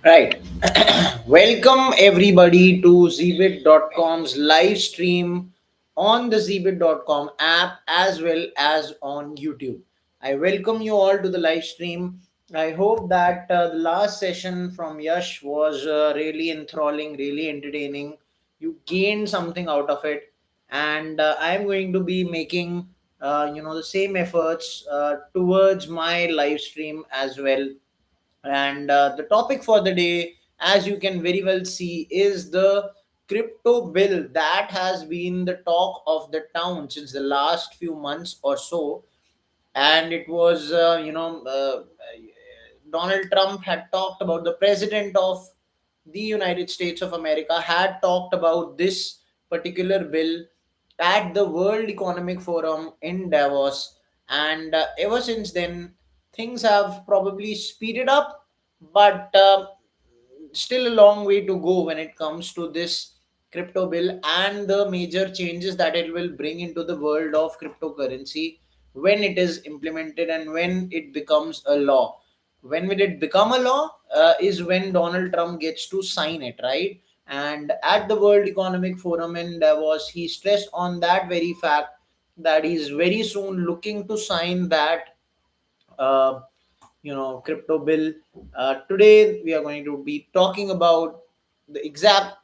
Right. Welcome everybody to zbit.com's live stream on the zbit.com app as well as on YouTube. I welcome you all to the live stream. I hope that the last session from Yash was really enthralling, really entertaining. You gained something out of it, and I'm going to be making the same efforts towards my live stream as well. And the topic for the day, as you can very well see, is the crypto bill that has been the talk of the town since the last few months or so. And it was, Donald Trump had talked about, the president of the United States of America had talked about this particular bill at the World Economic Forum in Davos. And ever since then, things have probably speeded up, but still a long way to go when it comes to this crypto bill and the major changes that it will bring into the world of cryptocurrency when it is implemented and when it becomes a law. When will it become a law? Is when Donald Trump gets to sign it, right? And at the World Economic Forum in Davos, he stressed on that very fact that he's very soon looking to sign that uh, crypto bill. Today we are going to be talking about the exact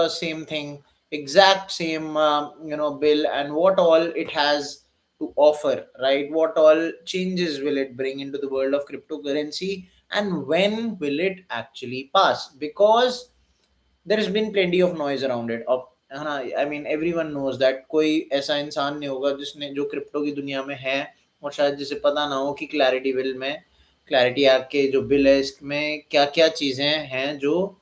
same thing, exact same bill, and what all it has to offer, right? What all changes will it bring into the world of cryptocurrency, and when will it actually pass? Because there has been plenty of noise around it. अब है ना, I mean everyone knows that कोई ऐसा इंसान नहीं होगा जिसने जो क्रिप्टो की दुनिया में है और शायद जिसे पता ना हो कि क्लैरिटी बिल में, क्लैरिटी एक्ट के जो बिल है इसमें क्या क्या चीज़ें हैं जो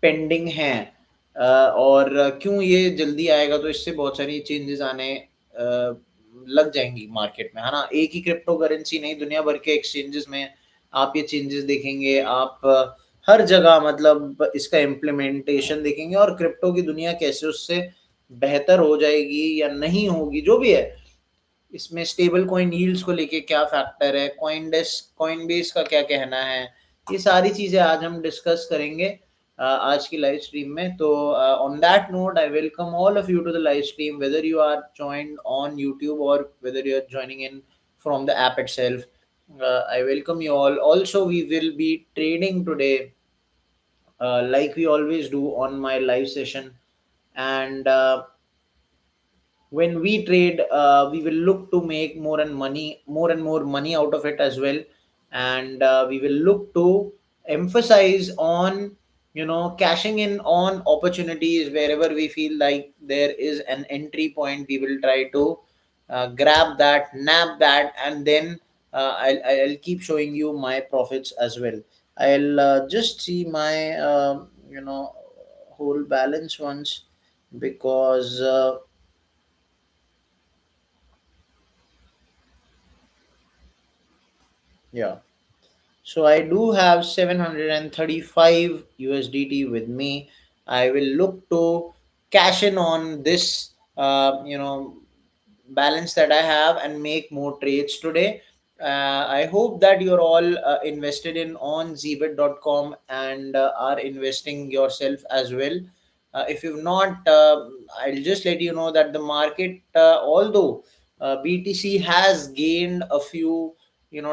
पेंडिंग हैं, और क्यों ये जल्दी आएगा, तो इससे बहुत सारी चेंजेस आने लग जाएंगी मार्केट में, है ना। एक ही क्रिप्टो करेंसी नहीं, दुनिया भर के एक्सचेंजेस में आप ये चेंजेस देखेंगे। आप हर जगह मतलब इसका इम्प्लीमेंटेशन देखेंगे, और क्रिप्टो की दुनिया कैसे उससे बेहतर हो जाएगी या नहीं होगी, जो भी है। इसमें स्टेबल कॉइन यील्ड्स को लेके क्या फैक्टर है, कॉइनबेस का क्या कहना है, ये सारी चीजें आज हम डिस्कस करेंगे आज की लाइव स्ट्रीम में। तो on that note, I welcome all of you to the live stream, whether you are joined on YouTube or whether you are joining in from the app itself. I welcome you all. Also, we will be trading today, like we always do on my live session, and when we trade, we will look to make more and more money out of it as well. And we will look to emphasize on, cashing in on opportunities wherever we feel like there is an entry point. We will try to grab that, nab that, and then I'll keep showing you my profits as well. I'll just see my whole balance once, because yeah. So I do have 735 USDT with me. I will look to cash in on this, balance that I have, and make more trades today. I hope that you're all invested in on zbit.com, and are investing yourself as well. If you've not, I'll just let you know that the market, although BTC has gained a few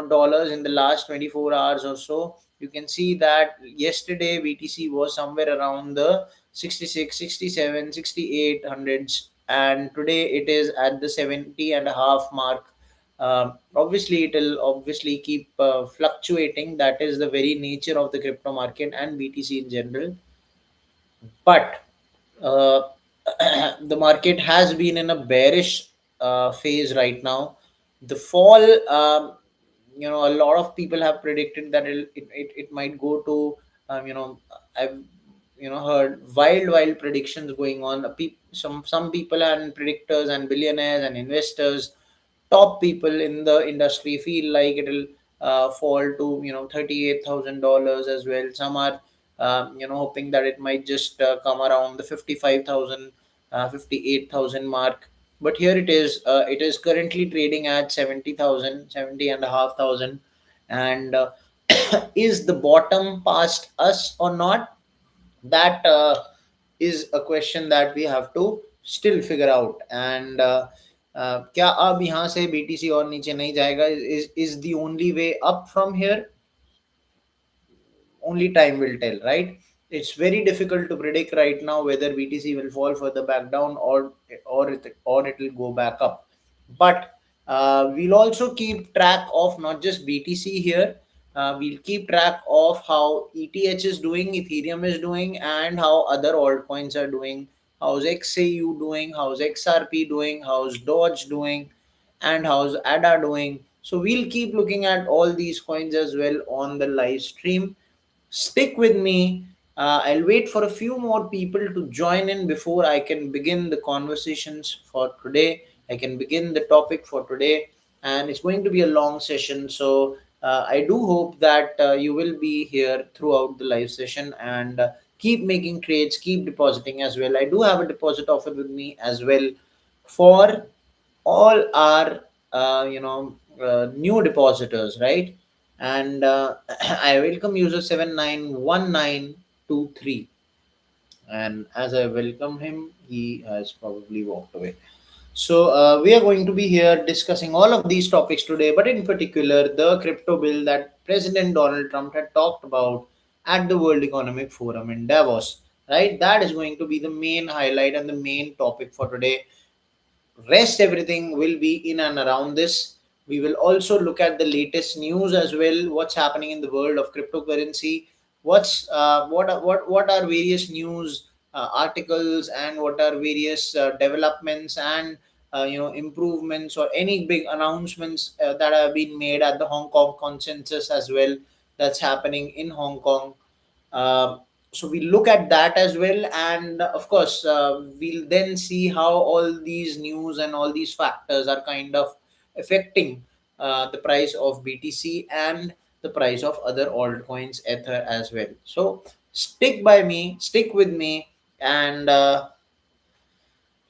dollars in the last 24 hours or so. You can see that yesterday BTC was somewhere around the 66, 67, 68 hundreds, and today it is at the 70 and a half mark. Obviously it will obviously keep fluctuating. That is the very nature of the crypto market and BTC in general. But uh, the market has been in a bearish phase right now. The fall, a lot of people have predicted that it might go to, I've heard wild predictions going on. Some people and predictors and billionaires and investors, top people in the industry, feel like it'll fall to $38,000 as well. Some are hoping that it might just come around the 55,000, 58,000 mark. But here it is currently trading at 70,000, 70 and a half thousand. And is the bottom past us or not? That is a question that we have to still figure out. And क्या अब यहाँ से BTC और नीचे नहीं जाएगा? Is the only way up from here? Only time will tell, right? It's very difficult to predict right now whether BTC will fall further back down, or it will go back up. But we'll also keep track of not just BTC here. We'll keep track of how ETH is doing, Ethereum is doing, and how other altcoins are doing. How's XAU doing? How's XRP doing? How's Dodge doing? And how's ADA doing? So we'll keep looking at all these coins as well on the live stream. Stick with me. I'll wait for a few more people to join in before I can begin the conversations for today. I can begin the topic for today, and it's going to be a long session. So I do hope that you will be here throughout the live session, and keep making trades, keep depositing as well. I do have a deposit offer with me as well for all our new depositors, right? And I welcome user 791923, and as I welcome him, he has probably walked away. So we are going to be here discussing all of these topics today, but in particular the crypto bill that President Donald Trump had talked about at the World Economic Forum in Davos, right? That is going to be the main highlight and the main topic for today. Rest everything will be in and around this. We will also look at the latest news as well, what's happening in the world of cryptocurrency, what are various news articles, and what are various developments and improvements or any big announcements that have been made at the Hong Kong consensus as well, that's happening in Hong Kong. uh, so we look at that as well, and of course, we'll then see how all these news and all these factors are kind of affecting the price of BTC and the price of other altcoins, Ether as well. So stick with me, and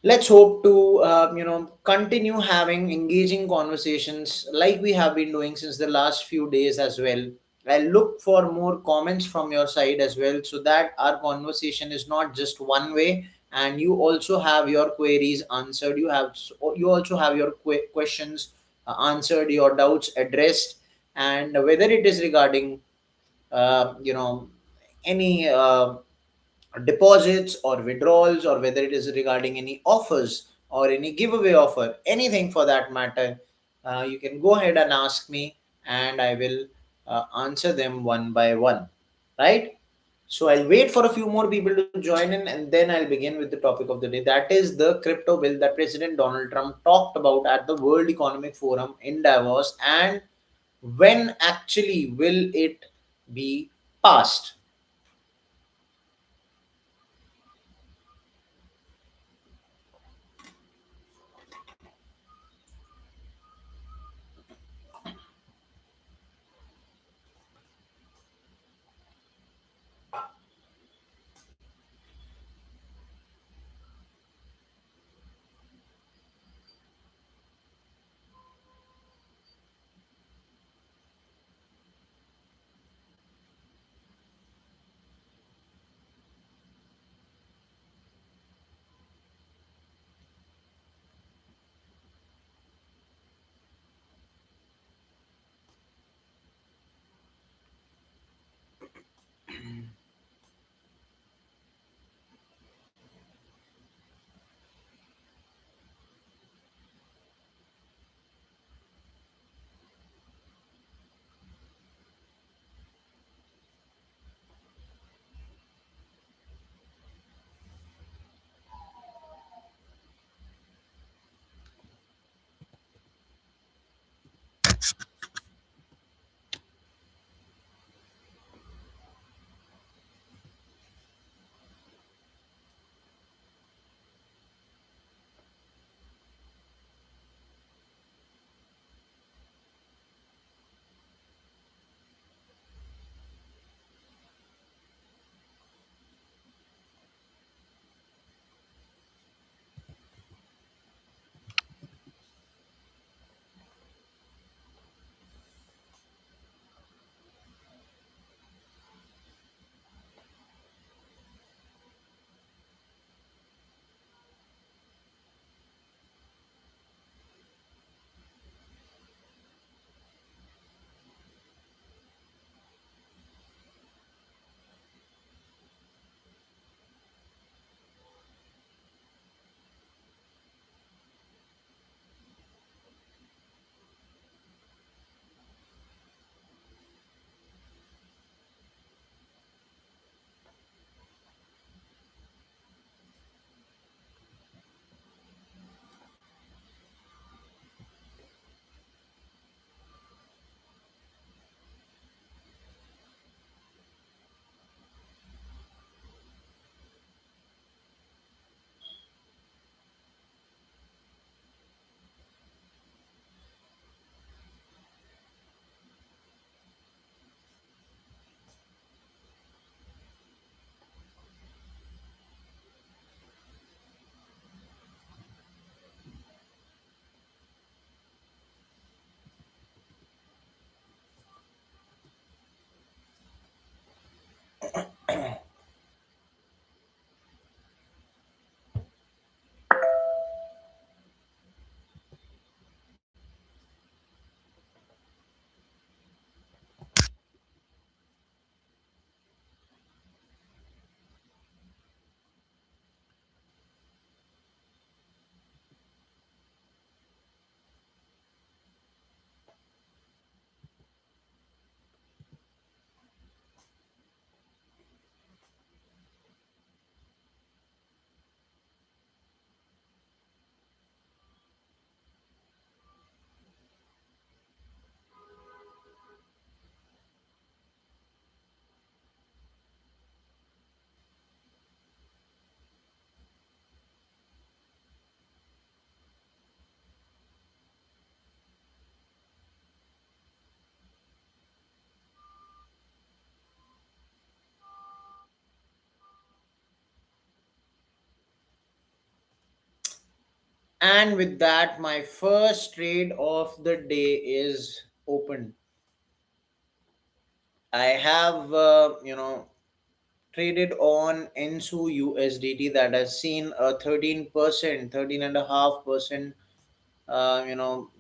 let's hope to continue having engaging conversations like we have been doing since the last few days as well. I look for more comments from your side as well, so that our conversation is not just one way, and you also have your queries answered, you also have your questions answered, your doubts addressed, and whether it is regarding any deposits or withdrawals, or whether it is regarding any offers or any giveaway offer, anything for that matter, you can go ahead and ask me, and I will answer them one by one. Right? So I'll wait for a few more people to join in, and then I'll begin with the topic of the day. That is the crypto bill that President Donald Trump talked about at the World Economic Forum in Davos, and when actually will it be passed? And with that, my first trade of the day is opened. I have, traded on Ensu USDT that has seen a 13%, 13.5%,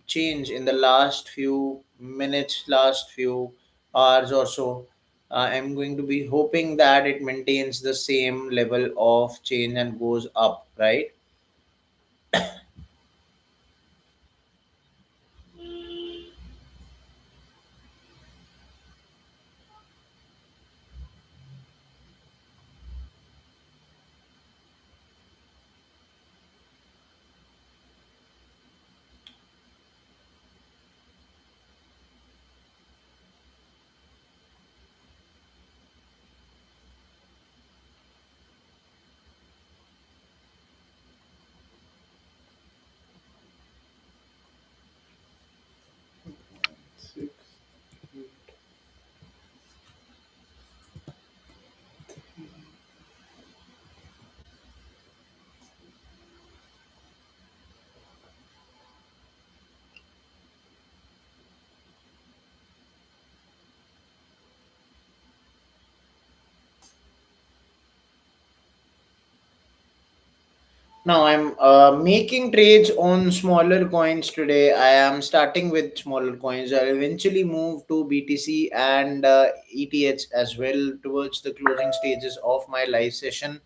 change in the last few minutes, last few hours or so. I'm going to be hoping that it maintains the same level of change and goes up, right? Now I'm making trades on smaller coins today. I am starting with smaller coins. I'll eventually move to BTC and ETH as well towards the closing stages of my live session.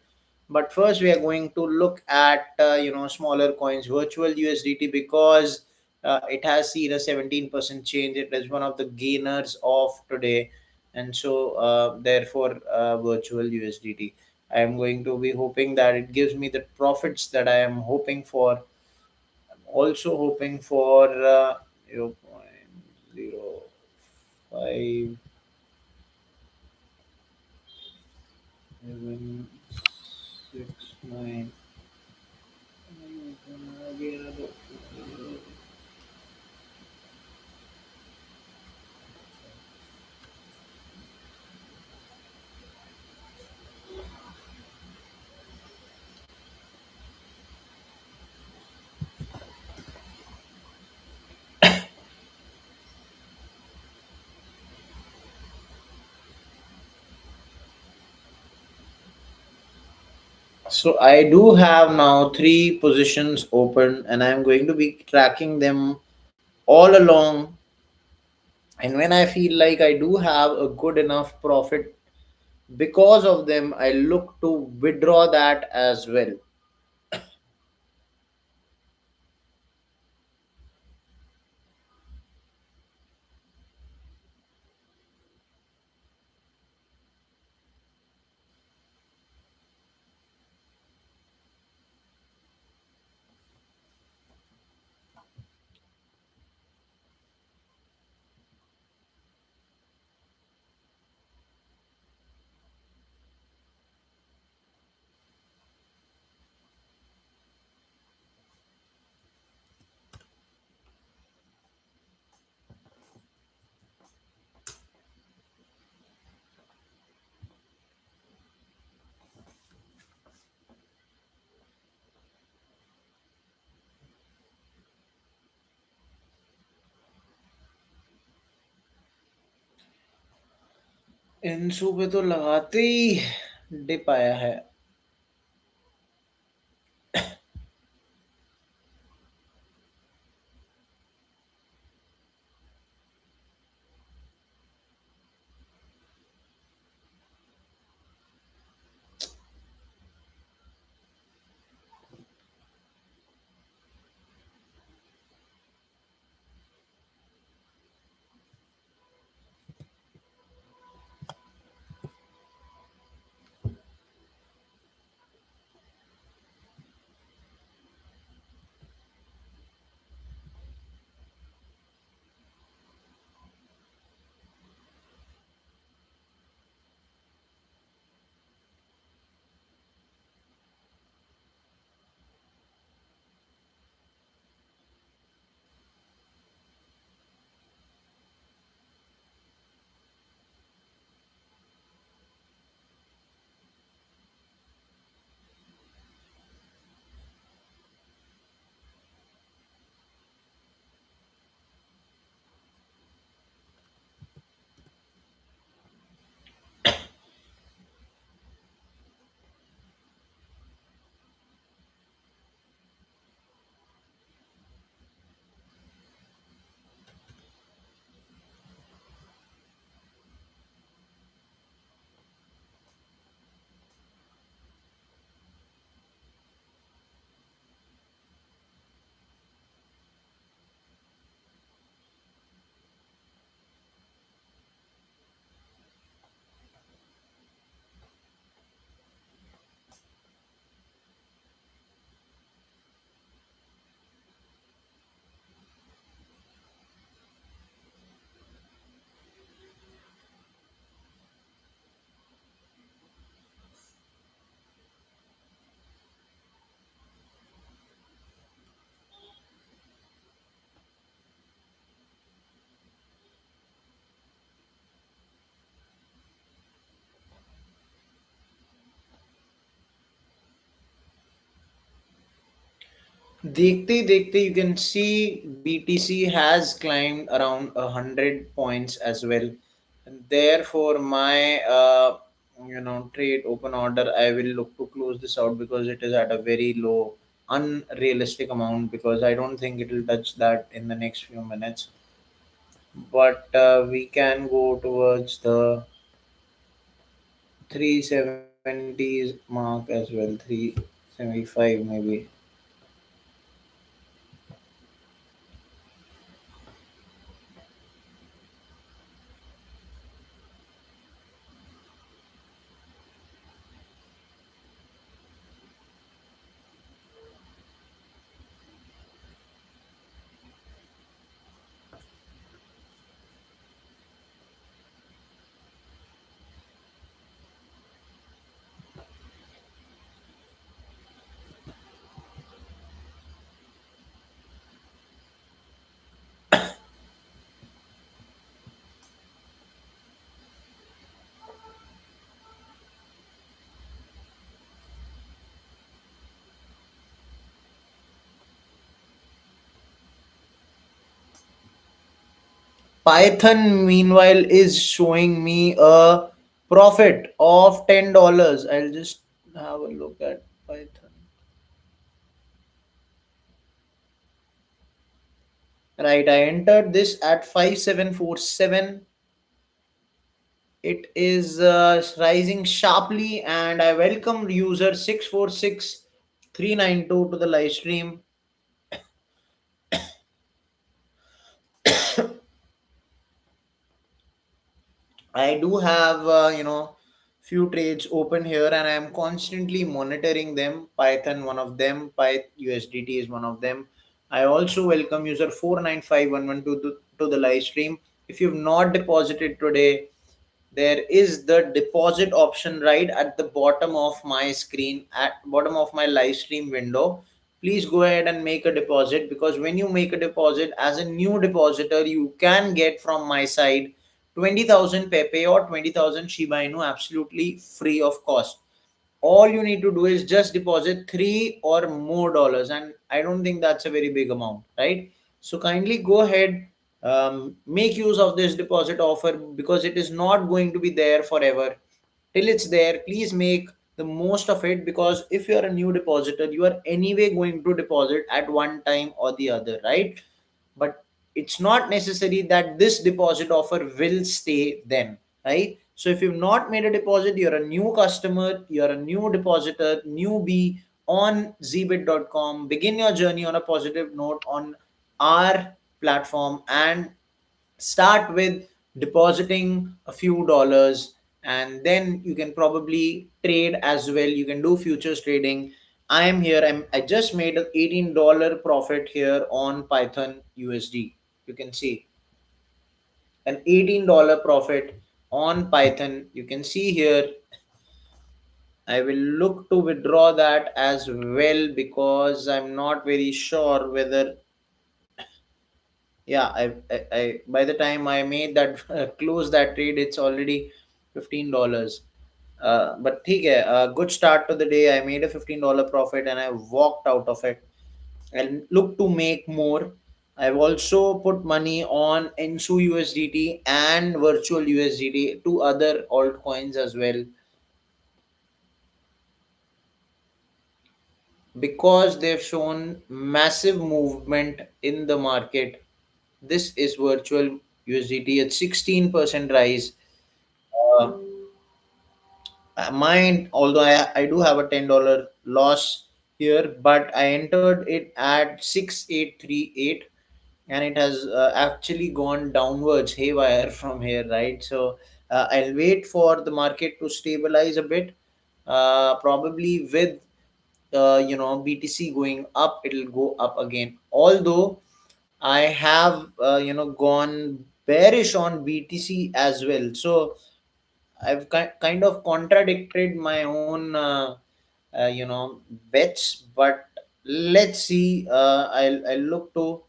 But first, we are going to look at smaller coins, virtual USDT, because it has seen a 17% change. It is one of the gainers of today, and so therefore virtual USDT. I am going to be hoping that it gives me the profits that I am hoping for. I'm also hoping for 0.0569. So I do have now three positions open, and I'm going to be tracking them all along. And when I feel like I do have a good enough profit because of them, I look to withdraw that as well. इन पे तो लगाते ही dip आया है. देखते देखते you can see BTC has climbed around 100 points as well. And therefore, my trade open order, I will look to close this out because it is at a very low, unrealistic amount. Because I don't think it will touch that in the next few minutes. But we can go towards the 370s mark as well, 375 maybe. Python, meanwhile, is showing me a profit of $10. I'll just have a look at Python. Right, I entered this at 5747. It is rising sharply, and I welcome user 646392 to the live stream. I do have few trades open here, and I am constantly monitoring them. Python one of them, Pyth USDT is one of them. I also welcome user 495112 to the live stream. If you've not deposited today, there is the deposit option right at the bottom of my screen, at bottom of my live stream window. Please go ahead and make a deposit, because when you make a deposit as a new depositor, you can get from my side 20,000 Pepe or 20,000 Shiba Inu absolutely free of cost. All you need to do is just deposit three or more dollars, and I don't think that's a very big amount, right? So kindly go ahead, make use of this deposit offer, because it is not going to be there forever. Till it's there, please make the most of it, because if you are a new depositor, you are anyway going to deposit at one time or the other, right? But it's not necessary that this deposit offer will stay then, right? So if you've not made a deposit, you're a new customer, you're a new depositor, newbie on zbit.com, begin your journey on a positive note on our platform, and start with depositing a few dollars, and then you can probably trade as well. You can do futures trading. I am here, I just made an $18 profit here on Python USD. You can see an $18 profit on Python. You can see here. I will look to withdraw that as well, because I'm not very sure whether, yeah, I by the time I made that close that trade, it's already $15. But okay, a good start to the day. I made a $15 profit and I walked out of it and look to make more. I've also put money on Ensu USDT and virtual USDT, two other altcoins as well, because they've shown massive movement in the market. This is virtual USDT at 16% rise. Uh, Mine, although I do have a $10 loss here, but I entered it at 6838, and it has actually gone downwards haywire from here, right? So I'll wait for the market to stabilize a bit. Probably with BTC going up, it'll go up again. Although I have gone bearish on BTC as well. So I've kind of contradicted my own, bets. But let's see. I'll look to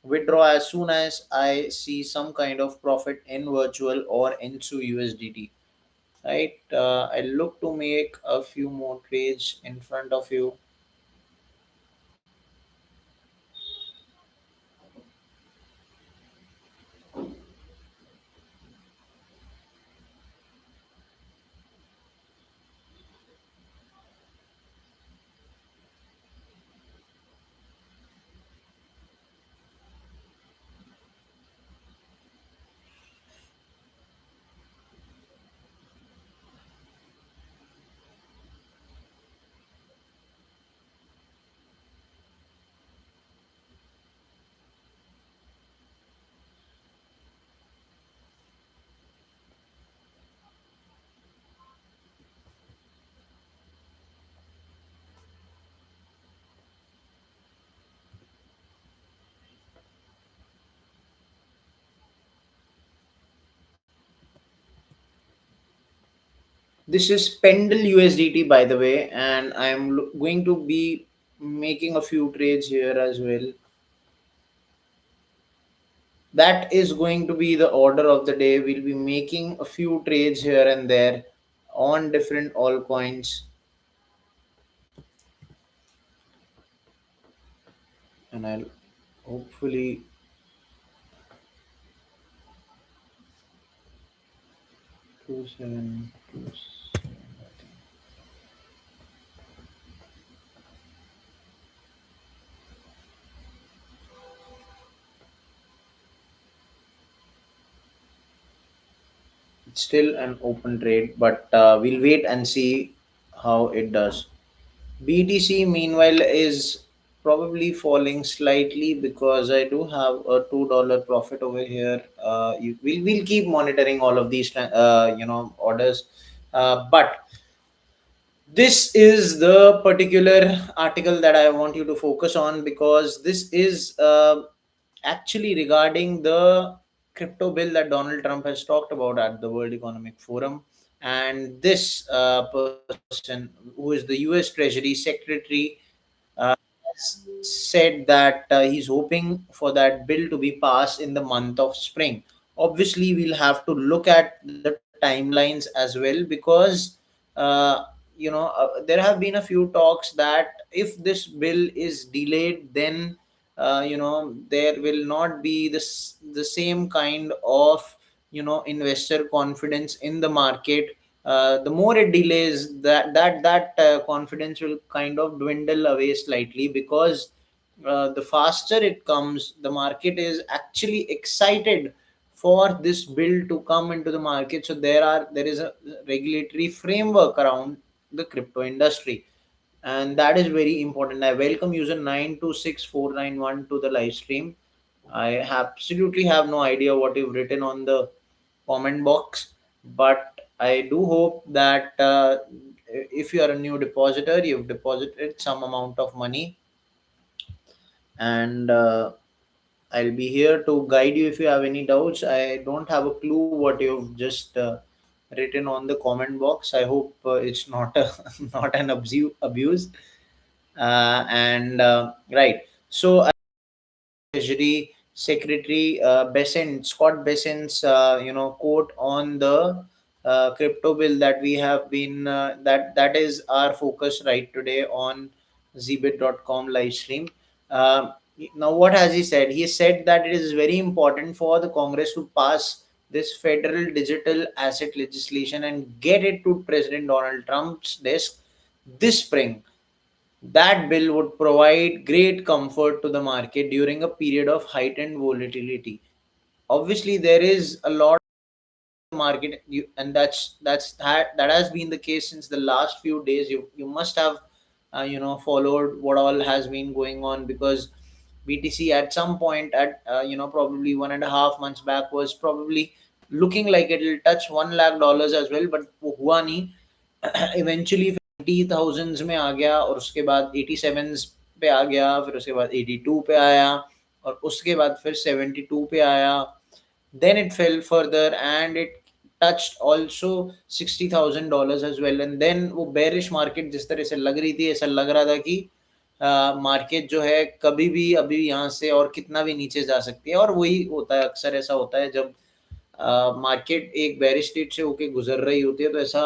withdraw as soon as I see some kind of profit in virtual or into USDT. Right. I'll look to make a few more trades in front of you. This is Pendle USDT, by the way, and I'm going to be making a few trades here as well. That is going to be the order of the day. We'll be making a few trades here and there on different altcoins, and I'll hopefully 2727. It's still an open trade, but we'll wait and see how it does. BTC, meanwhile, is probably falling slightly because I do have a $2 profit over here. We'll keep monitoring all of these, orders. But this is the particular article that I want you to focus on, because this is actually regarding the crypto bill that Donald Trump has talked about at the World Economic Forum. And this person, who is the US Treasury Secretary, said that he's hoping for that bill to be passed in the month of spring. Obviously, we'll have to look at the timelines as well, because there have been a few talks that if this bill is delayed, then there will not be the same kind of investor confidence in the market. The more it delays, that confidence will kind of dwindle away slightly, because the faster it comes, the market is actually excited for this bill to come into the market. So there is a regulatory framework around the crypto industry, and that is very important. I welcome user 926491 to the live stream. I absolutely have no idea what you've written on the comment box, but I do hope that if you are a new depositor, you've deposited some amount of money, and I'll be here to guide you if you have any doubts. I don't have a clue what you've just written on the comment box. I hope it's not not an abuse. And Right. So Treasury Secretary Scott Bessent's quote on the crypto bill that we have been that is our focus right today on zbit.com live stream. Um Now, what has he said? He said that it is very important for the Congress to pass this federal digital asset legislation and get it to President Donald Trump's desk this spring. That bill would provide great comfort to the market during a period of heightened volatility. Obviously, there is a lot of market, and that has been the case since the last few days. You must have followed what all has been going on, because BTC at some point at probably 1.5 months back was probably looking like it will touch $1 lakh as well, but वो हुआ नहीं. Eventually 80,000 में आ गया, और उसके बाद 87 पे आ गया, फिर उसके बाद 82 पे आया, और उसके बाद फिर 72 पे आया. Then it fell further and it touched also $60,000 as well. And then वो bearish market जिस तरह से लग रही थी, ऐसा लग रहा था कि मार्केट जो है कभी भी अभी यहाँ से और कितना भी नीचे जा सकती है. और वही होता है, अक्सर ऐसा होता है जब मार्केट एक बेरिश स्टेट से होके गुजर रही होती है, तो ऐसा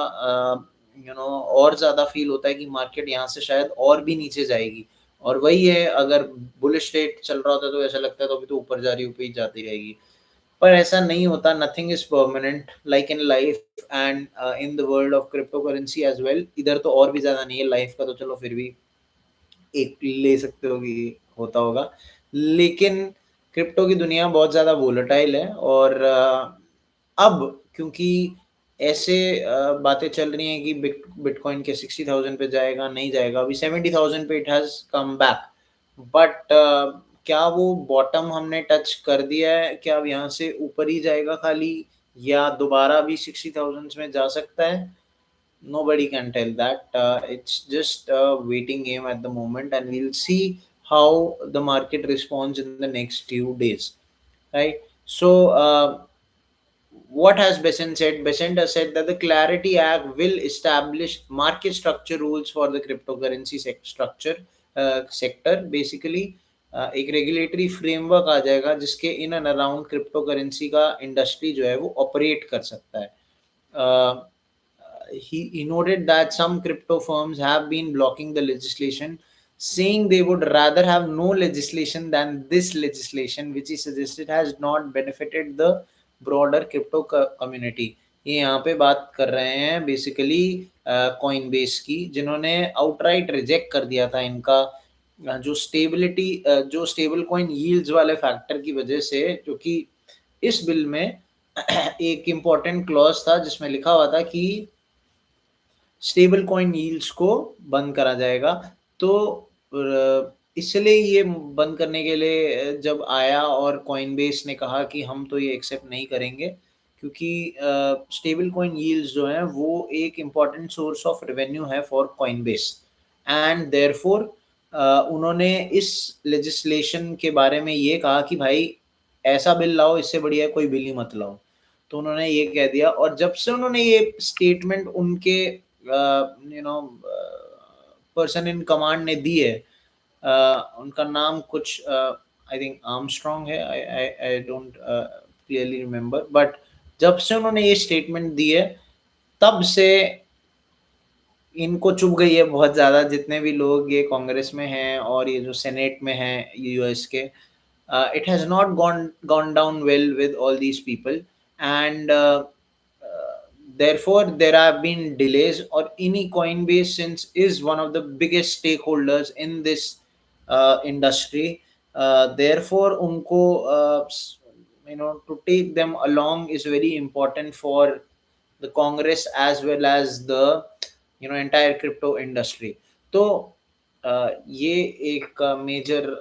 और ज़्यादा फील होता है कि मार्केट यहाँ से शायद और भी नीचे जाएगी. और वही है, अगर बुलिश स्टेट चल रहा होता है तो ऐसा लगता है तो अभी तो ऊपर जा रही, ऊपर ही जाती रहेगी. पर ऐसा नहीं होता. Nothing is permanent like in life and in the world of crypto currency as well. इधर तो और भी ज़्यादा नहीं है, लाइफ का तो चलो फिर भी एक ले सकते हो कि होता होगा, लेकिन क्रिप्टो की दुनिया बहुत ज़्यादा वोलेटाइल है. और अब क्योंकि ऐसे बातें चल रही हैं कि बिटकॉइन के 60,000 पे जाएगा, नहीं जाएगा, अभी 70,000 पे it has come back. But क्या वो बॉटम हमने टच कर दिया है? क्या अब यहाँ से ऊपर ही जाएगा खाली, या दोबारा भी 60,000 में जा सकता है? Nobody can tell that. It's just a waiting game at the moment, and we'll see how the market responds in the next few days. Right. So what has Besant said? Besant has said that the Clarity Act will establish market structure rules for the cryptocurrency sector. Basically एक regulatory framework आ जाएगा जिसके in and around crypto currency का industry जो है वो operate कर सकता है. Uh, he noted that some crypto firms have been blocking the legislation, saying they would rather have no legislation than this legislation, which he suggested has not benefited the broader crypto community. ये यहाँ पे बात कर रहे हैं basically coin base की, जिन्होंने outright reject कर दिया था इनका जो स्टेबल कॉइन यील्ड्स वाले फैक्टर की वजह से, जो कि इस बिल में एक इम्पॉर्टेंट क्लॉज था जिसमें लिखा हुआ था कि स्टेबल कॉइन यील्ड्स को बंद करा जाएगा. तो इसलिए ये बंद करने के लिए जब आया और कॉइनबेस ने कहा कि हम तो ये एक्सेप्ट नहीं करेंगे, क्योंकि स्टेबल कॉइन यील्ड्स जो हैं वो एक इम्पॉर्टेंट सोर्स ऑफ रेवेन्यू है फॉर कॉइनबेस, एंड देयरफॉर उन्होंने इस लेजिस्लेशन के बारे में ये कहा कि भाई ऐसा बिल लाओ, इससे बढ़िया कोई बिल ही मत लाओ. तो उन्होंने ये कह दिया, और जब से उन्होंने ये स्टेटमेंट उनके पर्सन इन कमांड ने दी है, उनका नाम कुछ आई थिंक आर्मस्ट्रॉन्ग है, I don't clearly remember, but जब से उन्होंने ये स्टेटमेंट दी है तब से इनको चुभ गई है बहुत ज़्यादा, जितने भी लोग ये कांग्रेस में हैं और ये जो सेनेट में हैं यूएस के. It has not gone down well with all these people, and therefore there have been delays. Or any Coinbase, since is one of the biggest stakeholders in this industry, therefore unko to take them along is very important for the Congress as well as the entire crypto industry. तो ये एक major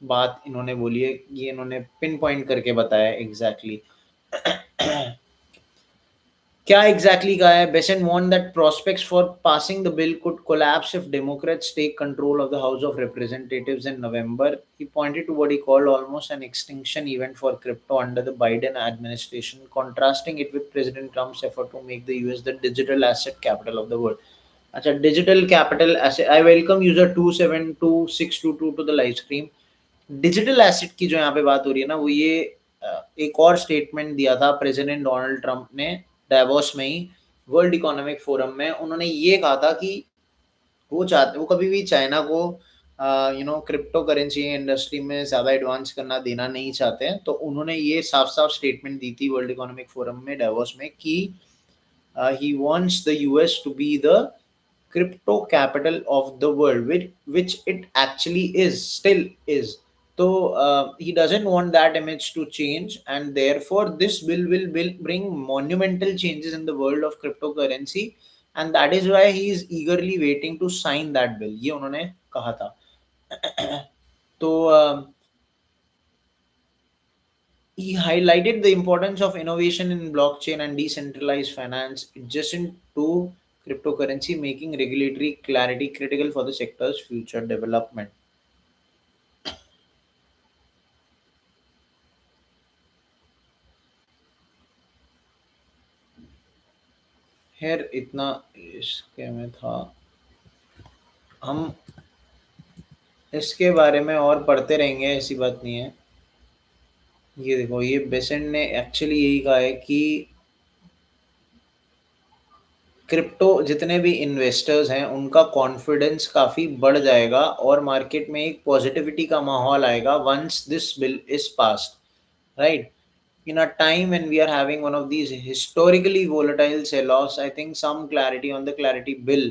बात इन्होंने बोली है, ये इन्होंने pin point करके बताया एग्जैक्टली क्या एग्जैक्टली कहा है. Bessent warn that prospects for passing the bill could collapse if Democrats take control of the House of Representatives in November. He pointed to what he called almost an extinction event for crypto under the Biden administration, contrasting it with President Trump's effort to make the US the digital asset capital of the world. अच्छा, digital capital asset. I welcome user 272622 to the live stream. Digital asset की जो यहाँ पे बात हो रही है ना, वो ये एक और स्टेटमेंट दिया था प्रेसिडेंट डोनाल्ड ट्रंप ने डेवोस में ही, वर्ल्ड इकोनॉमिक फोरम में. उन्होंने ये कहा था कि वो कभी भी चाइना को क्रिप्टो करेंसी इंडस्ट्री में ज़्यादा एडवांस करना देना नहीं चाहते हैं. तो उन्होंने ये साफ साफ स्टेटमेंट दी थी वर्ल्ड इकोनॉमिक फोरम में डेवोस में कि he wants the US to be the crypto capital of the world, which it actually still is. So he doesn't want that image to change, and therefore this bill will bring monumental changes in the world of cryptocurrency, and that is why he is eagerly waiting to sign that bill. ये उन्होंने कहा था. तो he highlighted the importance of innovation in blockchain and decentralized finance adjacent to cryptocurrency, making regulatory clarity critical for the sector's future development. खैर इतना इसके में था. हम इसके बारे में और पढ़ते रहेंगे, ऐसी बात नहीं है. ये देखो, ये बेसेंट ने एक्चुअली यही कहा है कि क्रिप्टो जितने भी इन्वेस्टर्स हैं उनका कॉन्फिडेंस काफ़ी बढ़ जाएगा और मार्केट में एक पॉजिटिविटी का माहौल आएगा once this bill is passed, right. In a time when we are having one of these historically volatile sell-offs, I think some clarity on the clarity bill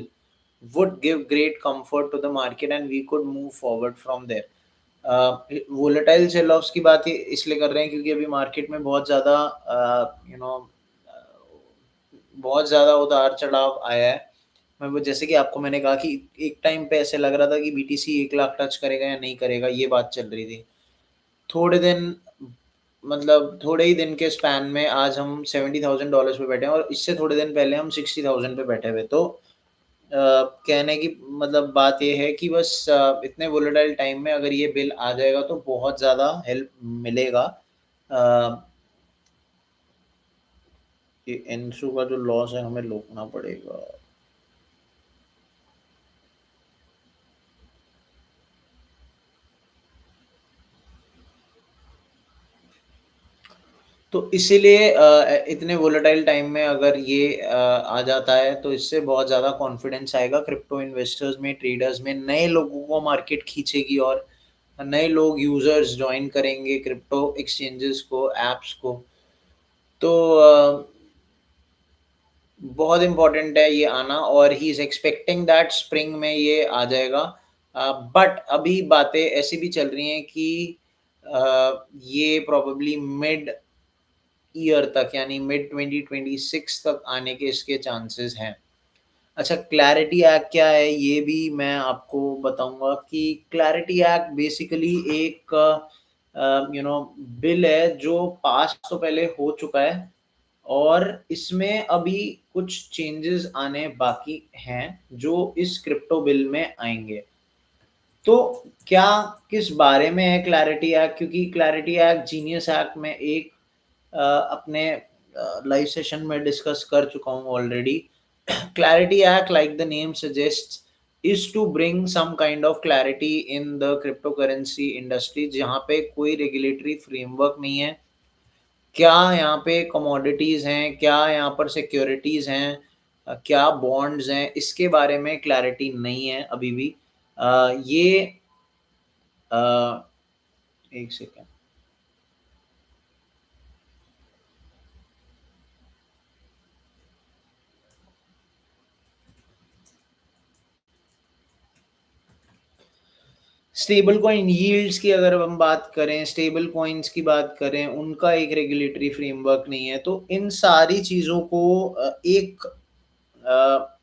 would give great comfort to the market and we could move forward from there. Volatile sell-offs की बात इसलिए कर रहे हैं क्योंकि अभी market में बहुत ज़्यादा बहुत ज़्यादा उतार चढ़ाव आया है. मैं वो जैसे कि आपको मैंने कहा कि एक टाइम पे ऐसे लग रहा था कि BTC 1 लाख टच करेगा या नहीं करेगा, ये बात चल रही थी. थोड़े ही दिन के स्पैन में आज हम $70,000 पे बैठे हैं और इससे थोड़े दिन पहले हम 60,000 पे बैठे हुए. तो कहने की मतलब बात ये है कि बस इतने वोलेटाइल टाइम में अगर ये बिल आ जाएगा तो बहुत ज़्यादा हेल्प मिलेगा ये इंशु का जो लॉस है हमें रोकना पड़ेगा। तो इसीलिए इतने वोलेटाइल टाइम में अगर ये आ जाता है तो इससे बहुत ज़्यादा कॉन्फिडेंस आएगा क्रिप्टो इन्वेस्टर्स में, ट्रेडर्स में, नए लोगों को मार्केट खींचेगी और नए लोग यूजर्स ज्वाइन करेंगे क्रिप्टो एक्सचेंजेस को, ऐप्स को। तो बहुत इम्पोर्टेंट है ये आना, और he is expecting that spring में ये आ जाएगा। बट अभी बातें ऐसी भी चल रही हैं कि ये प्रोबेबली मिड ईयर तक यानी मिड 2026 तक आने के इसके चांसेस हैं। अच्छा, क्लैरिटी एक्ट क्या है ये भी मैं आपको बताऊँगा कि क्लैरिटी एक्ट बेसिकली एक बिल है जो पास तो पहले हो चुका है, और इसमें अभी कुछ चेंजेस आने बाकी हैं जो इस क्रिप्टो बिल में आएँगे। तो क्या किस बारे में है क्लैरिटी एक्ट? क्योंकि क्लैरिटी एक्ट जीनियस एक्ट में एक अपने लाइव सेशन में डिस्कस कर चुका हूँ already. Clarity act, like the name suggests, is to bring some kind of clarity in the crypto currency industry, जहाँ पे कोई रेगुलेटरी फ्रेमवर्क नहीं है। क्या यहाँ पे कमोडिटीज हैं, क्या यहाँ पर सिक्योरिटीज हैं, क्या बॉन्ड्स हैं, इसके बारे में क्लैरिटी नहीं है अभी भी। ये अ, एक सेकेंड। स्टेबल कॉइन यील्ड्स की अगर हम बात करें, स्टेबल कॉइन्स की बात करें, उनका एक रेगुलेटरी फ्रेमवर्क नहीं है। तो इन सारी चीज़ों को अ,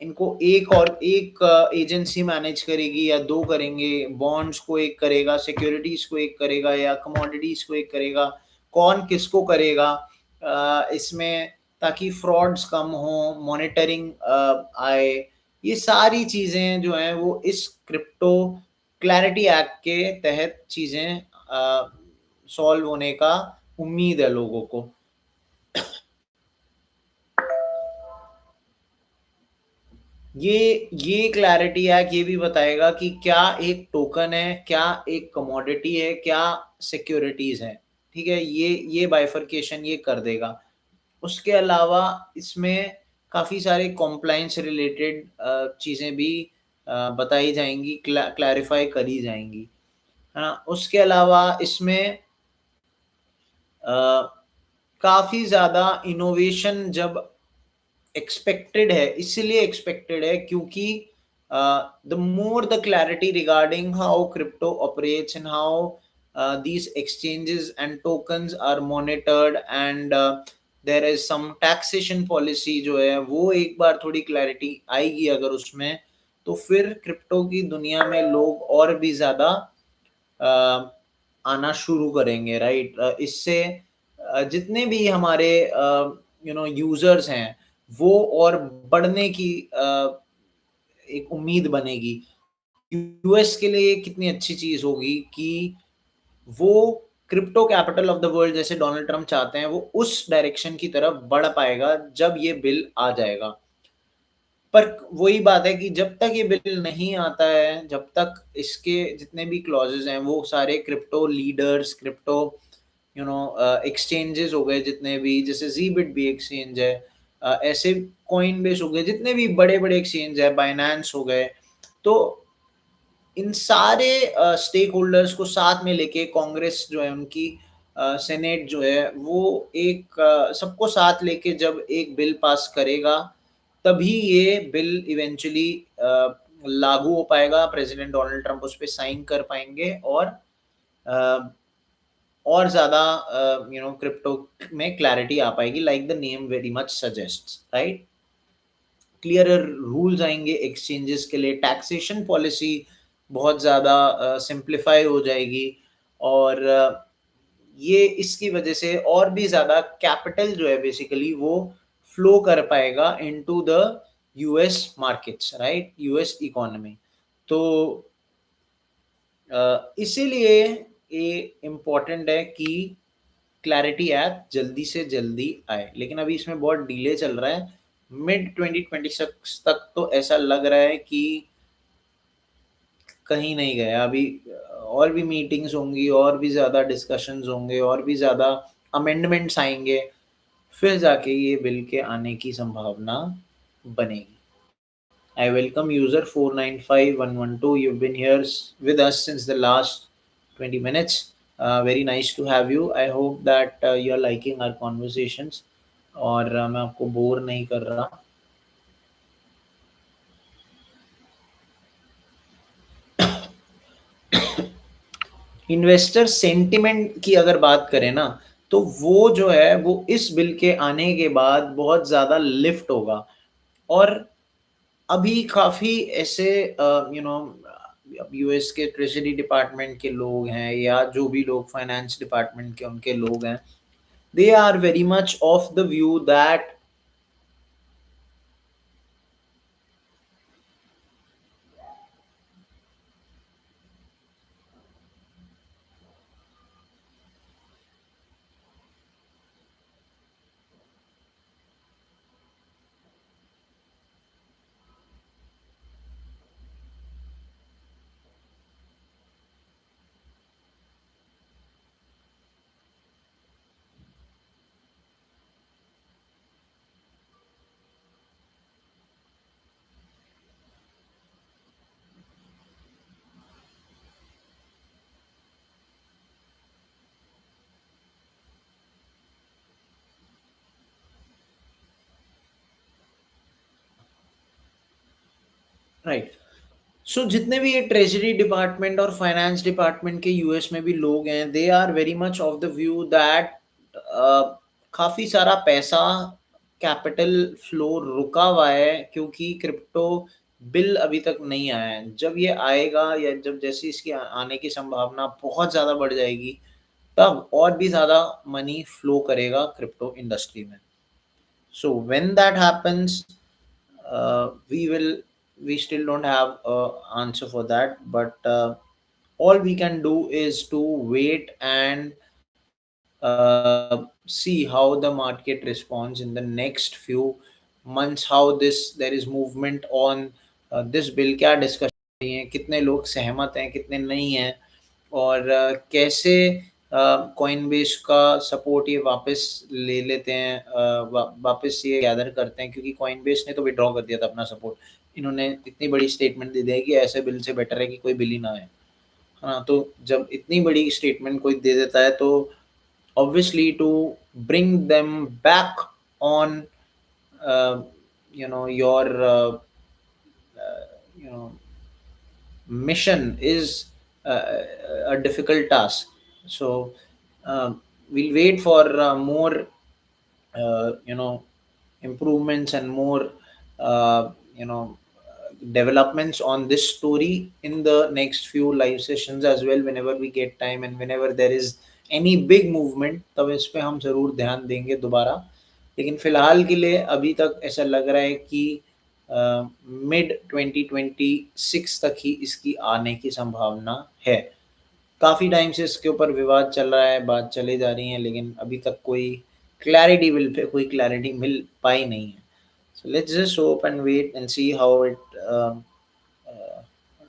इनको एक और एक एजेंसी मैनेज करेगी या 2 करेंगे, बॉन्ड्स को एक करेगा, सिक्योरिटीज़ को एक करेगा या कमोडिटीज़ को एक करेगा, कौन किसको करेगा इसमें, ताकि फ्रॉड्स कम हों, मॉनिटरिंग आए। ये सारी चीज़ें जो हैं वो इस क्रिप्टो क्लैरिटी एक्ट के तहत चीज़ें सॉल्व होने का उम्मीद है लोगों को। ये क्लैरिटी है कि ये भी बताएगा कि क्या एक टोकन है, क्या एक कमोडिटी है, क्या सिक्योरिटीज़ हैं, ठीक है? ये बाइफरकेशन ये कर देगा। उसके अलावा इसमें काफ़ी सारे कॉम्प्लायंस रिलेटेड चीज़ें भी बताई जाएँगी, क्लैरिफ़ाई करी जाएँगी, है ना? उसके अलावा इसमें अ, काफ़ी ज़्यादा इनोवेशन जब एक्सपेक्टेड है, इसलिए एक्सपेक्टेड है क्योंकि the more the clarity regarding how crypto operates and how these exchanges and tokens are monitored and there is some taxation policy जो है वो एक बार थोड़ी क्लैरिटी आएगी अगर उसमें, तो फिर क्रिप्टो की दुनिया में लोग और भी ज़्यादा अ, आना शुरू करेंगे, राइट? इससे जितने भी हमारे यूजर्स हैं वो और बढ़ने की एक उम्मीद बनेगी। यूएस के लिए कितनी अच्छी चीज होगी कि वो crypto capital of the world जैसे डोनाल्ड ट्रम्प चाहते हैं वो उस डायरेक्शन की तरफ बढ़ पाएगा जब ये बिल आ जाएगा। पर वही बात है कि जब तक ये बिल नहीं आता है, जब तक इसके जितने भी क्लॉजेज़ हैं, वो सारे क्रिप्टो लीडर्स, क्रिप्टो एक्सचेंजेस हो गए जितने भी, जैसे ज़ीबिट भी एक्सचेंज है, ऐसे कॉइनबेस हो गए, जितने भी बड़े-बड़े एक्सचेंज है, बाइनेंस हो गए, तो इन सारे स्टेक होल्डर्स को साथ में लेके कांग्रेस जो है उनकी सेनेट जो है वो एक सबको साथ लेके जब एक बिल पास करेगा, तभी ये बिल इवेंचुअली लागू हो पाएगा, प्रेसिडेंट डोनाल्ड ट्रंप उस पे साइन कर पाएँगे अ, और ज़्यादा क्रिप्टो में क्लैरिटी आ पाएगी, like the name very much suggests, right? Clearer rules आएँगे एक्सचेंजेस के लिए, टैक्सेशन पॉलिसी बहुत ज़्यादा सिम्प्लीफाई हो जाएगी, और ये इसकी वजह से और भी ज़्यादा कैपिटल जो है बेसिकली वो फ्लो कर पाएगा into the US markets, right? US economy. तो इसीलिए ये इम्पोर्टेंट है कि क्लैरिटी एक्ट जल्दी से जल्दी आए, लेकिन अभी इसमें बहुत डिले चल रहा है। मिड 2026 तक तो ऐसा लग रहा है कि कहीं नहीं गया अभी। और भी मीटिंग्स होंगी, और भी ज़्यादा डिस्कशंस होंगे, और भी ज़्यादा अमेंडमेंट्स आएंगे, फिर जाके ये बिल के आने की संभावना बनेगी। I welcome user 495112. You've been here with us since the last 20 minutes. Very nice to have you. I hope that you're liking our conversations और मैं आपको बोर नहीं कर रहा। इन्वेस्टर सेंटिमेंट की अगर बात करें ना, तो वो जो है वो इस बिल के आने के बाद बहुत ज़्यादा लिफ्ट होगा। और अभी काफ़ी ऐसे यूएस के ट्रेजरी डिपार्टमेंट के लोग हैं, या जो भी लोग फाइनेंस डिपार्टमेंट के उनके लोग हैं, they are very much of the view that right. So जितने भी ये ट्रेजरी डिपार्टमेंट और फाइनेंस डिपार्टमेंट के यूएस में भी लोग हैं, they are very much of the view that काफ़ी सारा पैसा, कैपिटल फ्लो रुका हुआ है, क्योंकि क्रिप्टो बिल अभी तक नहीं आया है। जब ये आएगा, या जब जैसे इसकी आने की संभावना बहुत ज़्यादा बढ़ जाएगी, तब और भी ज़्यादा मनी फ्लो करेगा क्रिप्टो इंडस्ट्री में। So when that happens, we will we still don't have a answer for that, but all we can do is to wait and see how the market responds in the next few months, how this there is movement on this bill, क्या discussion रही है, कितने लोग सहमत हैं, कितने नहीं हैं, और कैसे कॉइनबेस का सपोर्ट ये वापस ले लेते हैं, वापस ये गैदर करते हैं, क्योंकि कॉइनबेस ने तो विड्रॉ कर दिया था अपना सपोर्ट। इन्होंने इतनी बड़ी स्टेटमेंट दे दिया है कि ऐसे बिल से बेटर है कि कोई बिल ही ना आए। हाँ, तो जब इतनी बड़ी स्टेटमेंट कोई दे देता है, तो obviously to bring them back on your you know mission is a difficult task. So we'll wait for more you know improvements and more uh, you know developments on this story in the next few live sessions as well, whenever we get time and whenever there is any big movement, तब इस पे हम ज़रूर ध्यान देंगे दोबारा। लेकिन फ़िलहाल के लिए अभी तक ऐसा लग रहा है कि मिड 2026 तक ही इसकी आने की संभावना है। काफ़ी टाइम से इसके ऊपर विवाद चल रहा है, बात चली जा रही है, लेकिन अभी तक कोई क्लैरिटी बिल पे कोई क्लैरिटी मिल पाई नहीं है। So let's just hope and wait and see how it uh,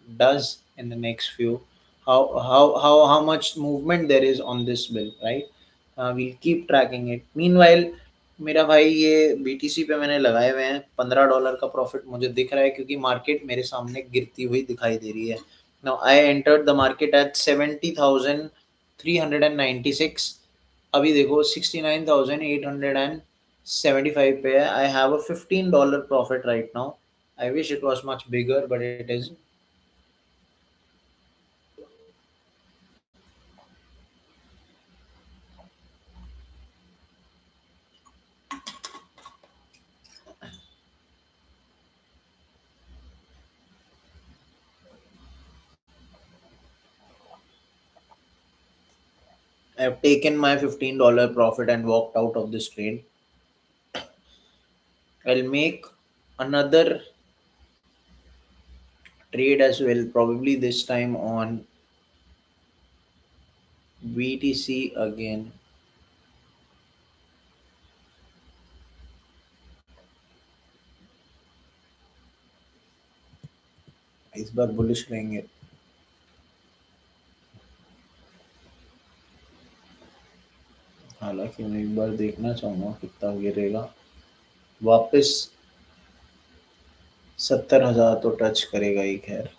does in the next few, how much movement there is on this bill, right? We'll keep tracking it. Meanwhile, मेरा भाई ये BTC पे मैंने लगाए हुए हैं, $15 का profit मुझे दिख रहा है, क्योंकि मार्केट मेरे सामने गिरती हुई दिखाई दे रही है। Now I entered the market at 70,396। अभी देखो 69,875 पे है। I have a $15 profit right now. I wish it was much bigger, but it is. I have taken my $15 profit and walked out of this trade. I'll make another trade as well, probably this time on BTC again. इस बार bullish रहेंगे। हालांकि मैं एक बार देखना चाहूंगा कितना गिरेगा। वापस 70,000 तो टच करेगा ही खैर।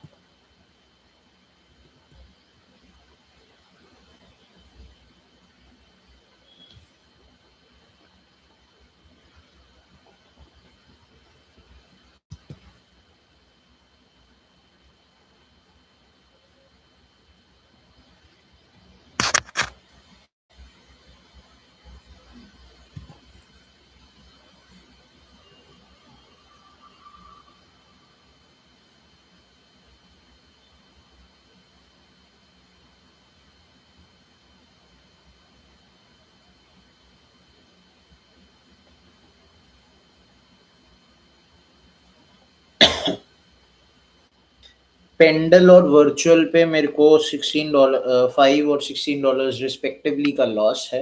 पेंडल और वर्चुअल पे मेरे को $16 $5 और $16 रिस्पेक्टिवली का लॉस है,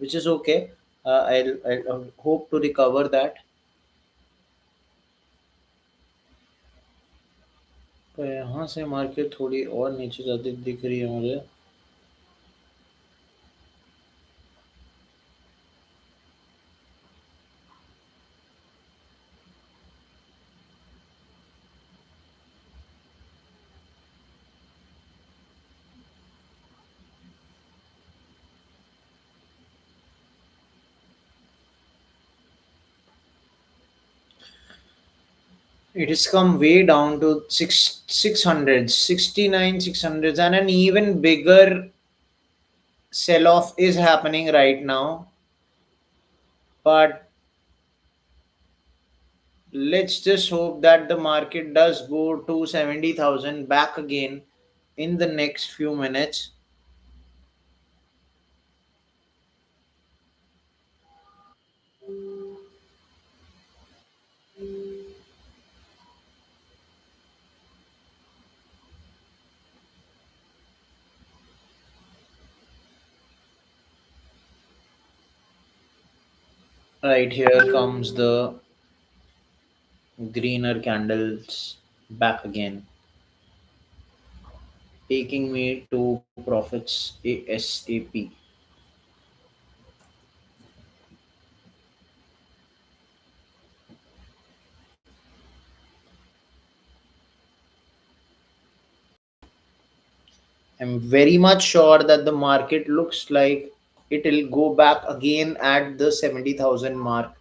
which is okay. I hope to recover that. तो यहाँ से मार्केट थोड़ी और नीचे जाती दिख रही है मुझे। It has come way down to 600, 69, 600, and an even bigger sell off is happening right now. But let's just hope that the market does go to 70,000 back again in the next few minutes. Right here comes the greener candles back again, taking me to profits ASAP. I'm very much sure that the market looks like it'll go back again at the 70,000 mark.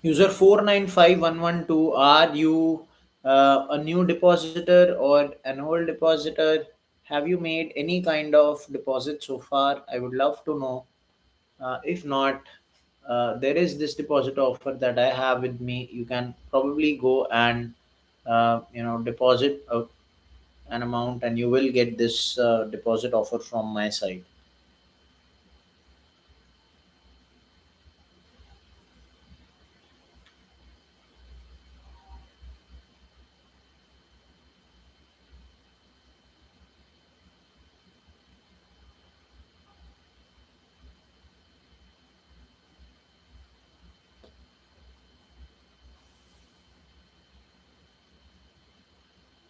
User 495112, are you a new depositor or an old depositor? Have you made any kind of deposit so far? I would love to know. If not, there is this deposit offer that I have with me. You can probably go and deposit an amount, and you will get this deposit offer from my side.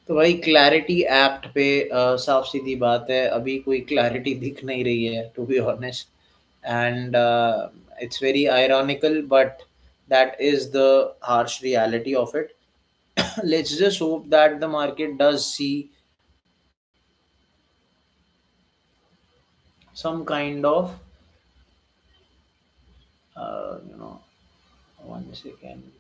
तो भाई clarity act पे साफ सीधी बात है, अभी कोई clarity दिख नहीं रही है, to be honest. And it's very ironical, but that is the harsh reality of it. Let's just hope that the market does see some kind of uh, you know 1 second.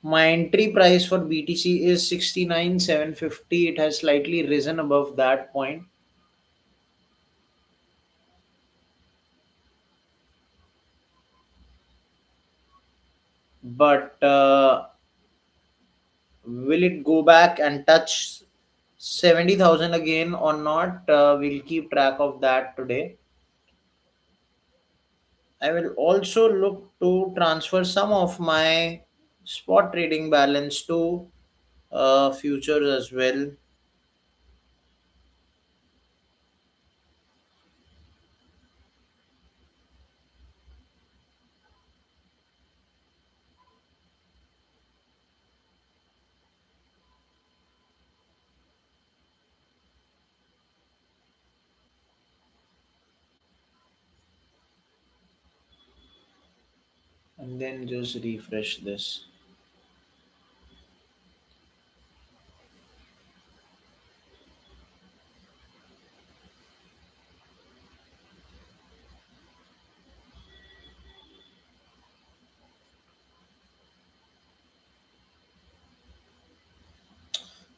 My entry price for BTC is 69,750. It has slightly risen above that point, but will it go back and touch 70,000 again or not? We'll keep track of that today. I will also look to transfer some of my spot trading balance to futures as well, and then just refresh this.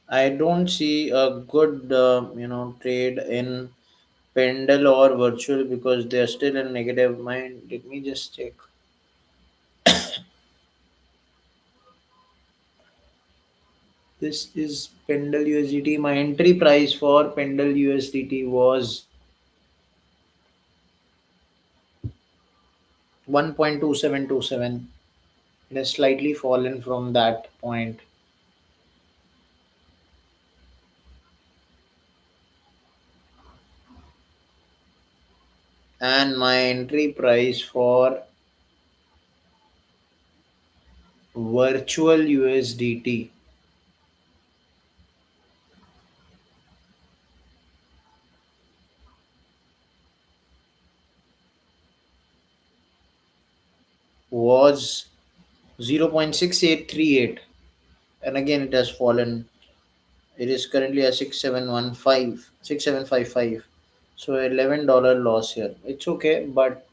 I don't see a good trade in Pendle or virtual because they are still in negative mind. Let me just check. This is Pendle USDT. My entry price for Pendle USDT was 1.2727. It has slightly fallen from that point. And my entry price for virtual USDT was 0.6838. And again, it has fallen. It is currently at 6715, 6755. So $11 loss here. It's okay, but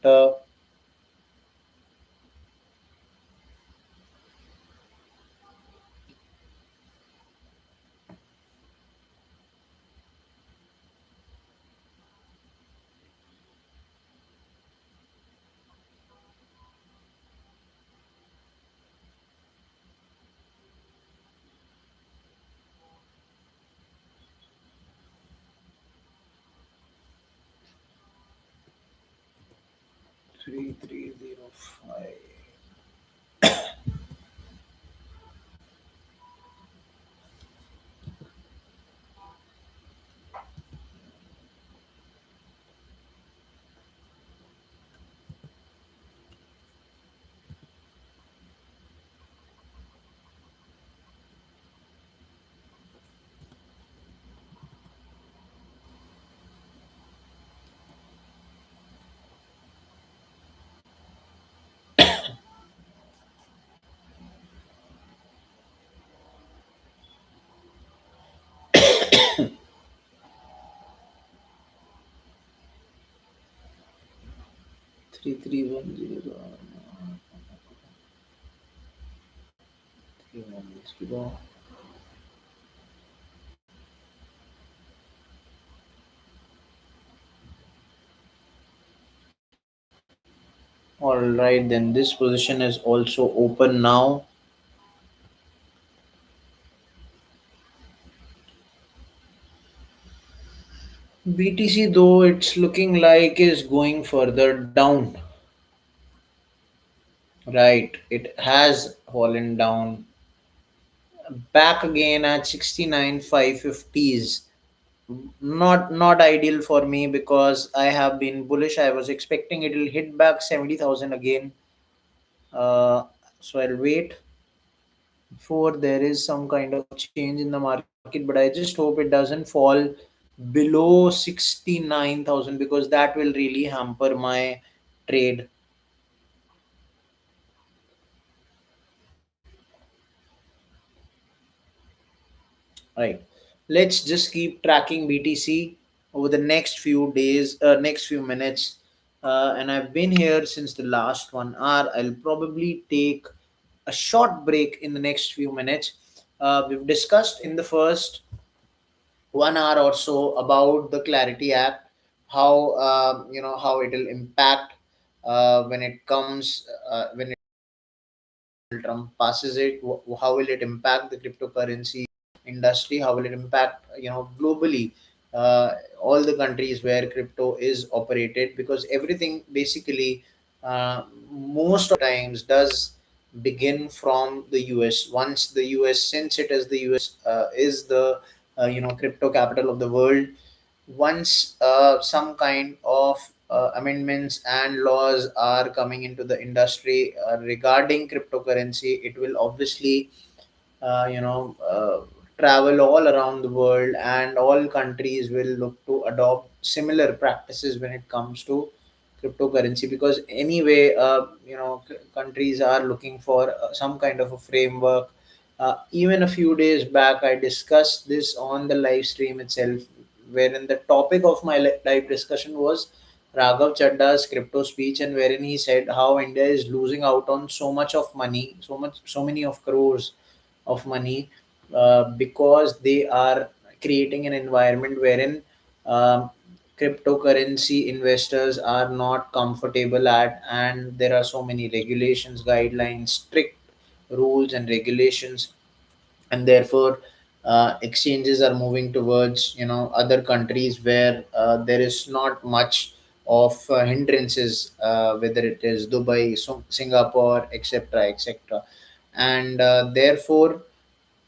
3305. 3310. All right, then this position is also open now. BTC, though it's looking like is going further down. Right, it has fallen down back again at 69,550s. Not ideal for me because I have been bullish. I was expecting it will hit back 70,000 again. So I'll wait for there is some kind of change in the market, but I just hope it doesn't fall below 69,000 because that will really hamper my trade. Right. Let's just keep tracking BTC over the next few days, next few minutes. And I've been here since the last 1 hour. I'll probably take a short break in the next few minutes. We've discussed in the first 1 hour or so about the Clarity Act, how how it will impact when it comes when Trump passes it, how will it impact the cryptocurrency industry? How will it impact globally, all the countries where crypto is operated? Because everything basically, most of the times, does begin from the US. Once the US, since it is the US, is the crypto capital of the world, once some kind of amendments and laws are coming into the industry regarding cryptocurrency, it will obviously uh, you know uh, travel all around the world, and all countries will look to adopt similar practices when it comes to cryptocurrency. Because anyway, countries are looking for some kind of a framework. Even a few days back I discussed this on the live stream itself, wherein the topic of my live discussion was Raghav Chadda's crypto speech, and wherein he said how India is losing out on so much of money, so many of crores of money, because they are creating an environment wherein um, cryptocurrency investors are not comfortable at, and there are so many regulations, guidelines, strict rules and regulations, and therefore exchanges are moving towards other countries where there is not much of hindrances, whether it is Dubai, Singapore, etc., etc. And therefore,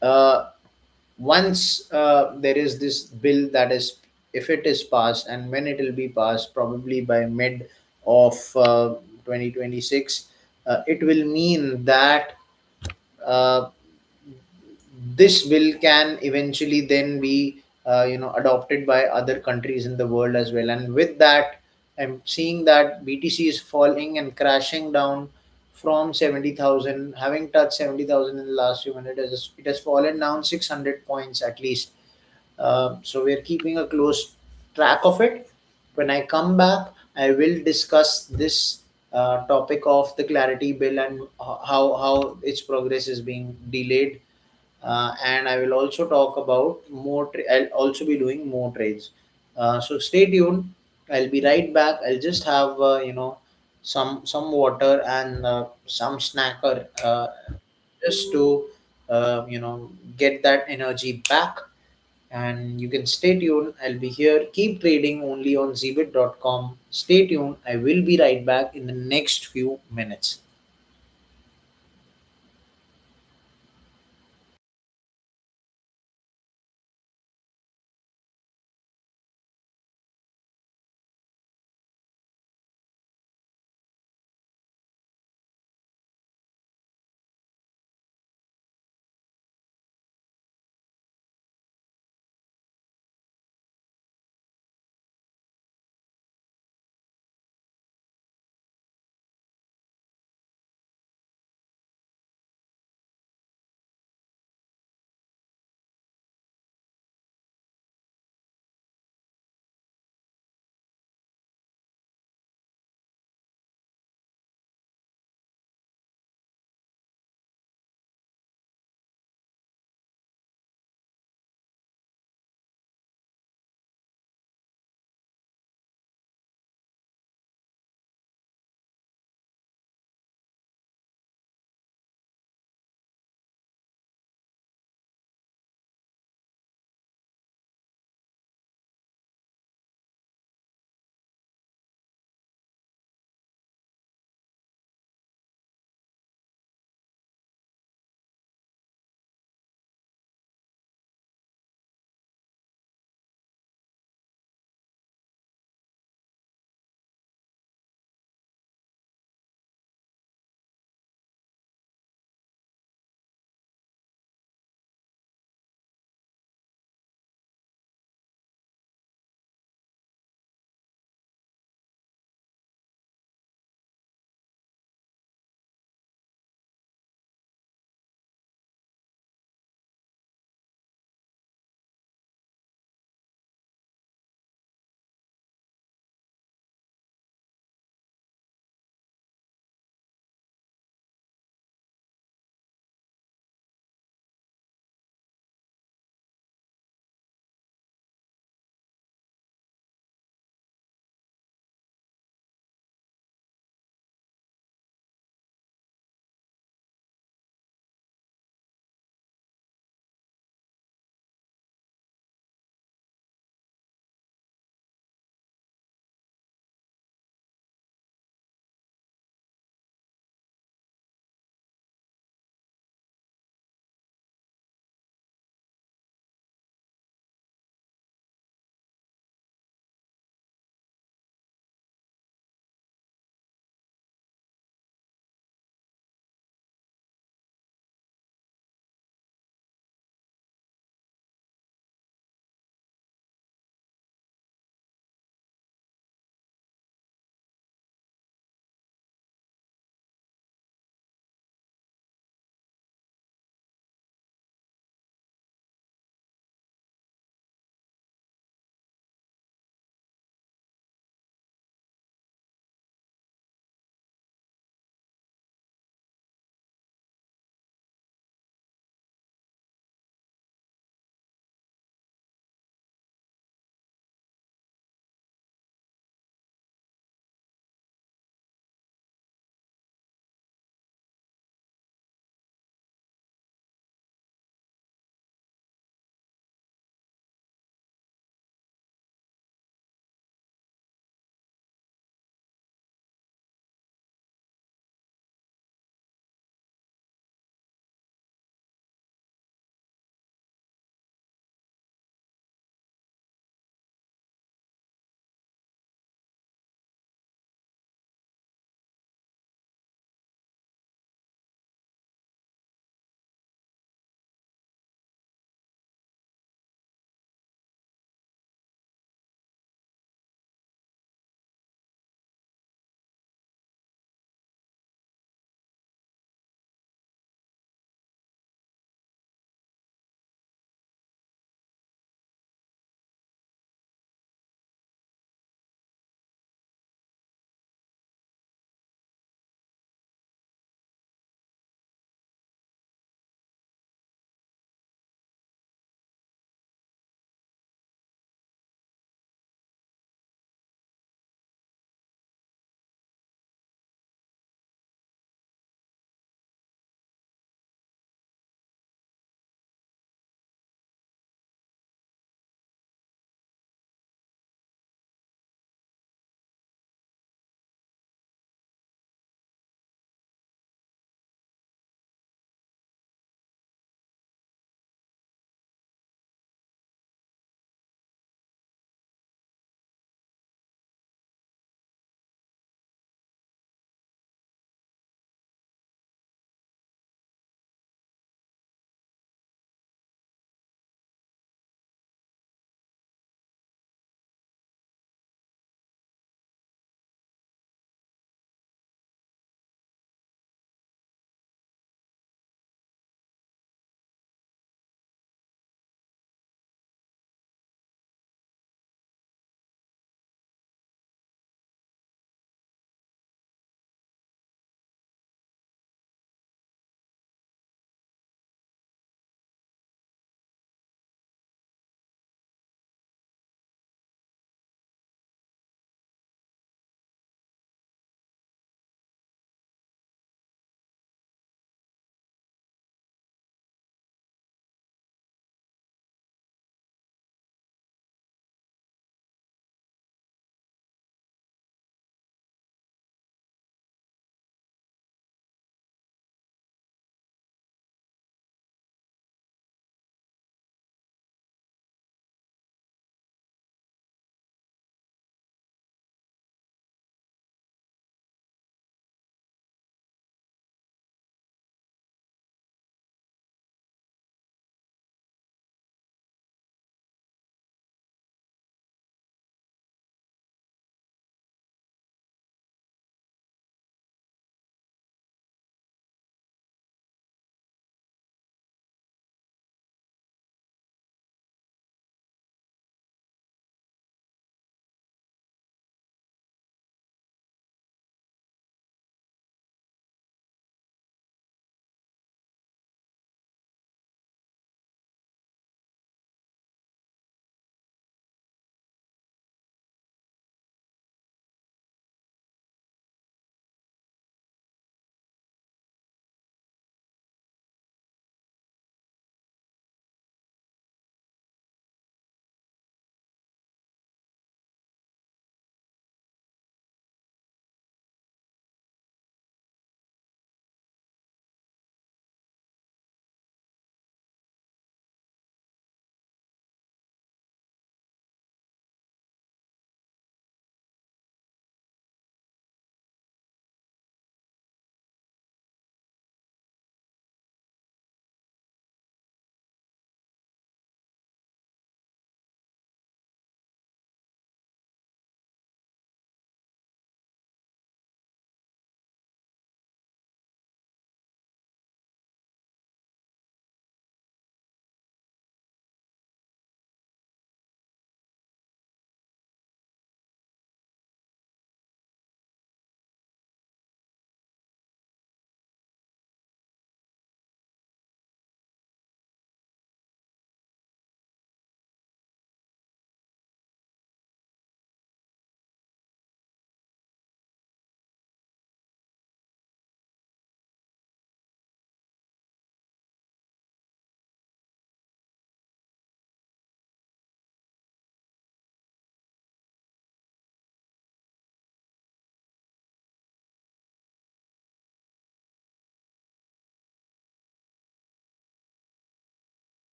uh, once there is this bill that is, if it is passed, and when it will be passed, probably by mid of 2026, it will mean that uh, this bill can eventually then be adopted by other countries in the world as well. And with that, I'm seeing that BTC is falling and crashing down from 70,000, having touched 70,000 in the last few minutes. It has fallen down 600 points at least. So we're keeping a close track of it. When I come back, I will discuss this topic of the Clarity Bill and how its progress is being delayed. And I will also talk about more. I'll also be doing more trades. So stay tuned. I'll be right back. I'll just have some water and some snacker, just to get that energy back. And you can stay tuned. I'll be here. Keep trading only on zbit.com. Stay tuned. I will be right back in the next few minutes.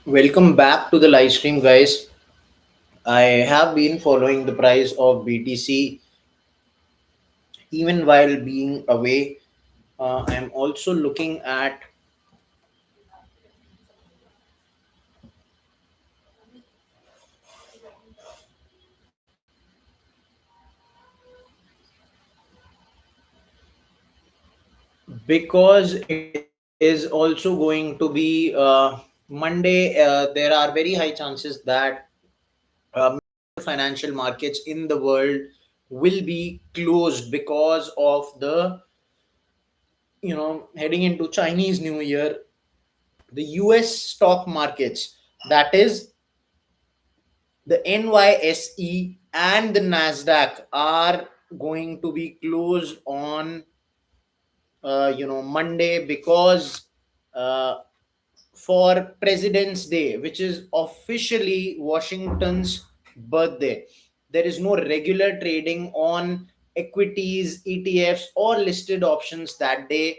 Welcome back to the live stream, guys. I have been following the price of BTC even while being away. I'm also looking at because it is also going to be Monday. There are very high chances that financial markets in the world will be closed because of the heading into Chinese New Year. The US stock markets, that is the NYSE and the Nasdaq, are going to be closed on Monday because uh, for President's Day, which is officially Washington's birthday. There is no regular trading on equities, ETFs, or listed options that day,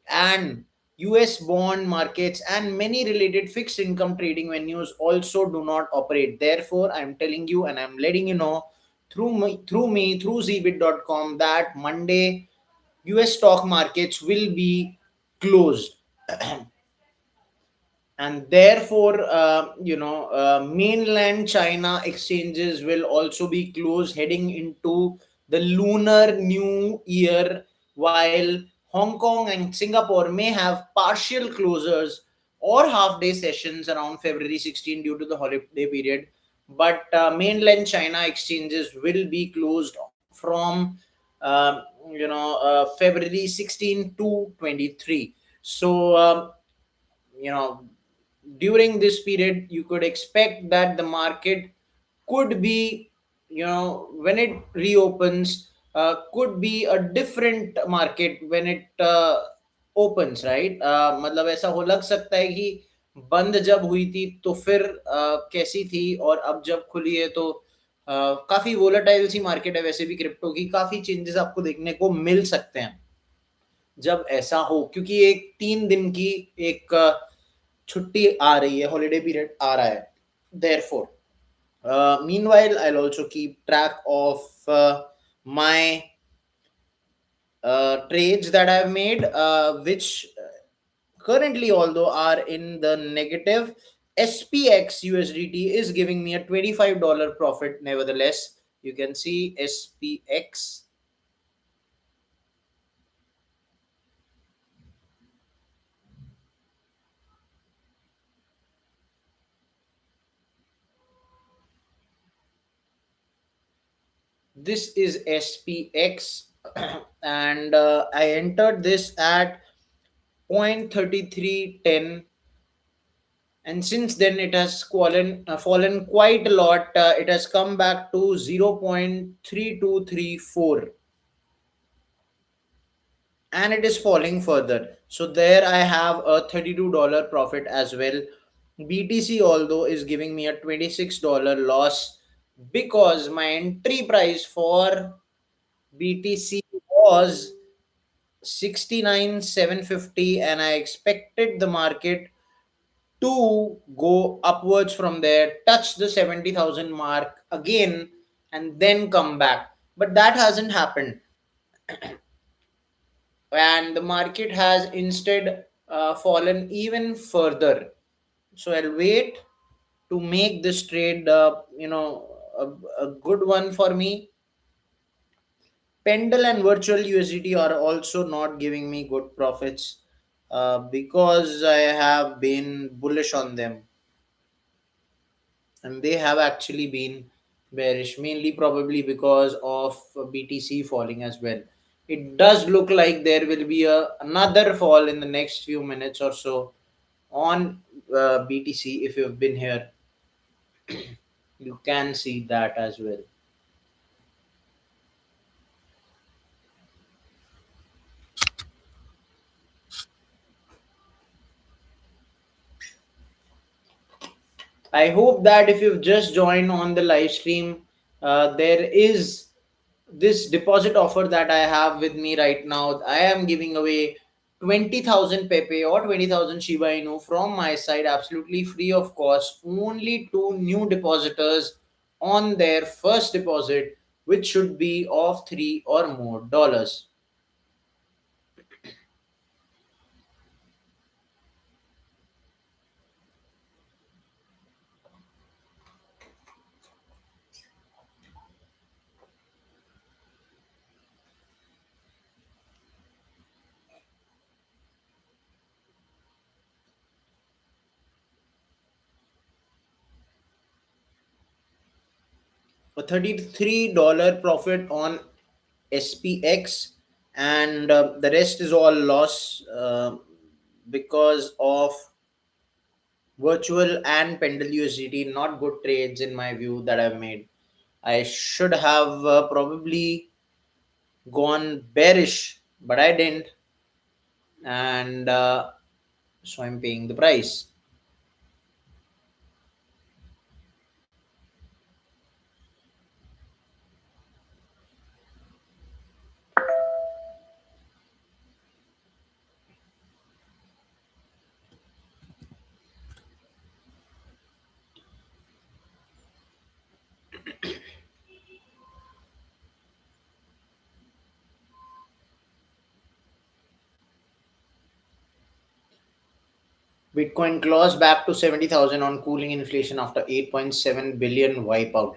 and US bond markets and many related fixed income trading venues also do not operate. Therefore, I'm telling you and I'm letting you know through zbit.com that Monday US stock markets will be closed. And therefore mainland China exchanges will also be closed heading into the lunar new year, while Hong Kong and Singapore may have partial closures or half day sessions around February 16 due to the holiday period. But mainland China exchanges will be closed from February 16 to 23. So you know during this period you could expect that the market could be, when it reopens, could be a different market when it opens, right? मतलब ऐसा हो लग सकता है कि बंद जब हुई थी तो फिर कैसी थी, और अब जब खुली है तो काफी वोलेटाइल सी मार्केट है। वैसे भी क्रिप्टो की काफी चेंजेस आपको देखने को मिल सकते हैं जब ऐसा हो, क्योंकि एक 3 दिन की एक छुट्टी आ रही है, हॉलीडे पीरियड आ रहा है। Therefore meanwhile I'll also keep track of my trades that I've made, which currently, although are in the negative. SPX USDT is giving me a $25 profit. Nevertheless, you can see SPX. This is SPX, and I entered this at 0.3310, and since then it has fallen quite a lot. It has come back to 0.3234, and it is falling further. So there I have a $32 profit as well. BTC, although, is giving me a $26 loss because my entry price for BTC was 69,750, and I expected the market to go upwards from there, touch the 70,000 mark again, and then come back. But that hasn't happened, and the market has instead fallen even further. So I'll wait to make this trade, a good one for me. Pendle and virtual USDT are also not giving me good profits because I have been bullish on them, and they have actually been bearish, mainly probably because of BTC falling as well. It does look like there will be another fall in the next few minutes or so on BTC. If you've been here, you can see that as well. I hope that if you've just joined on the live stream, there is this deposit offer that I have with me right now. I am giving away 20,000 Pepe or 20,000 Shiba Inu from my side, absolutely free of cost, only to new depositors on their first deposit, which should be of three or more dollars. A $33 profit on SPX, and the rest is all loss because of virtual and pendle USDT. Not good trades in my view that I've made. I should have probably gone bearish, but I didn't, and so I'm paying the price. Bitcoin claws back to 70,000 on cooling inflation after 8.7 billion wipeout.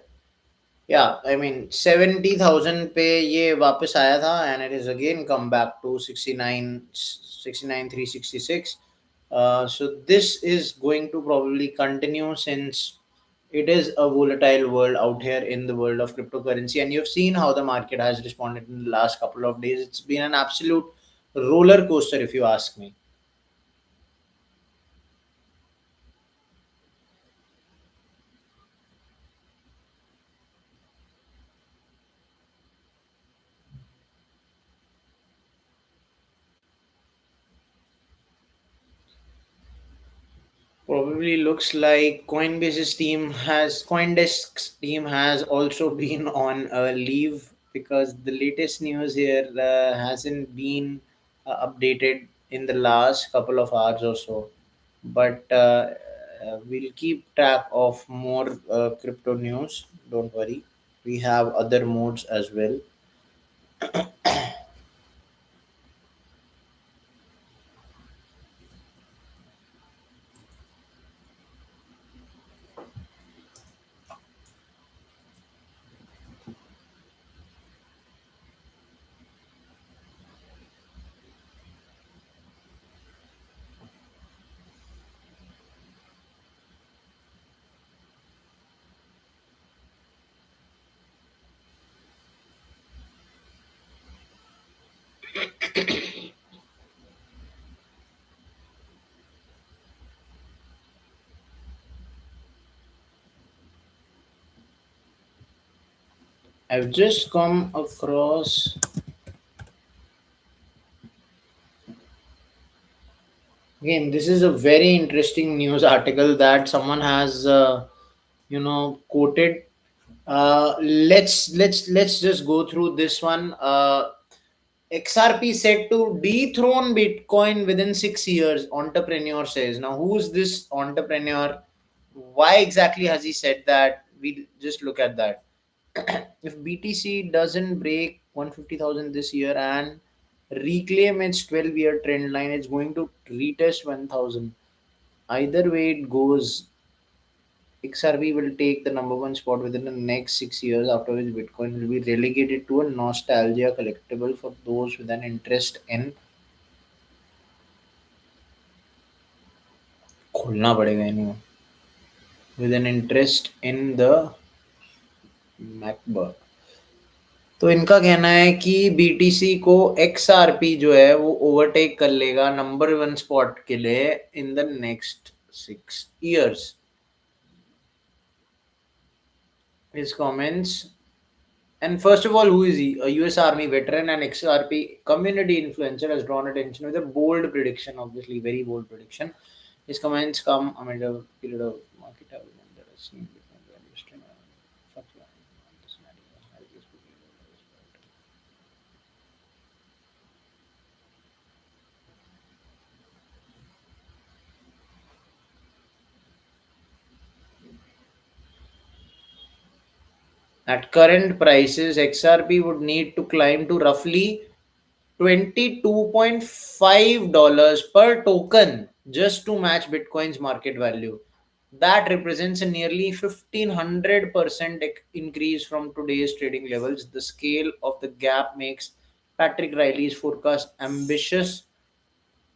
Yeah, I mean 70,000 पे ये वापस आया था, and it is again come back to 69,366. So this is going to probably continue, since it is a volatile world out here in the world of cryptocurrency, and you've seen how the market has responded in the last couple of days. It's been an absolute roller coaster, if you ask me. Probably looks like Coindesk's team has also been on a leave, because the latest news here hasn't been updated in the last couple of hours or so. But we'll keep track of more crypto news. Don't worry. We have other modes as well. I've just come across. Again, this is a very interesting news article that someone has, quoted. Let's just go through this one. XRP said to dethrone Bitcoin within 6 years. Entrepreneur says. Now, who's this entrepreneur? Why exactly has he said that? We just look at that. If BTC doesn't break 150,000 this year and reclaim its 12-year trend line, it's going to retest 1,000. Either way it goes, XRP will take the number one spot within the next 6 years, after which Bitcoin will be relegated to a nostalgia collectible for those with an interest in. खोलना पड़ेगा इन्हें. With an interest in the MacBook. तो इनका कहना है कि BTC को XRP जो है वो ओवरटेक कर लेगा नंबर वन स्पॉट के लिए इन the next 6 years. His comments. And first of all, who is he? A US Army veteran and XRP community influencer, has drawn attention with a bold prediction, obviously, very bold prediction. His comments come amid a period of market turbulence that has seen Bitcoin values trend fluctuating. At current prices, XRP would need to climb to roughly $22.5 per token just to match Bitcoin's market value. That represents a nearly 1500% increase from today's trading levels. The scale of the gap makes Patrick Riley's forecast ambitious,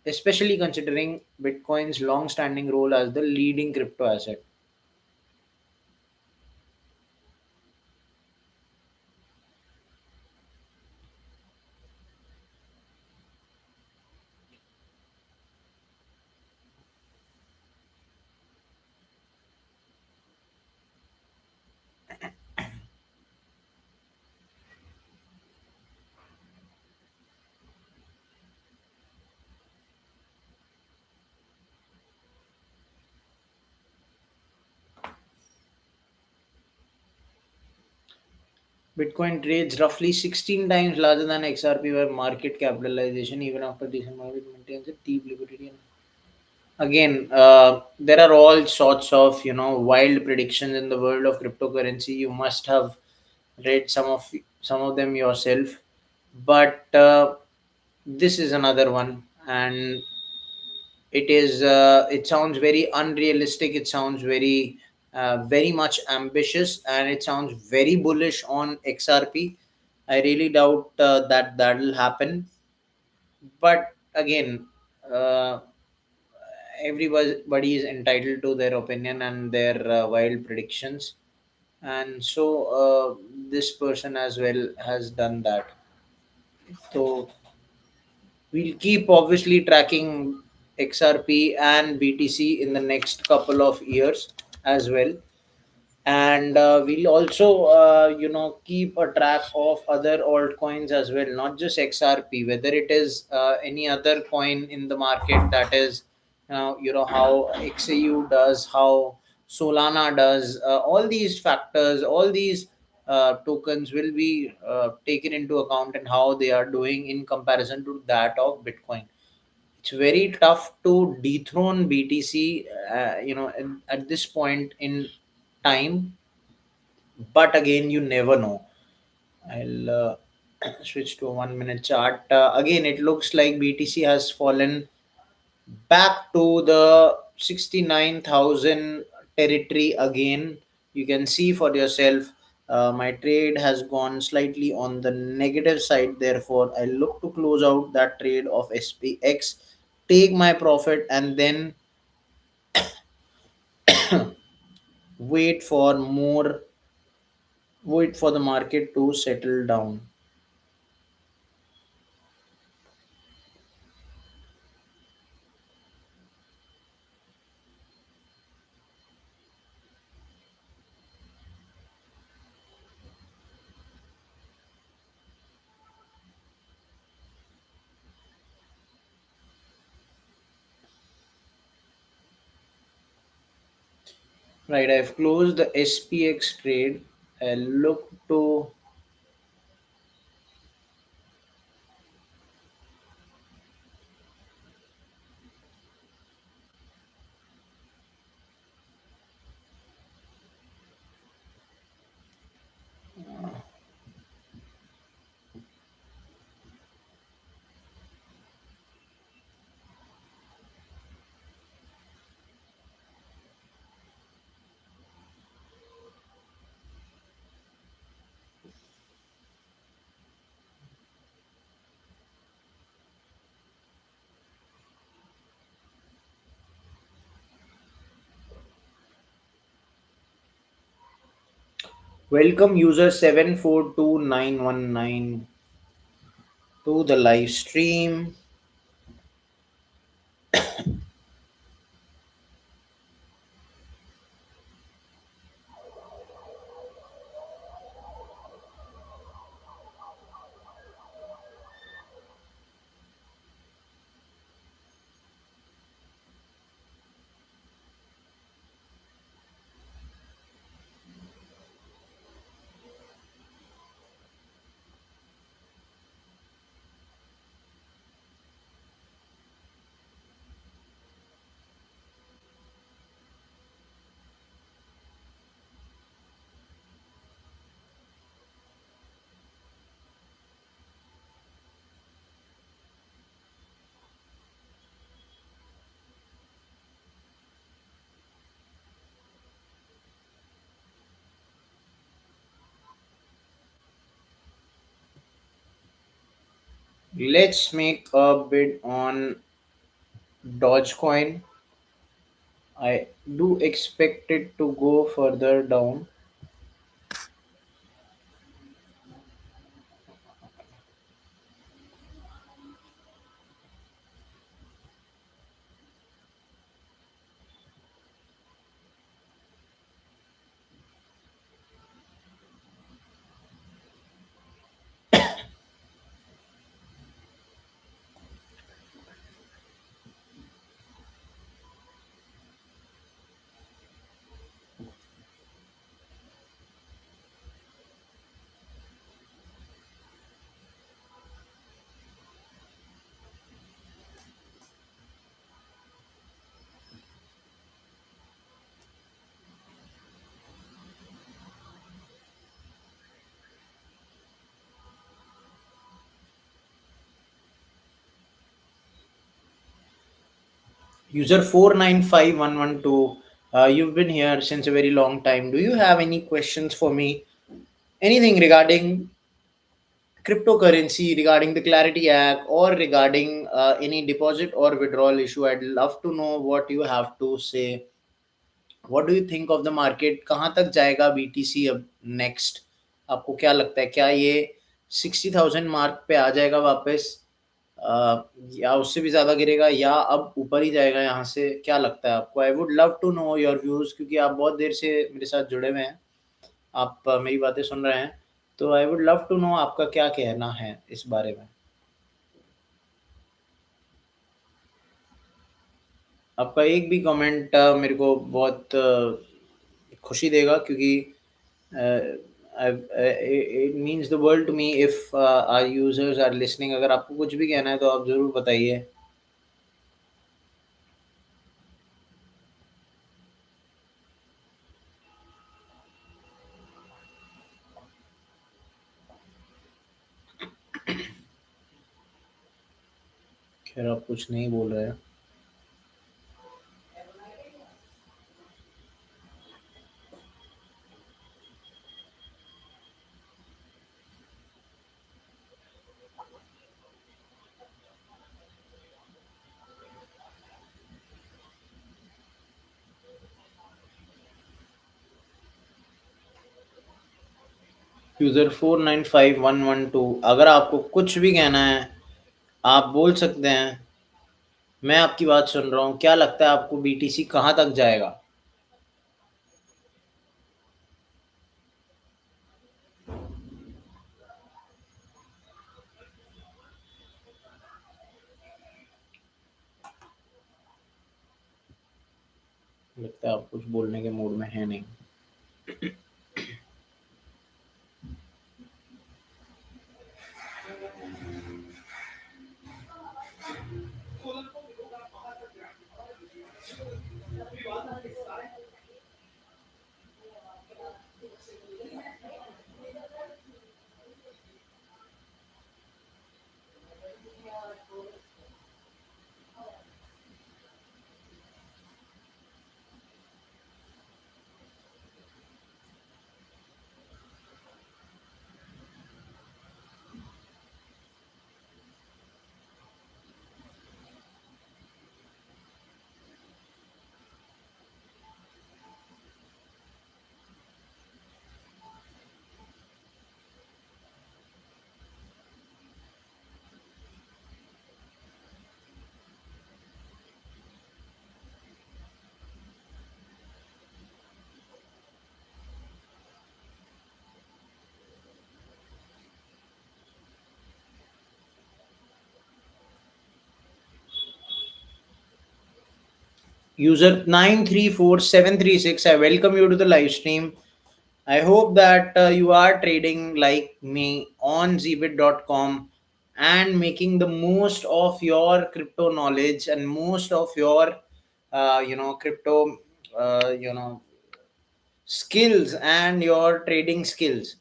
especially considering Bitcoin's long standing role as the leading crypto asset. Bitcoin trades roughly 16 times larger than XRP by market capitalization, even after December. It maintains a deep liquidity. Again, there are all sorts of wild predictions in the world of cryptocurrency. You must have read some of them yourself, but this is another one, and it sounds very unrealistic. It sounds very much ambitious, and it sounds very bullish on XRP. I really doubt that will happen, but again, uh, everybody is entitled to their opinion and their wild predictions, and so this person as well has done that. So we'll keep obviously tracking XRP and BTC in the next couple of years as well, and we'll also keep a track of other altcoins as well, not just XRP, whether it is any other coin in the market that is how XAU does, how Solana does. All these factors, all these tokens will be taken into account and how they are doing in comparison to that of Bitcoin. It's very tough to dethrone BTC at this point in time, but again, you never know. I'll switch to a 1 minute chart. Again, it looks like BTC has fallen back to the 69,000 territory again. You can see for yourself. My trade has gone slightly on the negative side, therefore I look to close out that trade of SPX, take my profit, and then wait for more, wait for the market to settle down. Right, I've closed the SPX trade. I look to welcome user 742919 to the live stream. Let's make a bid on Dogecoin. I do expect it to go further down. User 495112, you've been here since a very long time. Do you have any questions for me? Anything regarding cryptocurrency, regarding the Clarity Act, or regarding any deposit or withdrawal issue? I'd love to know what you have to say. What do you think of the market? कहाँ तक जाएगा BTC अब next? आपको क्या लगता है, क्या ये 60,000 मार्क पे आ जाएगा वापस, अ, या उससे भी ज़्यादा गिरेगा, या अब ऊपर ही जाएगा यहाँ से? क्या लगता है आपको? I would love to know your views, क्योंकि आप बहुत देर से मेरे साथ जुड़े हुए हैं, आप मेरी बातें सुन रहे हैं, तो I would love to know आपका क्या कहना है इस बारे में। आपका एक भी कमेंट मेरे को बहुत खुशी देगा, क्योंकि it means the world to me if our users are listening. अगर आपको कुछ भी कहना है तो आप ज़रूर बताइए। खैर, आप कुछ नहीं बोल रहे हैं। यूज़र 495112, अगर आपको कुछ भी कहना है आप बोल सकते हैं। मैं आपकी बात सुन रहा हूँ। क्या लगता है आपको बीटीसी कहाँ तक जाएगा? लगता है आप कुछ बोलने के मूड में है नहीं। User 934736, I welcome you to the live stream. I hope that you are trading like me on zbit.com and making the most of your crypto knowledge and most of your crypto skills and your trading skills.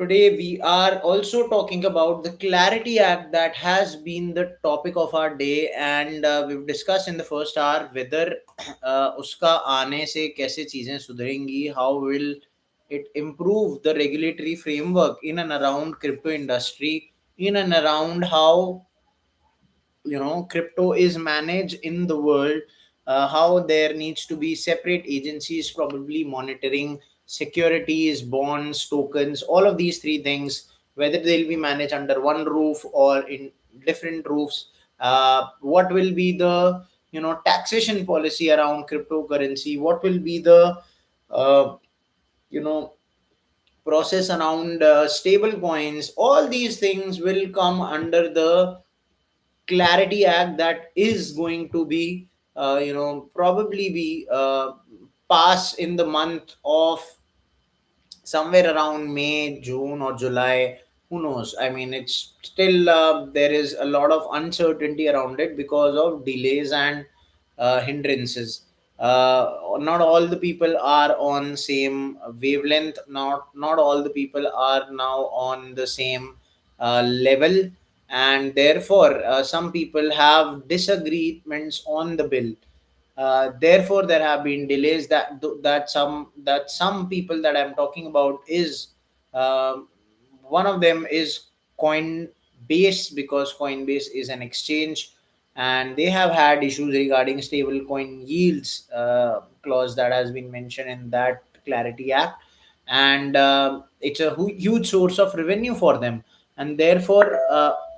Today, we are also talking about the Clarity Act that has been the topic of our day, and we've discussed in the first hour whether उसका आने से कैसे चीजें सुधरेंगी, how will it improve the regulatory framework in and around crypto industry in and around how crypto is managed in the world, how there needs to be separate agencies probably monitoring securities, bonds, tokens, all of these three things, whether they'll be managed under one roof or in different roofs. What will be the taxation policy around cryptocurrency? What will be the uh, you know process around stable coins? All these things will come under the clarity act that is going to be probably be passed in the month of somewhere around May, June, or July. Who knows? I mean, it's still there is a lot of uncertainty around it because of delays and hindrances. Not all the people are on same wavelength. Not all the people are now on the same level, and therefore some people have disagreements on the bill. Therefore there have been delays that some people that I'm talking about is one of them is Coinbase, because Coinbase is an exchange and they have had issues regarding stable coin yields clause that has been mentioned in that clarity act, and it's a huge source of revenue for them. And therefore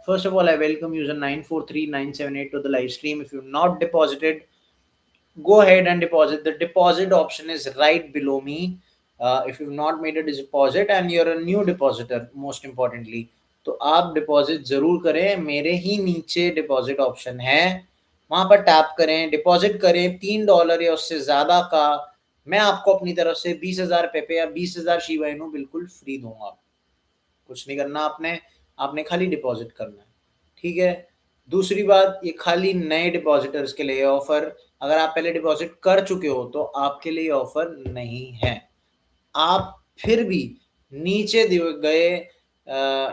first of all, I welcome user 943978 to the live stream. If you've not deposited, go ahead and deposit. The deposit option is right below me. If you've not made a deposit and you're a new depositor, most importantly, तो आप deposit जरूर करें। मेरे ही नीचे deposit option है, वहां पर tap करें, डिपॉजिट करें $3 या उससे ज्यादा का। मैं आपको अपनी तरफ से 20,000 पेपे या 20,000 शिबा इनू बिल्कुल फ्री दूंगा। कुछ नहीं करना आपने, आपने खाली डिपॉजिट करना है। ठीक है। दूसरी बात, ये खाली नए डिपॉजिटर्स के लिए ऑफर। अगर आप पहले डिपॉजिट कर चुके हो तो आपके लिए ऑफर नहीं है। आप फिर भी नीचे दिए गए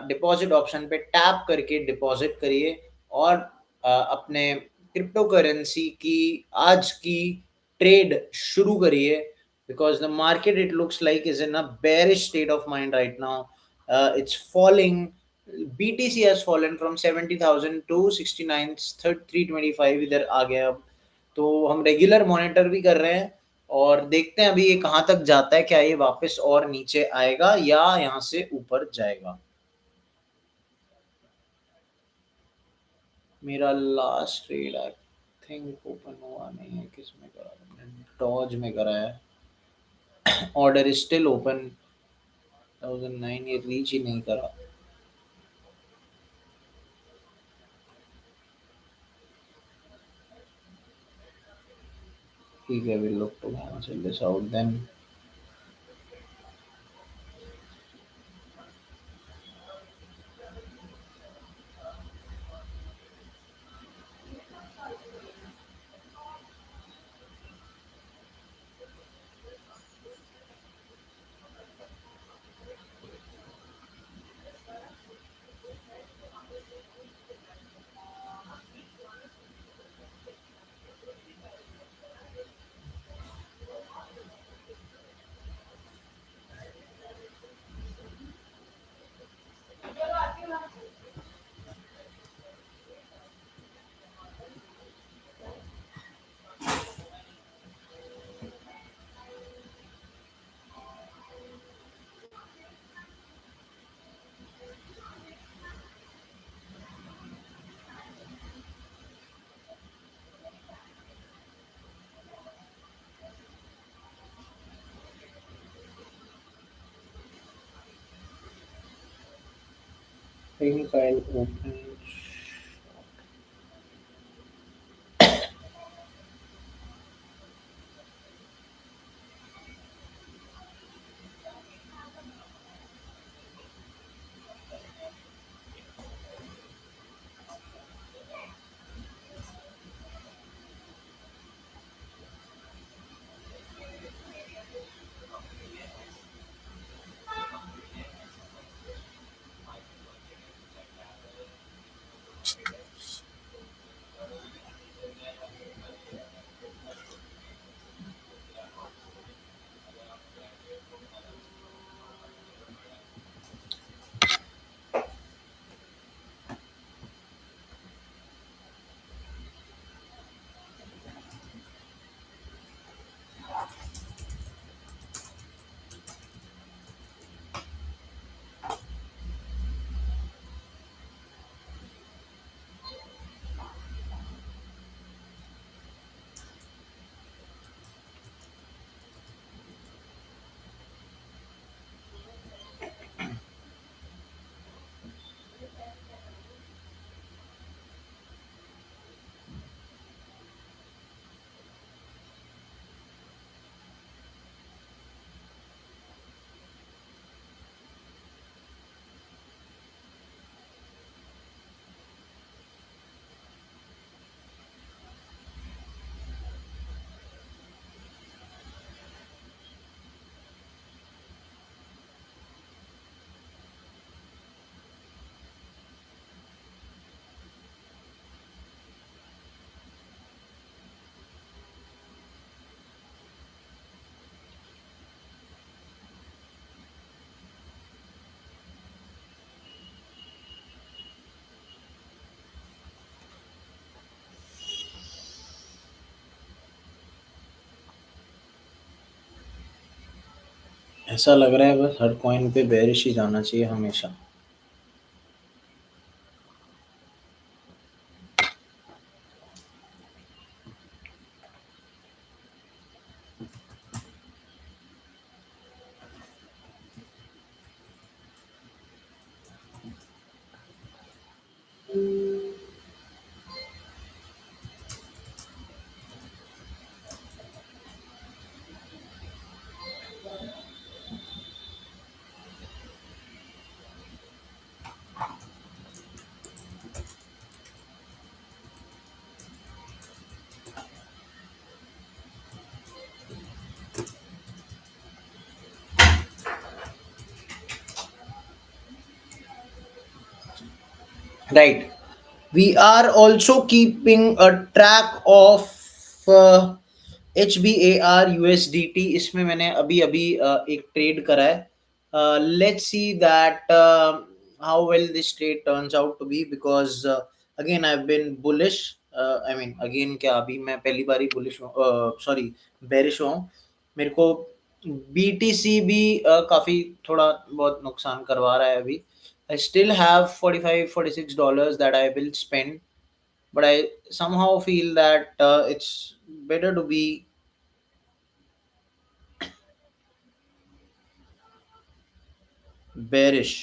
डिपॉजिट ऑप्शन पे टैप करके डिपॉजिट करिए और अपने क्रिप्टो करेंसी की आज की ट्रेड शुरू करिए, because the market it looks like is in a bearish state of mind right now. It's falling. BTC has fallen from 70,000 to 69,325 इधर आ गया अब। तो हम रेगुलर मॉनिटर भी कर रहे हैं और देखते हैं अभी ये कहाँ तक जाता है। क्या ये वापस और नीचे आएगा या यहाँ से ऊपर जाएगा? मेरा last trade I think open हुआ नहीं है। किसमें करा है? डॉज में करा है। Order is still open. 1009 ये रीच ही नहीं करा। ठीक है, we'll look to cancel this out then. Think I'll open. ऐसा लग रहा है बस हर कॉइन पे बेरिश ही जाना चाहिए हमेशा। Right. We are also keeping a track of uh, HBAR USDT. इसमें मैंने अभी अभी एक ट्रेड करा है। Let's see that how well this trade turns out to be, because again I've been bullish. I mean again क्या, अभी मैं पहली बार ही bullish हूँ, सॉरी bearish हुआ हूँ। मेरे को BTC भी काफी थोड़ा बहुत नुकसान करवा रहा है अभी। I still have 45 $46 that I will spend, but I somehow feel that it's better to be bearish.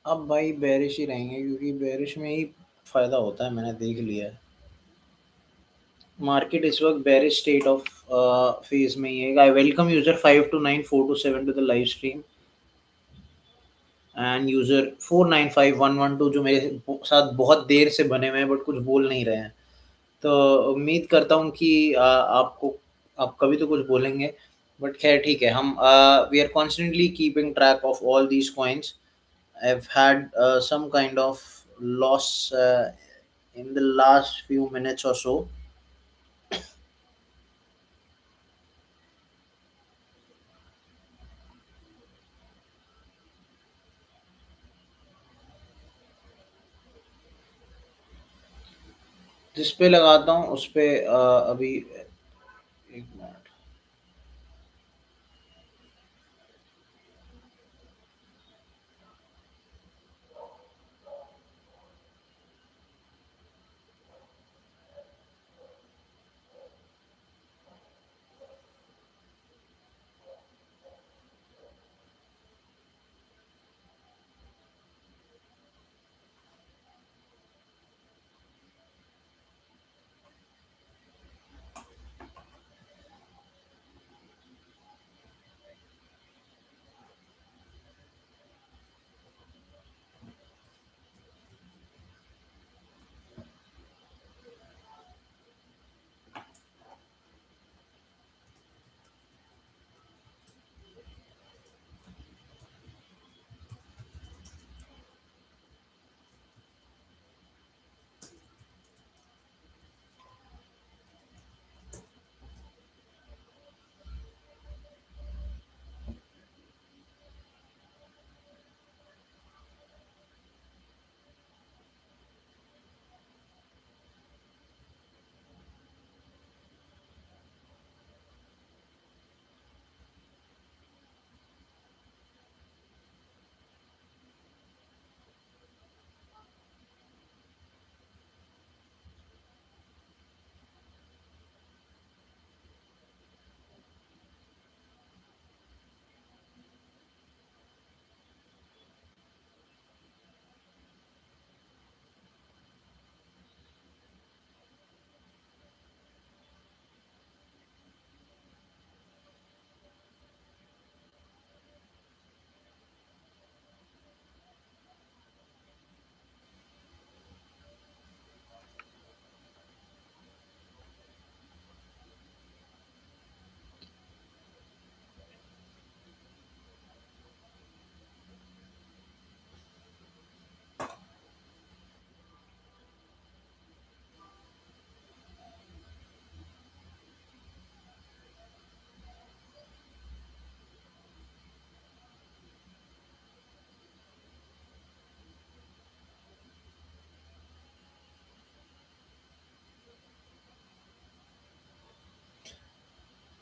अब भाई बेरिश ही रहेंगे, क्योंकि बेरिश में ही फायदा होता है, मैंने देख लिया है। मार्केट इस वक्त बेरिश स्टेट ऑफ फेज में ही है। I welcome user 529 427 to the live stream, and user 495 112 जो मेरे साथ बहुत देर से बने हुए हैं बट कुछ बोल नहीं रहे हैं। तो उम्मीद करता हूँ कि आपको, आप कभी तो कुछ बोलेंगे। बट खैर ठीक है, हम we are constantly keeping track of all these coins. I've had some kind of loss in the last few minutes or so. जिस पे लगाता हूँ उस पे अभी एक minute.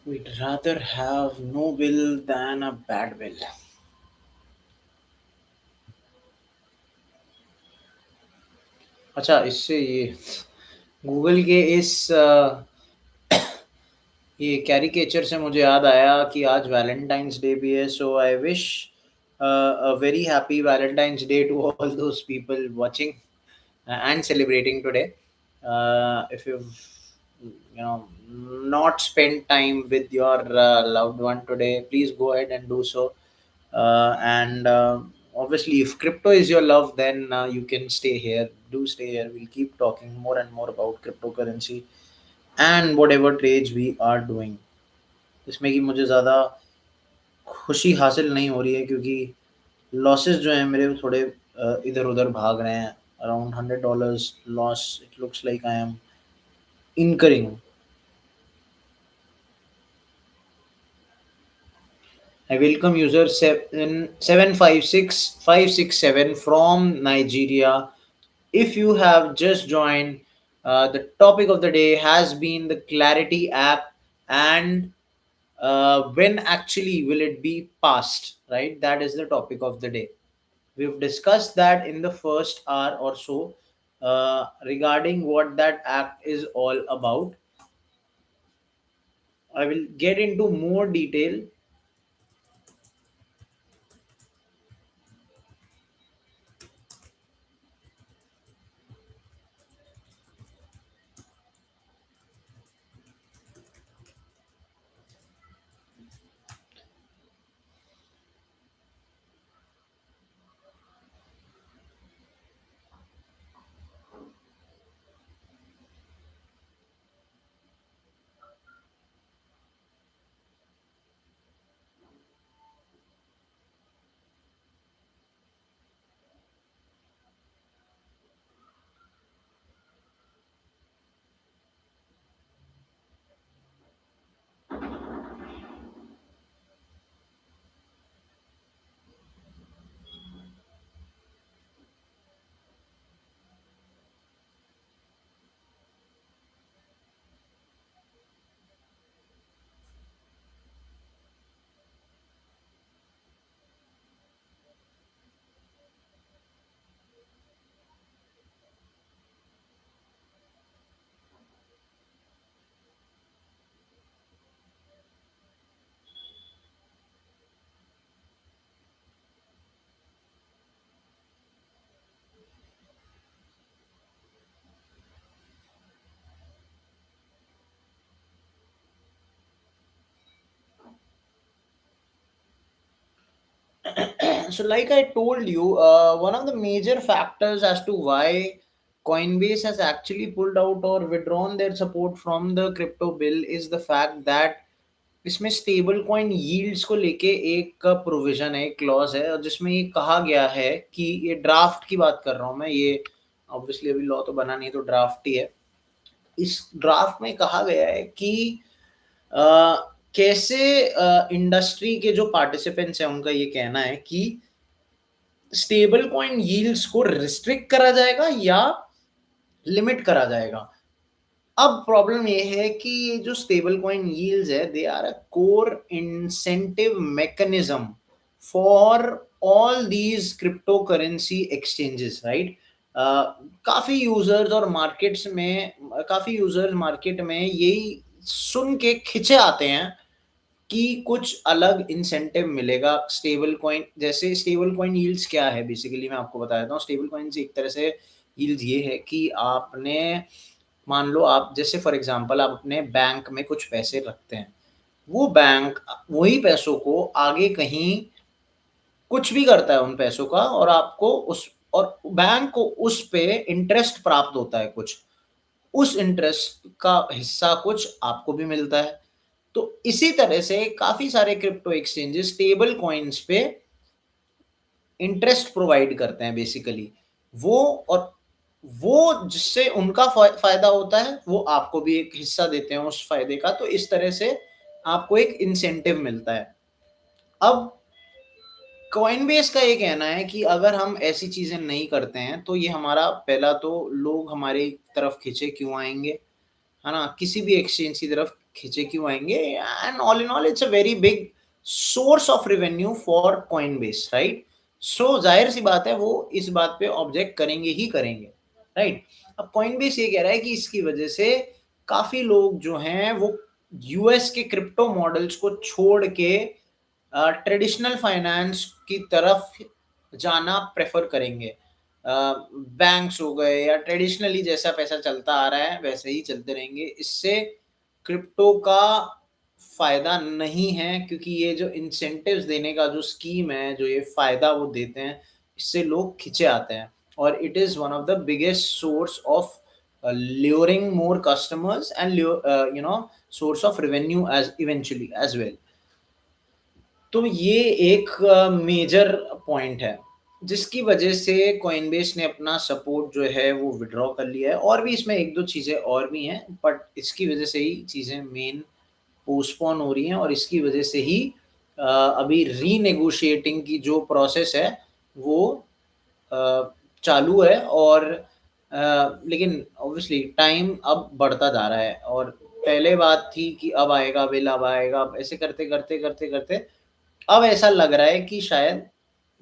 we'd rather have no bill than a bad bill. अच्छा, इससे ये गूगल के इस ये कैरिकेचर से मुझे याद आया कि आज वैलेंटाइंस डे भी है, so I wish a very happy Valentine's Day to all those people watching and celebrating today. If you've not spent time with your loved one today, please go ahead and do so. And obviously, if crypto is your love, then you can stay here. Do stay here. We'll keep talking more and more about cryptocurrency and whatever trades we are doing. इसमें कि मुझे ज़्यादा खुशी हासिल नहीं हो रही है, क्योंकि लॉसेस जो हैं मेरे, वो थोड़े इधर उधर भाग रहे हैं. Around $100 loss it looks like I am incurring. I welcome user 756567 from Nigeria. If you have just joined, the topic of the day has been the Clarity app, and when actually will it be passed, right? That is the topic of the day. We've discussed that in the first hour or so, regarding what that app is all about. I will get into more detail. So, like I told you, one of the major factors as to why Coinbase has actually pulled out or withdrawn their support from the crypto bill is the fact that इसमें stable coin yields को लेके एक provision है, एक clause है, और जिसमें ये कहा गया है कि ये ड्राफ्ट की बात कर रहा हूँ मैं, ये ऑब्वियसली अभी लॉ तो बना नहीं, तो ड्राफ्ट ही है. इस ड्राफ्ट में कहा गया है कि अ, कैसे इंडस्ट्री के जो पार्टिसिपेंट्स हैं उनका ये कहना है कि स्टेबल कॉइन यील्ड्स को रिस्ट्रिक्ट करा जाएगा या लिमिट करा जाएगा. अब प्रॉब्लम ये है कि ये जो स्टेबल कॉइन यील्ड्स है, they are a core incentive mechanism for all these crypto currency exchanges, right. काफी यूजर्स और मार्केट्स में काफी यूजर्स मार्केट में यही सुन के खिंचे आते हैं कि कुछ अलग इंसेंटिव मिलेगा स्टेबल कॉइन. जैसे स्टेबल कॉइन यील्ड्स क्या है, बेसिकली मैं आपको बता देता हूँ. स्टेबल कॉइन एक तरह से यील्ड्स ये है कि आपने, मान लो आप जैसे फॉर एग्जांपल आप अपने बैंक में कुछ पैसे रखते हैं, वो बैंक वही पैसों को आगे कहीं कुछ भी करता है उन पैसों का, और आपको उस और बैंक को उस पे इंटरेस्ट प्राप्त होता है कुछ, उस इंटरेस्ट का हिस्सा कुछ आपको भी मिलता है. तो इसी तरह से काफी सारे क्रिप्टो एक्सचेंजेस स्टेबल कॉइन्स पे इंटरेस्ट प्रोवाइड करते हैं बेसिकली. वो और वो जिससे उनका फायदा होता है, वो आपको भी एक हिस्सा देते हैं उस फायदे का. तो इस तरह से आपको एक इंसेंटिव मिलता है. अब कॉइनबेस का ये कहना है कि अगर हम ऐसी चीजें नहीं करते हैं तो ये हमारा, पहला तो लोग हमारी तरफ खींचे क्यों आएंगे, है ना, किसी भी एक्सचेंज की तरफ खींचे क्यों आएंगे? And all in all it's a very big source of revenue for Coinbase, right? So जाहिर सी बात है वो इस बात पे ऑब्जेक्ट करेंगे ही करेंगे, राइट? अब कॉइन बेस ये कह रहा है कि इसकी वजह से काफी लोग जो हैं वो यूएस के क्रिप्टो मॉडल्स को छोड़ के ट्रेडिशनल फाइनेंस की तरफ जाना प्रेफर करेंगे। बैंक्स हो गए या ट्रेडिशनली जैसा पैसा चलता आ रहा है वैसे ही चलते रहेंगे। इससे क्रिप्टो का फायदा नहीं है, क्योंकि ये जो इंसेंटिव्स देने का जो स्कीम है, जो ये फायदा वो देते हैं, इससे लोग खिंचे आते हैं। और it is one of the biggest source of luring more customers and source of revenue as eventually as well। तो ये एक मेजर पॉइंट है जिसकी वजह से कॉइनबेस ने अपना सपोर्ट जो है वो विड्रॉ कर लिया है। और भी इसमें एक दो चीज़ें और भी हैं, बट इसकी वजह से ही चीज़ें मेन पोस्टपोन हो रही हैं और इसकी वजह से ही अभी रीनेगोशिएटिंग की जो प्रोसेस है वो चालू है। और लेकिन ऑब्वियसली टाइम अब बढ़ता जा रहा है। और पहले बात थी कि अब आएगा बिल, अब आएगा, अब ऐसे करते करते करते करते अब ऐसा लग रहा है कि शायद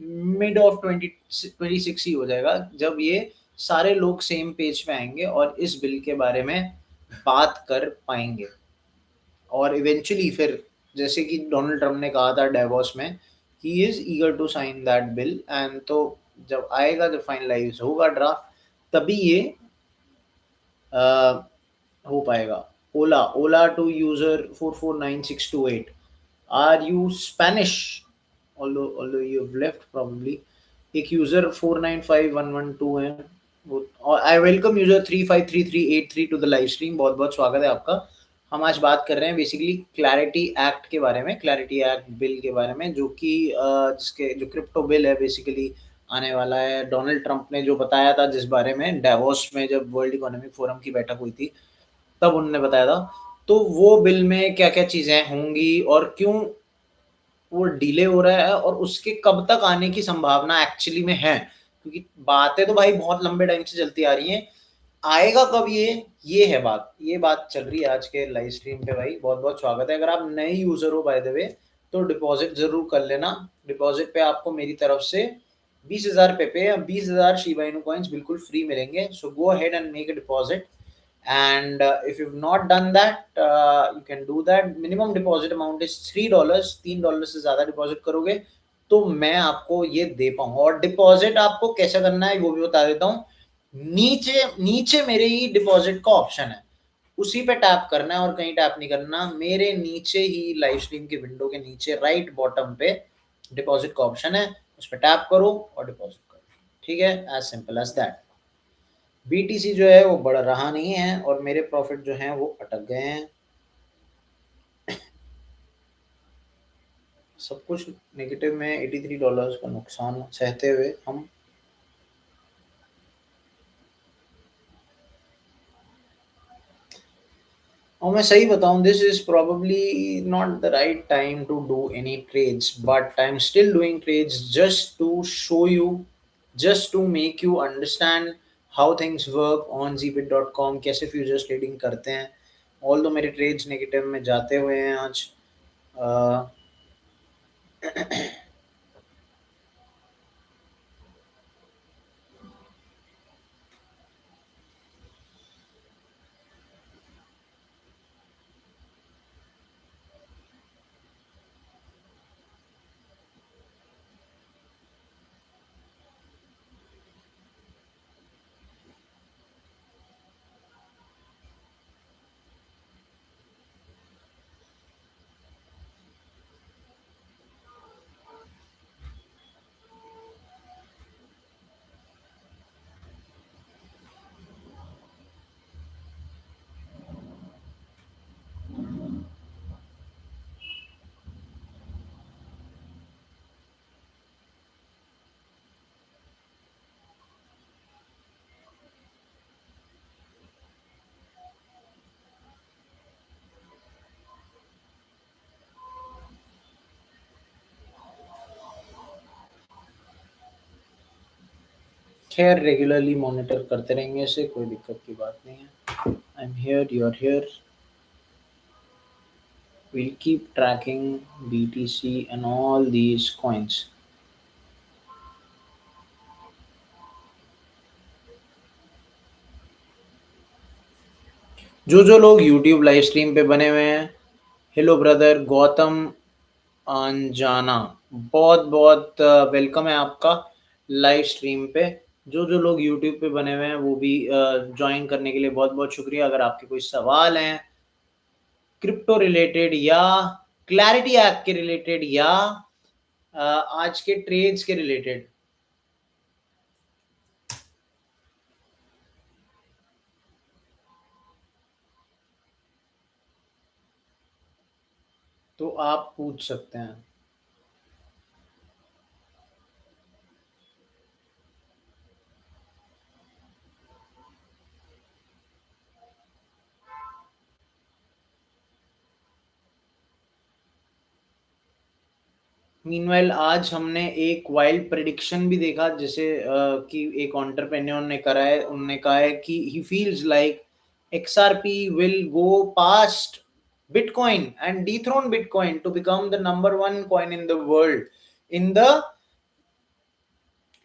मिड ऑफ 2026 ही हो जाएगा जब ये सारे लोग सेम पेज पे आएंगे और इस बिल के बारे में बात कर पाएंगे। और इवेंचुअली फिर जैसे कि डोनाल्ड ट्रम्प ने कहा था डेवोस में, he is eager to sign that bill. And तो जब आएगा, जब फाइनलाइज होगा ड्राफ्ट, तभी ये हो पाएगा। ओला ओला to user 449628, are you Spanish? although you have left probably। एक यूजर 495112 है वो। और I welcome user 353383 to the live stream, बहुत बहुत स्वागत है आपका। हम आज बात कर रहे हैं बेसिकली क्लैरिटी एक्ट के बारे में, क्लैरिटी एक्ट बिल के बारे में, जो कि जिसके जो क्रिप्टो बिल है बेसिकली आने वाला है। डोनाल्ड ट्रंप ने जो बताया था, जिस बारे में डेवोस में जब वर्ल्ड इकोनॉमिक फोरम की बैठक हुई थी तब उन्होंने बताया था। तो वो बिल में क्या क्या चीज़ें होंगी और क्यों वो डिले हो रहा है और उसके कब तक आने की संभावना एक्चुअली में है, क्योंकि बातें तो भाई बहुत लंबे टाइम से चलती आ रही हैं। आएगा कब ये है बात, ये बात चल रही है आज के लाइव स्ट्रीम पे। भाई बहुत बहुत स्वागत है। अगर आप नए यूजर हो बाय द वे, तो डिपॉजिट जरूर कर लेना। डिपॉजिट पे आपको मेरी तरफ से 20,000 पे या 20,000 शिबा इनू कॉइन्स बिल्कुल फ्री मिलेंगे। So go ahead and make a deposit. And if you've not done that, you can do that। minimum deposit amount is $3। $3 से ज़्यादा डिपॉजिट करोगे तो मैं आपको ये दे पाऊंगा। और डिपॉजिट आपको कैसे करना है वो भी बता देता हूँ। नीचे नीचे मेरे ही डिपॉजिट का ऑप्शन है, उसी पे टैप करना है और कहीं टैप नहीं करना। मेरे नीचे ही लाइव स्ट्रीम की विंडो के नीचे राइट बॉटम पे डिपॉजिट का ऑप्शन है, उस पर टैप करो और डिपॉजिट करो। ठीक है, as simple as that. BTC जो है वो बढ़ रहा नहीं है और मेरे प्रॉफिट जो हैं वो अटक गए हैं। सब कुछ नेगेटिव में, $83 का नुकसान सहते हुए हम और मैं सही बताऊं, this is probably not the right time to do any trades, but I am still doing trades just to show you, just to make you understand how things work on zbit.com, कैसे futures trading करते हैं। All दो मेरे trades negative में जाते हुए हैं आज। खैर रेगुलरली मॉनिटर करते रहेंगे, इसे कोई दिक्कत की बात नहीं है। I am here, you are here. we'll keep tracking BTC and all these coins. जो जो लोग यूट्यूब लाइव स्ट्रीम पे बने हुए हैं, हेलो ब्रदर गौतम अंजाना, बहुत बहुत वेलकम है आपका लाइव स्ट्रीम पे। जो जो लोग यूट्यूब पे बने हुए हैं वो भी ज्वाइन करने के लिए बहुत बहुत शुक्रिया। अगर आपके कोई सवाल हैं क्रिप्टो रिलेटेड या क्लैरिटी ऐप के रिलेटेड या आज के ट्रेड्स के रिलेटेड, तो आप पूछ सकते हैं। मीनवाइल आज हमने एक वाइल्ड प्रिडिक्शन भी देखा, जैसे कि एक एंटरप्रेन्योर ने करा है, उन्होंने कहा है कि he feels like XRP will go past Bitcoin and dethrone Bitcoin to become the number one coin in the world in the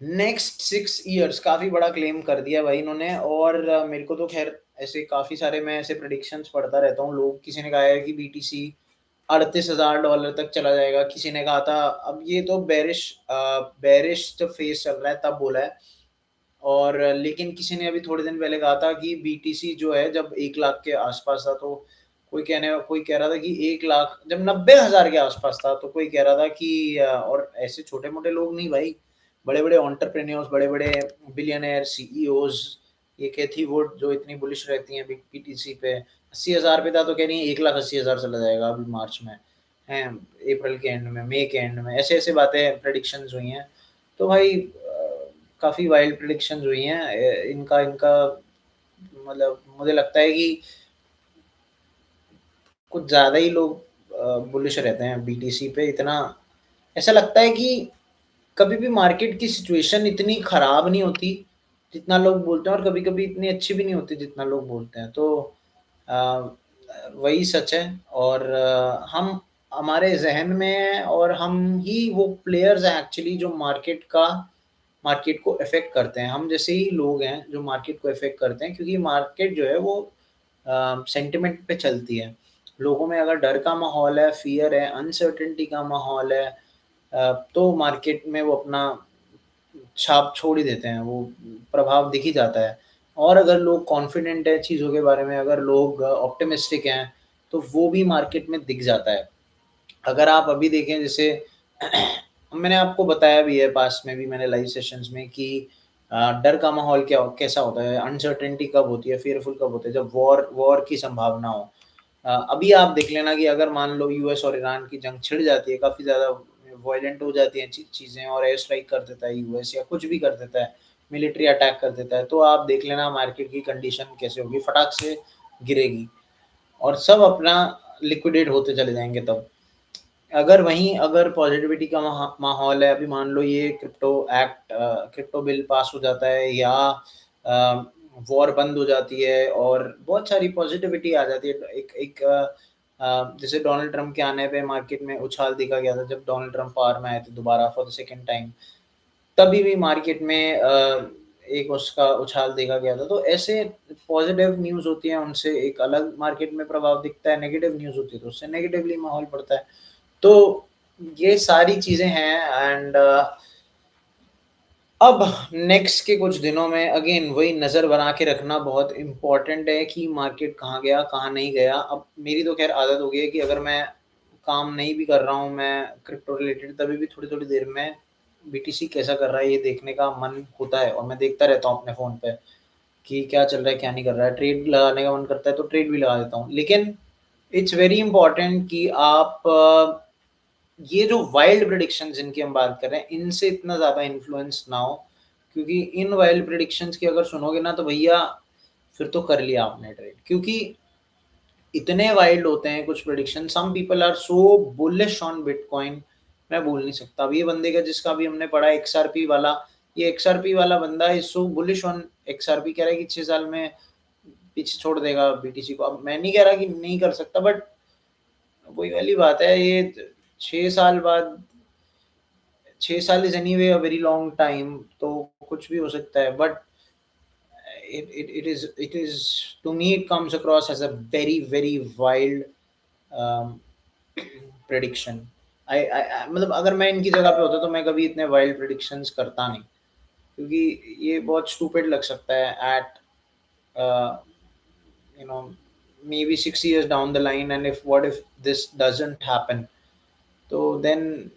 next 6 years. काफी बड़ा क्लेम कर दिया भाई इन्होंने। और मेरे को तो खैर ऐसे काफी सारे, मैं ऐसे प्रिडिक्शंस पढ़ता रहता हूँ। लोग, किसी ने कहा है कि BTC $38,000 तक चला जाएगा, किसी ने कहा था, अब ये तो बेरिश जब फेस चल रहा है तब बोला है। और लेकिन किसी ने अभी थोड़े दिन पहले कहा था कि BTC जो है जब 1 लाख के आसपास था, तो कोई कह रहा था कि 1 लाख जब 90,000 के आसपास था, तो कोई कह रहा था कि और ऐसे छोटे मोटे लोग नहीं भाई, बड़े बड़े ऑन्टरप्रेन्योर्स, बड़े बड़े बिलियनर CEOs, ये कैथी वुड जो इतनी बुलिश रहती हैं BTC पे, 80,000 पे था तो कह रही है 1,80,000 चला जाएगा अभी मार्च में है, अप्रैल के एंड में, मई के एंड में, ऐसे ऐसे बातें प्रेडिक्शंस हुई हैं। तो भाई काफ़ी वाइल्ड प्रेडिक्शंस हुई हैं। इनका इनका मतलब मुझे लगता है कि कुछ ज़्यादा ही लोग बुलिश रहते हैं BTC पे। इतना ऐसा लगता है कि कभी भी मार्केट की सिचुएशन इतनी ख़राब नहीं होती जितना लोग बोलते हैं, और कभी-कभी इतनी अच्छी भी नहीं होती जितना लोग बोलते हैं। तो अ, वही सच है। और हम हमारे ज़हन में हैं, और हम ही वो प्लेयर्स हैं एक्चुअली जो मार्केट को अफ़ेक्ट करते हैं। हम जैसे ही लोग हैं जो मार्केट को अफ़ेक्ट करते हैं, क्योंकि मार्केट जो है वो सेंटिमेंट पे चलती है। लोगों में अगर डर का माहौल है, फ़ियर है, अनसर्टेनिटी का माहौल है, तो मार्केट में वो अपना छाप छोड़ ही देते हैं, वो प्रभाव दिख ही जाता है। और अगर लोग कॉन्फिडेंट हैं चीज़ों के बारे में, अगर लोग ऑप्टिमिस्टिक हैं, तो वो भी मार्केट में दिख जाता है। अगर आप अभी देखें, जैसे मैंने आपको बताया भी है पास्ट में भी, मैंने लाइव सेशंस में, कि डर का माहौल कैसा होता है, अनसर्टेनिटी कब होती है, फ़ियरफुल कब होता है, जब वॉर वॉर की संभावना हो। अभी आप देख लेना कि अगर मान लो यूएस और ईरान की जंग छिड़ जाती है, काफ़ी ज़्यादा वायलेंट हो जाती हैं चीज़ें, और एयर स्ट्राइक कर देता है यूएस, या कुछ भी कर देता है, मिलिट्री अटैक कर देता है, तो आप देख लेना मार्केट की कंडीशन कैसे होगी, फटाक से गिरेगी और सब अपना लिक्विडेट होते चले जाएँगे तब। अगर पॉजिटिविटी का माहौल है, अभी मान लो ये क्रिप्टो बिल पास हो जाता है, या वॉर बंद हो जाती है और बहुत सारी पॉजिटिविटी आ जाती है। एक एक जैसे डोनाल्ड ट्रम्प के आने पे मार्केट में उछाल देखा गया था, जब डोनाल्ड ट्रम्प पावर में आए थे दोबारा फॉर द सेकंड टाइम, तभी भी मार्केट में एक उसका उछाल देखा गया था। तो ऐसे पॉजिटिव न्यूज़ होती है, उनसे एक अलग मार्केट में प्रभाव दिखता है, नेगेटिव न्यूज़ होती है तो उससे नेगेटिवली माहौल पड़ता है। तो ये सारी चीज़ें हैं। एंड अब नेक्स्ट के कुछ दिनों में अगेन वही नज़र बना के रखना बहुत इम्पोर्टेंट है कि मार्केट कहाँ गया, कहाँ नहीं गया। अब मेरी तो ख़ैर आदत हो गई है कि अगर मैं काम नहीं भी कर रहा हूँ, मैं क्रिप्टो रिलेटेड, तभी भी थोड़ी-थोड़ी देर में BTC कैसा कर रहा है ये देखने का मन होता है, और मैं देखता रहता हूँ अपने फ़ोन पे कि क्या चल रहा है, क्या नहीं कर रहा है। ट्रेड लगाने का मन करता है तो ट्रेड भी लगा देता हूँ। लेकिन इट्स वेरी इम्पोर्टेंट कि आप ये जो वाइल्ड प्रेडिक्शंस जिनकी हम बात कर रहे हैं, इनसे इतना ज़्यादा इन्फ्लुएंस ना हो, क्योंकि इन वाइल्ड प्रेडिक्शंस की अगर सुनोगे ना, तो भैया फिर तो कर लिया आपने ट्रेड, क्योंकि इतने वाइल्ड होते हैं कुछ prediction. Some people are so bullish on bitcoin, मैं बोल नहीं सकता। अब ये बंदे का जिसका भी हमने पढ़ा XRP वाला, ये XRP वाला बंदा is so bullish on XRP, कह रहा है कि 6 साल में पीछे छोड़ देगा BTC को। अब मैं नहीं कह रहा कि नहीं कर सकता, बट वही वाली बात है ये। 6 साल बाद, 6 साल is any way a very long time, तो कुछ भी हो सकता है, but it is to me it comes across as a very very wild um, prediction. मतलब अगर मैं इनकी जगह पे होता तो मैं कभी इतने वाइल्ड प्रिडिक्शंस करता नहीं, क्योंकि ये बहुत स्टूपिड लग सकता है eight you know maybe 6 years down the line, and if what if this doesn't happen, so then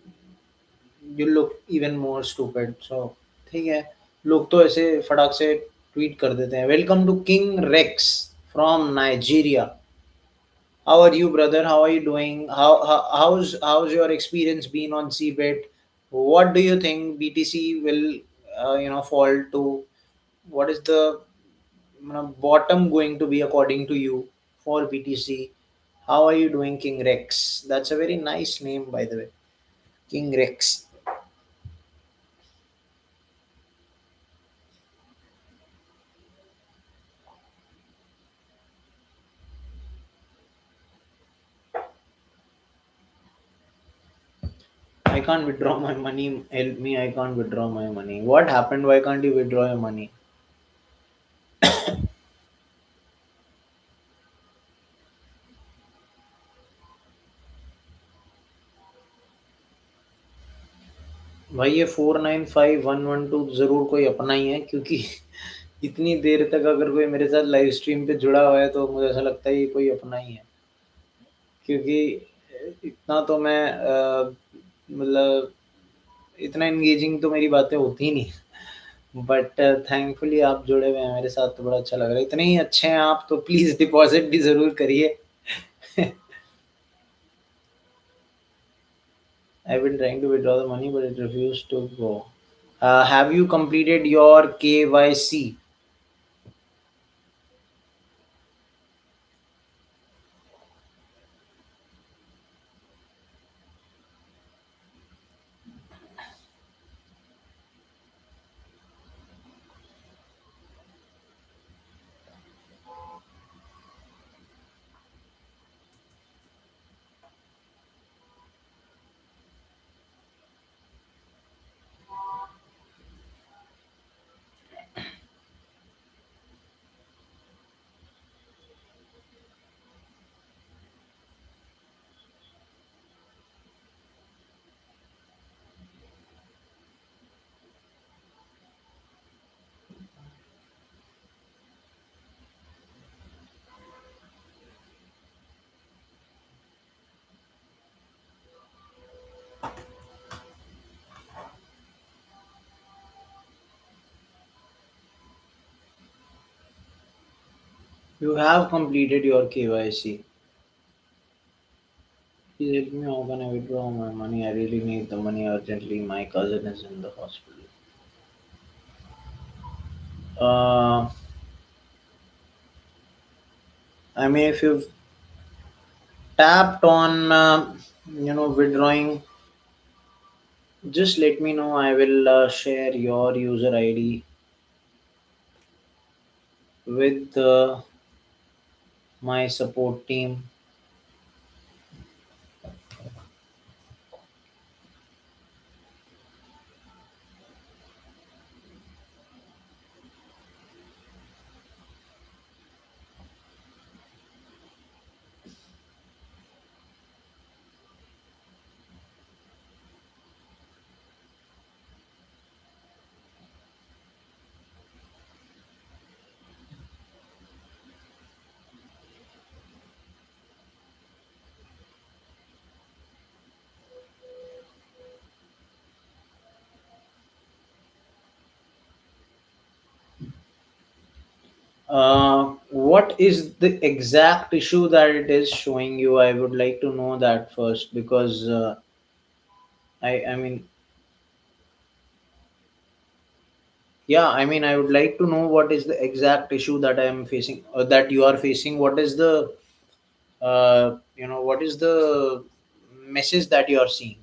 you look even more stupid. So ठीक है, लोग तो ऐसे फटाक से ट्वीट कर देते हैं, welcome to King Rex from Nigeria, how are you brother, how are you doing, how's your experience been on zBit, what do you think BTC will fall to, what is the bottom going to be according to you for BTC? How are you doing, King Rex? That's a very nice name, by the way, King Rex. I can't withdraw my money. Help me! I can't withdraw my money. What happened? Why can't you withdraw your money? भाई ये 495112 जरूर कोई अपना ही है, क्योंकि इतनी देर तक अगर कोई मेरे साथ लाइव स्ट्रीम पे जुड़ा हुआ है तो मुझे ऐसा लगता है ये कोई अपना ही है, क्योंकि इतना तो मैं मतलब इतना एंगेजिंग तो मेरी बातें होती ही नहीं, बट थैंकफुली आप जुड़े हुए हैं मेरे साथ तो बड़ा अच्छा लग रहा है। इतने ही अच्छे हैं आप तो प्लीज़ डिपॉजिट भी ज़रूर करिए। I've been trying to withdraw the money but it refused to go. Have you completed your KYC? You have completed your KYC. Please help me. How can I withdraw my money? I really need the money urgently. My cousin is in the hospital. Uh, I mean, if you've tapped on, withdrawing, just let me know. I will share your user ID with my support team. What is the exact issue that it is showing you? I would like to know that first, because I mean, yeah, I mean, I would like to know what is the exact issue that I am facing, that you are facing. What is the what is the message that you are seeing?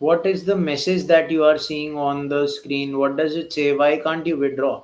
What is the message that you are seeing on the screen? What does it say? Why can't you withdraw?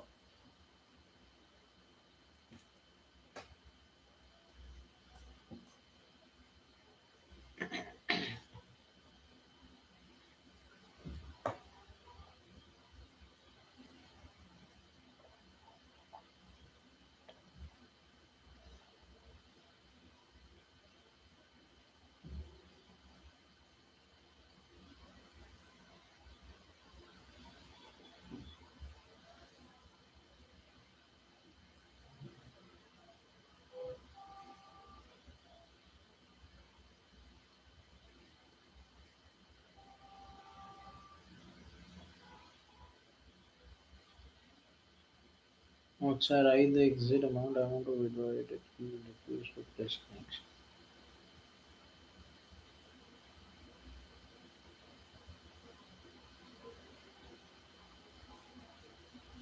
Once I write the exit amount, I want to withdraw it. It will refuse to press next.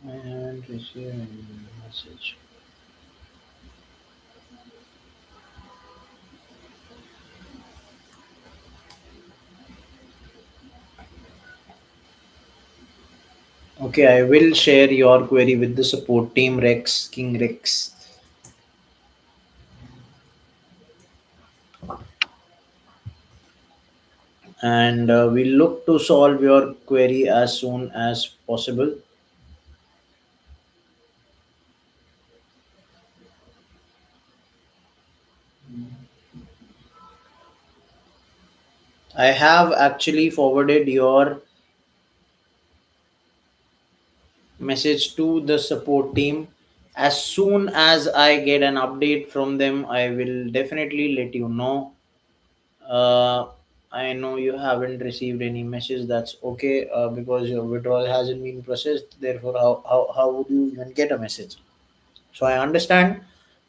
I haven't received any message. Okay, I will share your query with the support team Rex, King Rex, and we'll look to solve your query as soon as possible. I have actually forwarded your message to the support team. As soon as I get an update from them, I will definitely let you know. Uh, I know you haven't received any message. That's okay, because your withdrawal hasn't been processed. Therefore, how would you even get a message? So I understand.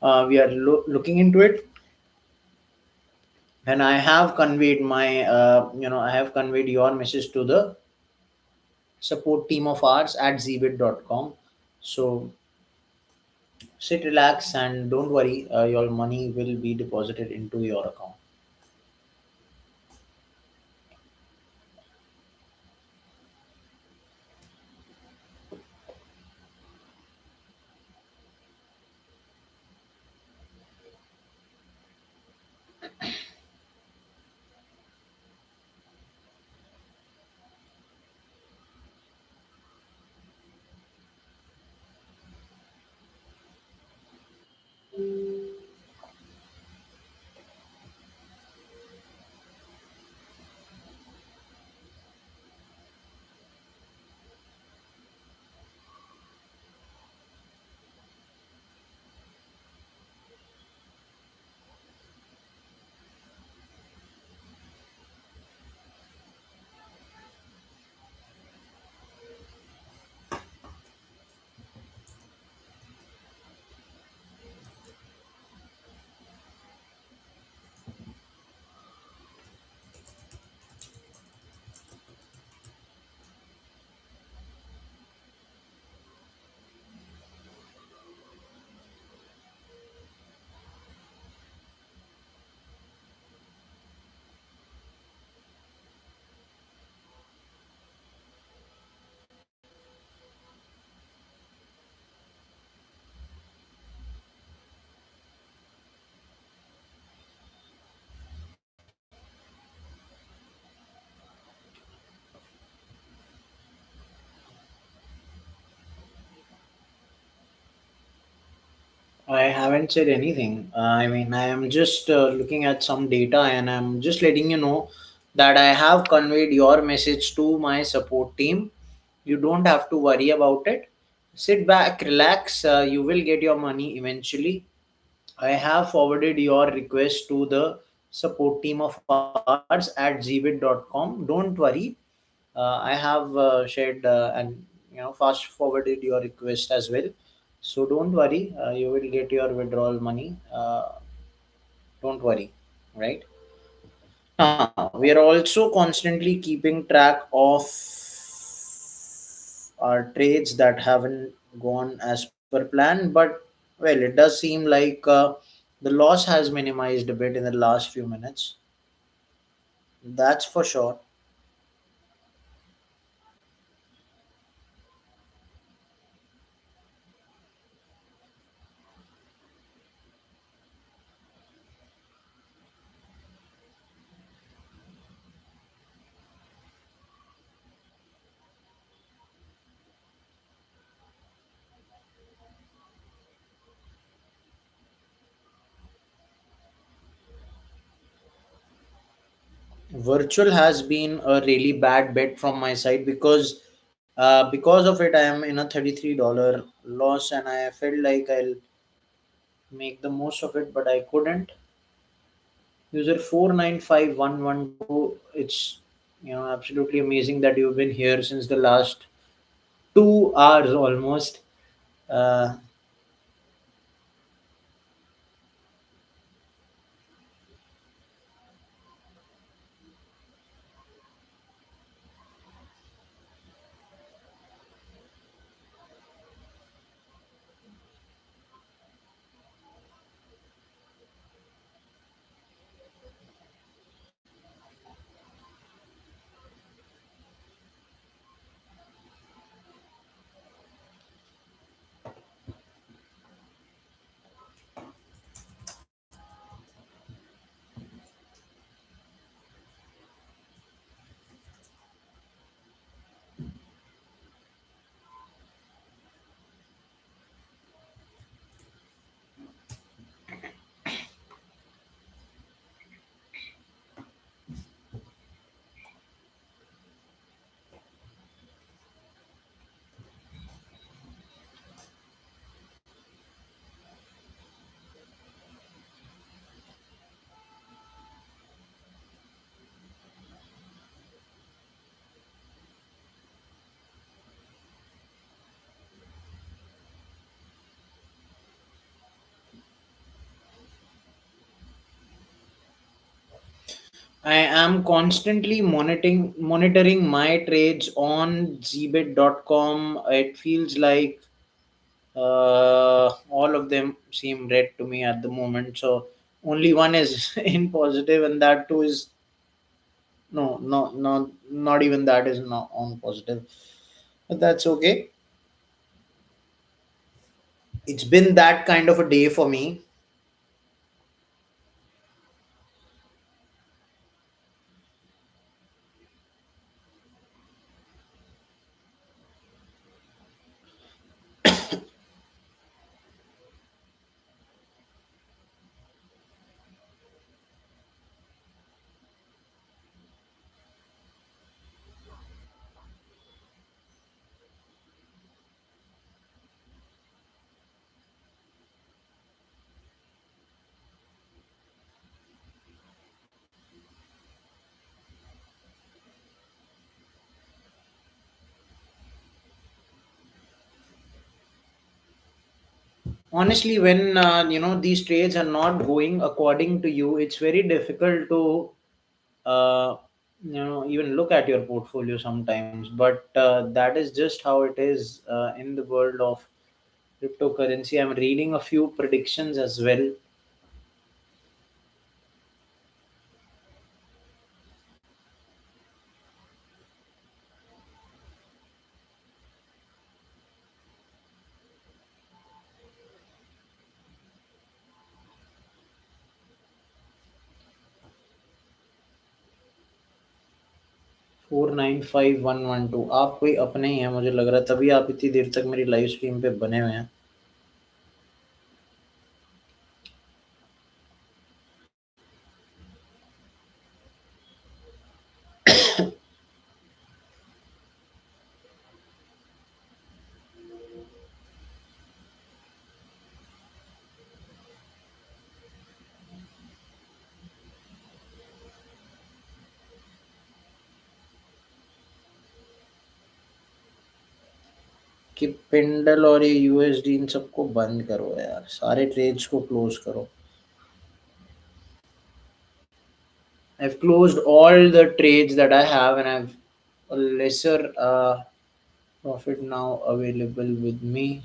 We are looking into it, and I have conveyed my, I have conveyed your message to the support team of ours at zbit.com. So sit, relax, and don't worry. Your money will be deposited into your account. I haven't said anything. I mean, I am just looking at some data, and I'm just letting you know that I have conveyed your message to my support team. You don't have to worry about it. Sit back, relax. You will get your money eventually. I have forwarded your request to the support team of ours at zbit.com. Don't worry. I have shared and fast forwarded your request as well. So don't worry. You will get your withdrawal money. Don't worry. Right now, we are also constantly keeping track of our trades that haven't gone as per plan, but well, it does seem like the loss has minimized a bit in the last few minutes. That's for sure. Virtual has been a really bad bet from my side because of it I am in a $33 loss, and I felt like I'll make the most of it, but I couldn't. User 495112, it's absolutely amazing that you've been here since the last 2 hours almost. uh, I am constantly monitoring my trades on zbit.com. It feels like all of them seem red to me at the moment. So only one is in positive, and that too is no, not even that is not on positive. But that's okay. It's been that kind of a day for me. Honestly, when these trades are not going according to you, it's very difficult to uh, even look at your portfolio sometimes. But that is just how it is in the world of cryptocurrency. I'm reading a few predictions as well. 495112, आप कोई अपने ही हैं मुझे लग रहा है, तभी आप इतनी देर तक मेरी लाइव स्ट्रीम पे बने हुए हैं। कि पिंडल और ये यूएसडी इन सबको बंद करो यार, सारे ट्रेड्स को क्लोज करो। I've closed all the trades that I have, and I've a lesser profit now available with me.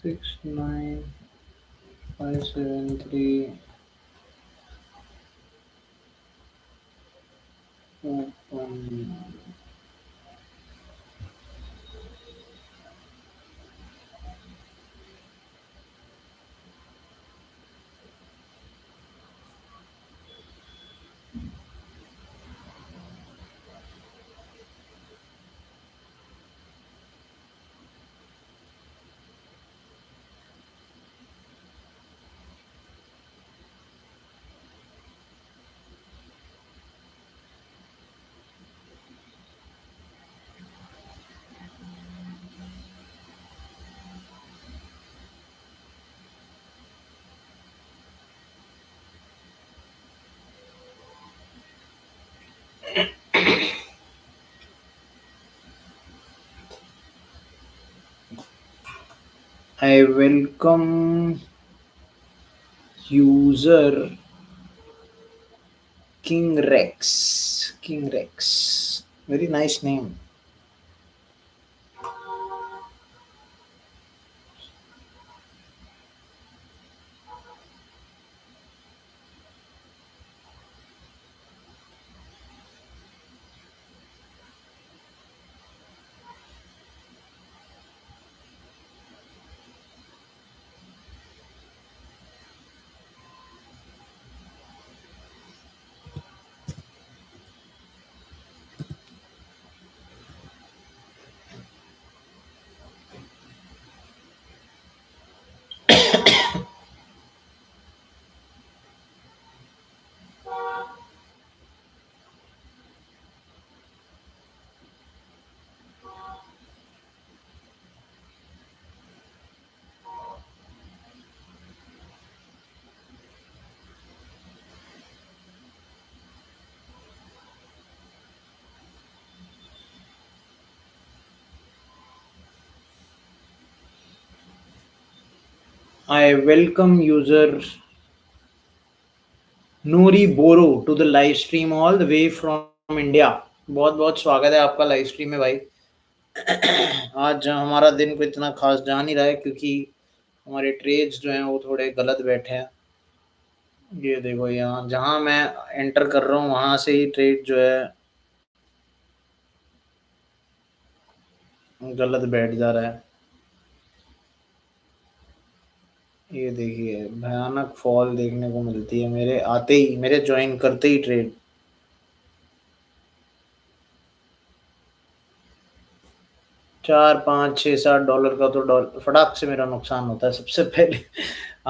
69573 open. I welcome user King Rex. King Rex. Very nice name. I welcome user Noori Boro to the live stream all the way from India. बहुत बहुत स्वागत है आपका live stream में भाई. आज हमारा दिन को इतना खास जा नहीं रहा है क्योंकि हमारे ट्रेड्स जो हैं वो थोड़े गलत बैठे हैं. ये देखो यहाँ जहाँ मैं एंटर कर रहा हूँ वहाँ से ही ट्रेड जो है गलत बैठ जा रहा है. ये देखिए भयानक फॉल देखने को मिलती है मेरे आते ही, मेरे ज्वाइन करते ही ट्रेड. 4 5 6 7 डॉलर का तो डॉलर फटाक से मेरा नुकसान होता है सबसे पहले.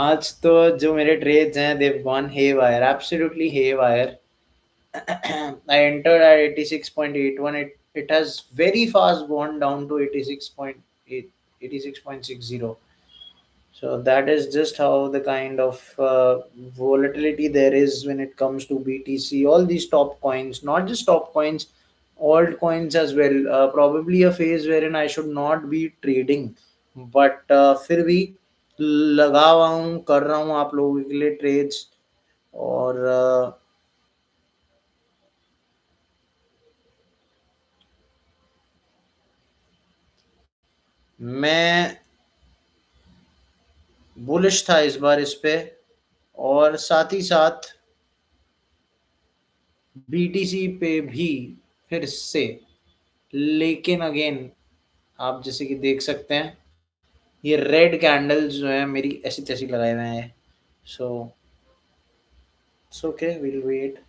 आज तो जो मेरे ट्रेड्स हैं they've gone haywire, absolutely haywire. I entered at 86.81. It has very fast gone down to 86.8, 86.60. So that is just how the kind of volatility there is when it comes to BTC. All these top coins, not just top coins, altcoins as well. Probably a phase wherein I should not be trading, but फिर भी लगा हुआ हूँ, कर रहा हूँ आप लोगों के लिए ट्रेड्स. और मैं बुलिश था इस बार इस पे, और साथ ही साथ बीटीसी पे भी फिर से. लेकिन अगेन आप जैसे कि देख सकते हैं ये रेड कैंडल्स जो है मेरी ऐसी तैसी लगाए हुए हैं. So it's okay, will wait.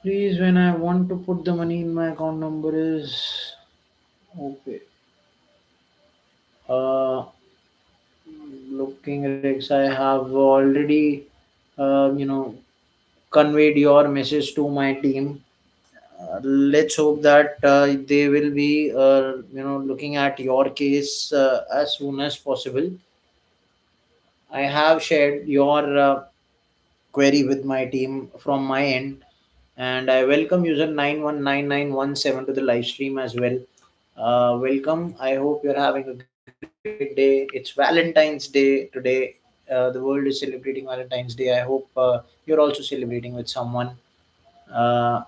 Please, when I want to put the money in my account number is okay. uh Looking Rex, I have already conveyed your message to my team. Let's hope that they will be looking at your case as soon as possible. I have shared your query with my team from my end, and I welcome user 919917 to the live stream as well. Welcome. I hope you're having a great day. It's Valentine's Day today. The world is celebrating Valentine's Day. I hope you're also celebrating with someone. Uh,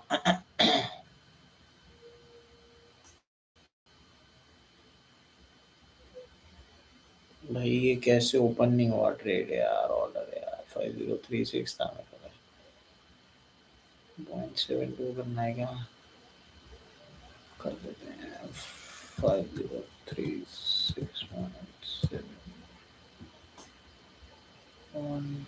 भाई ये कैसे open नहीं हुआ trade यार order यार 5036 था मेरे पास 0.72 करना है क्या कर देते हैं 5036.71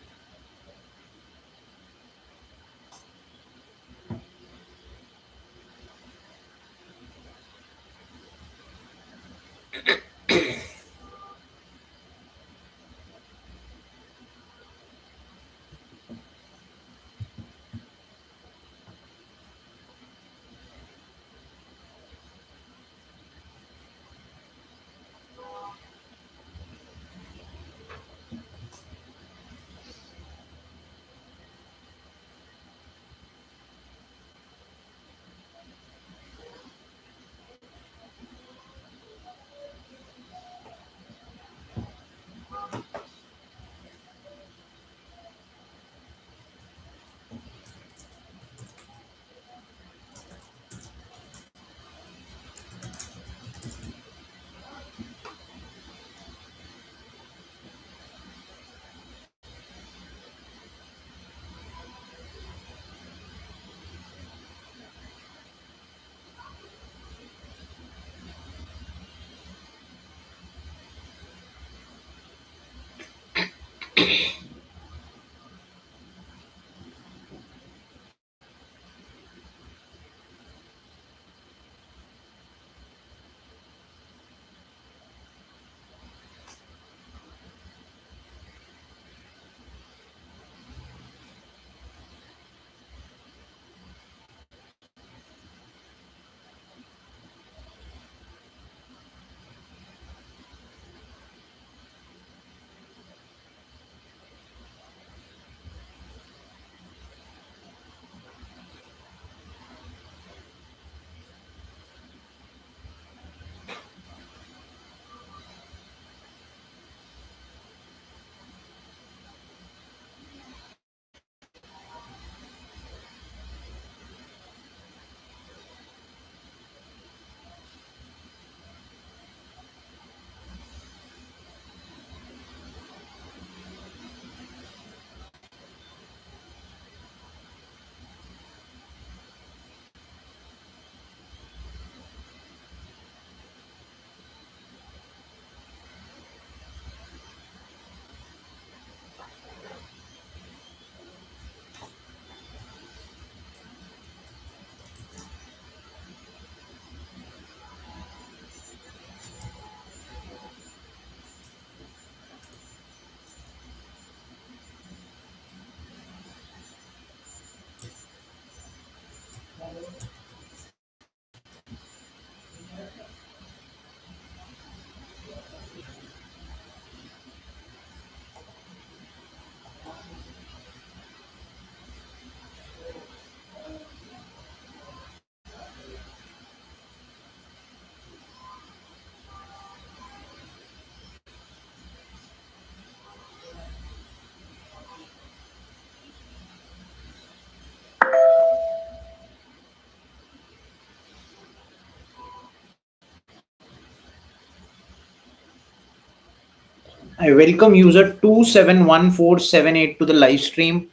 I welcome user 271478 to the live stream.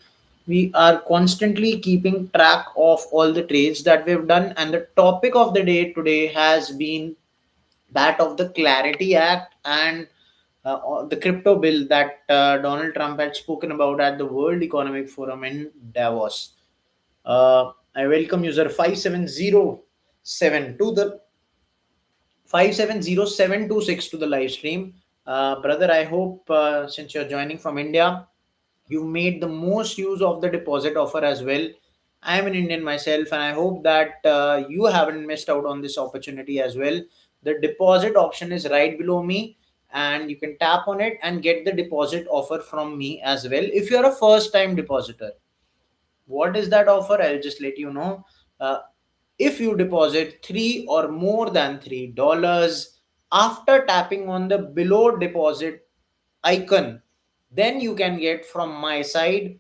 We are constantly keeping track of all the trades that we've done, and the topic of the day today has been that of the Clarity Act and the crypto bill that Donald Trump had spoken about at the World Economic Forum in Davos. I welcome user 5707 to the 570726 to the live stream. Brother, I hope since you're joining from India, you made the most use of the deposit offer as well. I am an Indian myself, and I hope that you haven't missed out on this opportunity as well. The deposit option is right below me, and you can tap on it and get the deposit offer from me as well. If you're a first time depositor, what is that offer? I'll just let you know. Uh, if you deposit 3 or more than $3 after tapping on the below deposit icon, then you can get from my side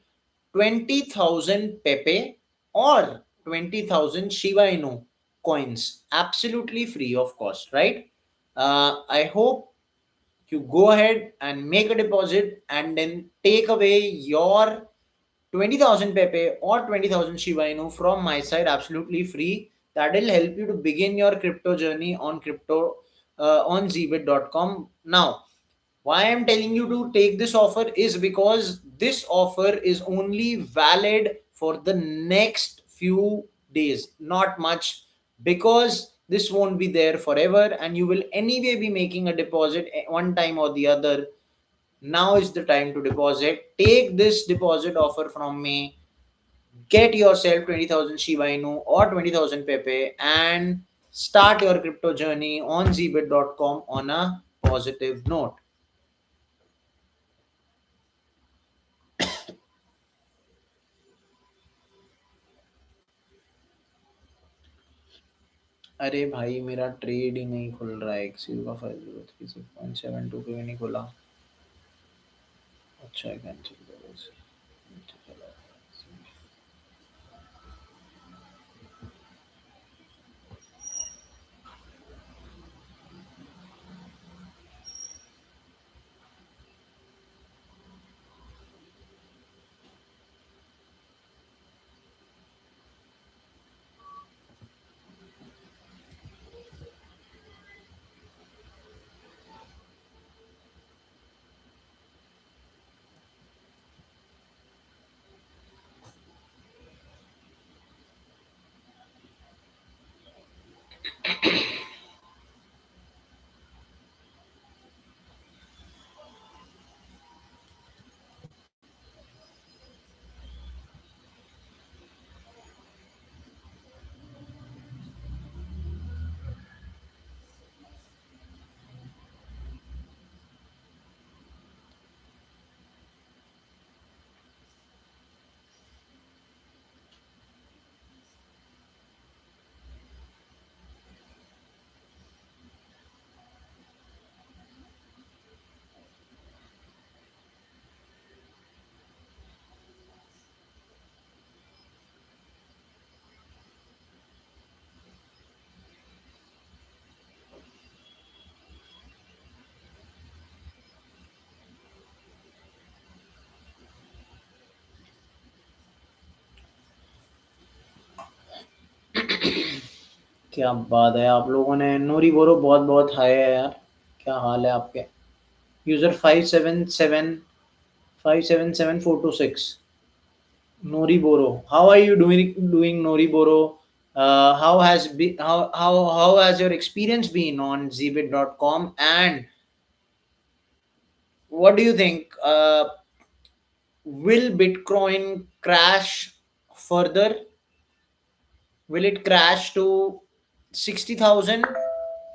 20,000 Pepe or 20,000 Shiba Inu coins, absolutely free of cost, right? I hope you go ahead and make a deposit and then take away your 20,000 Pepe or 20,000 Shiba Inu from my side absolutely free. That will help you to begin your crypto journey on crypto on zbit.com. Now, why I'm telling you to take this offer is because this offer is only valid for the next few days, not much, because this won't be there forever and you will anyway be making a deposit one time or the other. Now is the time to deposit. Take this deposit offer from me. Get yourself 20,000 Shiba Inu or 20,000 Pepe and start your crypto journey on zbit.com on a positive note. अरे भाई मेरा trade ही नहीं खुल रहा है axle का 5036.72 पे भी नहीं खुला. अच्छा कैंसिल करो इसे. क्या बात है आप लोगों ने. नूरी बोरो बहुत बहुत हाय है यार. क्या हाल है आपके. User 577426. Nori Boro. How are you doing Nori Boro? How has your experience been on zbit.com and what do you think? Will Bitcoin crash further? Will it crash to 60,000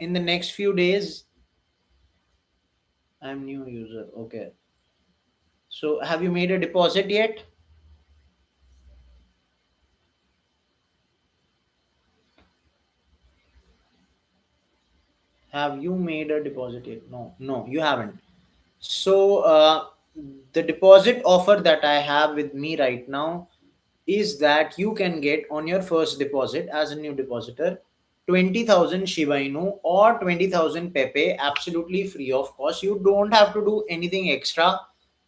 in the next few days? I'm new user. Okay. So have you made a deposit yet? Have you made a deposit yet? No, no, you haven't. So the deposit offer that I have with me right now is that you can get on your first deposit as a new depositor 20,000 Shiba Inu or 20,000 Pepe absolutely free of cost. You don't have to do anything extra.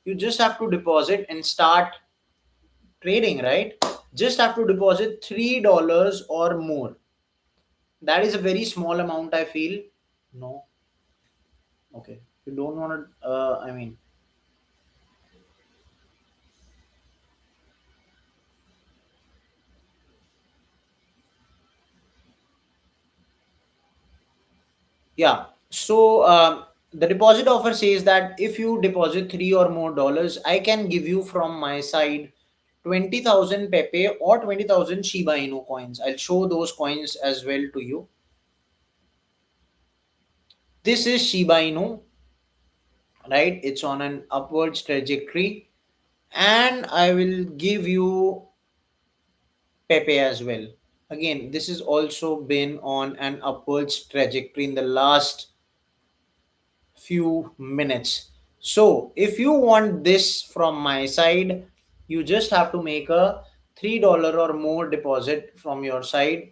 You just have to deposit and start trading, right? Just have to deposit $3 or more. That is a very small amount, I feel. No, okay. You don't want to, I mean, yeah. So the deposit offer says that if you deposit 3 or more dollars, I can give you from my side 20,000 Pepe or 20,000 Shiba Inu coins. I'll show those coins as well to you. This is Shiba Inu, right? It's on an upwards trajectory, and I will give you Pepe as well. Again, this has also been on an upwards trajectory in the last few minutes. So if you want this from my side, you just have to make a $3 or more deposit from your side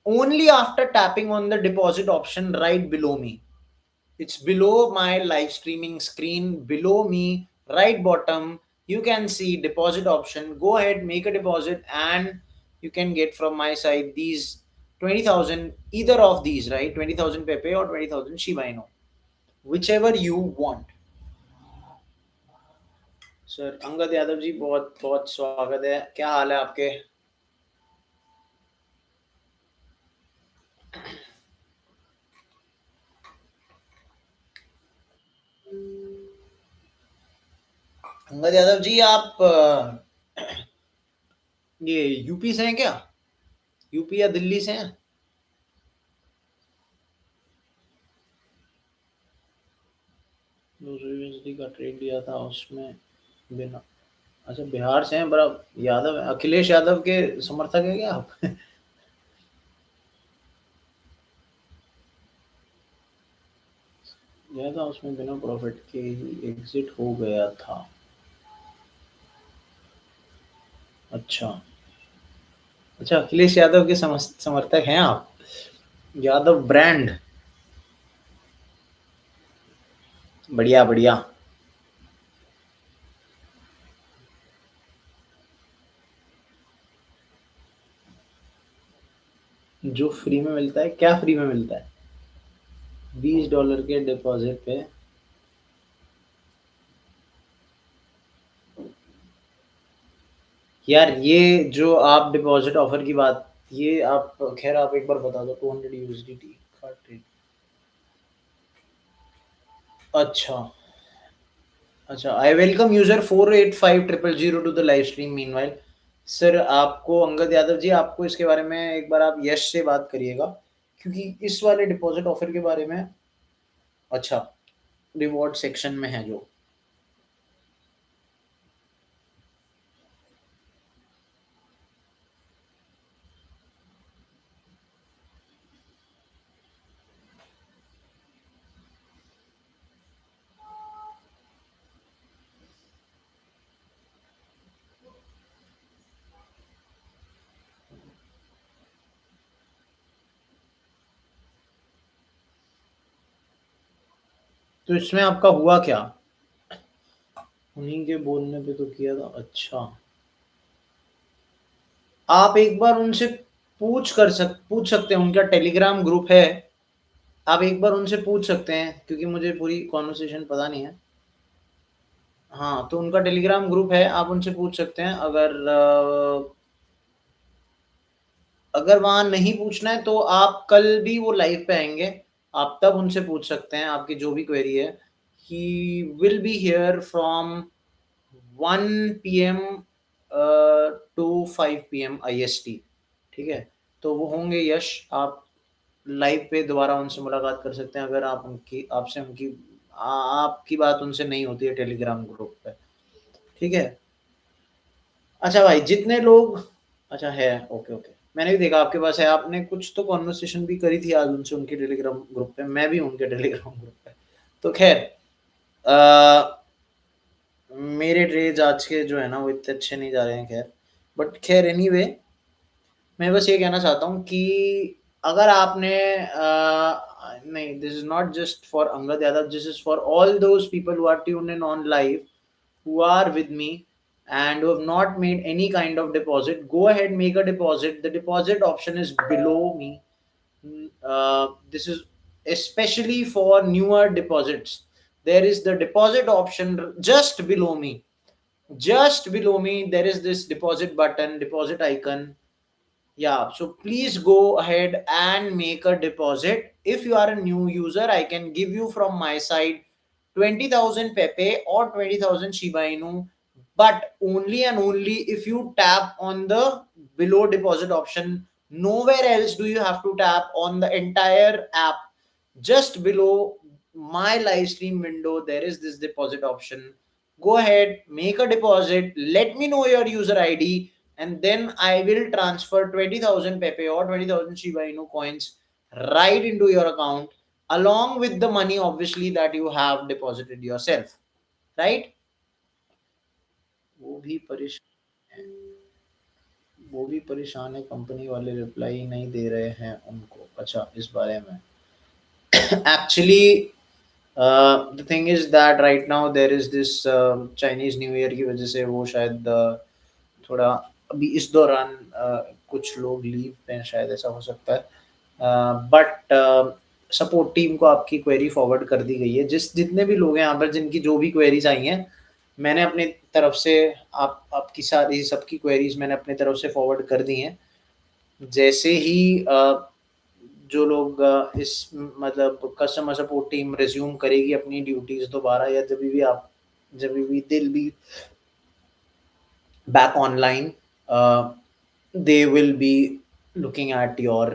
only after tapping on the deposit option right below me. It's below my live streaming screen, below me, right bottom. You can see deposit option. Go ahead, make a deposit, and you can get from my side these 20,000, either of these, right? 20,000 Pepe or 20,000 Shiba Inu, whichever you want. Sir Angad Yadav ji, बहुत बहुत स्वागत है। क्या हाल है आपके? अंगद यादव जी, आप ये UP से हैं क्या? यूपी या दिल्ली से हैं? दूसरी यूनिवर्सिटी का ट्रेड लिया था उसमें बिना। अच्छा, बिहार से हैं, बड़ा यादव है। अखिलेश यादव के समर्थक है क्या आप? गया था उसमें बिना प्रॉफिट के ही एग्जिट हो गया था। अच्छा। अच्छा, अखिलेश यादव के समर्थक हैं आप? यादव ब्रांड। बढ़िया बढ़िया। जो फ्री में मिलता है, क्या फ्री में मिलता है? $20 के डिपॉजिट पे। यार, ये जो आप डिपॉजिट ऑफर की बात, ये आप खैर आप एक बार बता दो। 200 USDT का ट्रेड। अच्छा। अच्छा, I welcome user 485000 to the live stream. Meanwhile sir, आपको अंगद यादव जी, आपको इसके बारे में एक बार आप यश से बात करिएगा, क्योंकि इस वाले डिपॉजिट ऑफर के बारे में। अच्छा, रिवॉर्ड सेक्शन में है जो। तो इसमें आपका हुआ क्या? उन्हीं के बोलने पे तो किया था। अच्छा, आप एक बार उनसे पूछ सकते हैं। उनका टेलीग्राम ग्रुप है, आप एक बार उनसे पूछ सकते हैं, क्योंकि मुझे पूरी कॉन्वर्सेशन पता नहीं है। हाँ, तो उनका टेलीग्राम ग्रुप है, आप उनसे पूछ सकते हैं। अगर वहाँ नहीं पूछना है तो आप कल भी वो लाइव पे आएँगे, आप तब उनसे पूछ सकते हैं आपकी जो भी क्वेरी है। He will be here from 1 PM to 5 PM IST. ठीक है? तो वो होंगे यश, आप लाइव पे दोबारा उनसे मुलाकात कर सकते हैं, अगर आप उनकी आपसे उनकी आपकी बात उनसे नहीं होती है टेलीग्राम ग्रुप पे। ठीक है? अच्छा भाई, जितने लोग। अच्छा है, ओके ओके। मैंने भी देखा आपके पास है, आपने कुछ तो कॉन्वर्सेशन भी करी थी आज उनसे उनके टेलीग्राम ग्रुप पे। मैं भी हूँ उनके टेलीग्राम ग्रुप पे। तो खैर, मेरे ट्रेड्स आज के जो है ना, वो इतने अच्छे नहीं जा रहे हैं खैर। बट खैर एनीवे, मैं बस ये कहना चाहता हूँ कि अगर आपने नहीं, this is not just for Angad Yadav, this is for all those people who are tuned in on live, who are with me and who have not made any kind of deposit. Go ahead, make a deposit. The deposit option is below me. This is especially for newer deposits. There is the deposit option just below me. Just below me, there is this deposit button, deposit icon. Yeah, so please go ahead and make a deposit. If you are a new user, I can give you from my side 20,000 Pepe or 20,000 Shiba Inu, but only and only if you tap on the below deposit option. Nowhere else do you have to tap on the entire app. Just below my live stream window, there is this deposit option. Go ahead, make a deposit, let me know your user ID, and then I will transfer 20,000 Pepe or 20,000 Shiba Inu coins right into your account, along with the money obviously that you have deposited yourself, right? वो भी परेशान वो भी परेशान है, company वाले reply नहीं दे रहे हैं उनको। अच्छा, इस बारे में actually the thing is that right now there is this Chinese new year की वजह से वो शायद थोड़ा अभी इस दौरान कुछ लोग लीव पे हैं, शायद ऐसा हो सकता है। बट सपोर्ट टीम को आपकी क्वेरी फॉरवर्ड कर दी गई है। जितने भी लोग हैं यहाँ पर जिनकी जो भी क्वेरीज आई हैं, मैंने अपनी तरफ से आपकी सारी सबकी क्वेरीज मैंने अपनी तरफ से फॉरवर्ड कर दी हैं। जैसे ही जो लोग इस मतलब कस्टमर सपोर्ट टीम रिज्यूम करेगी अपनी ड्यूटीज दोबारा, या जब भी दिल B back online, they will be looking at your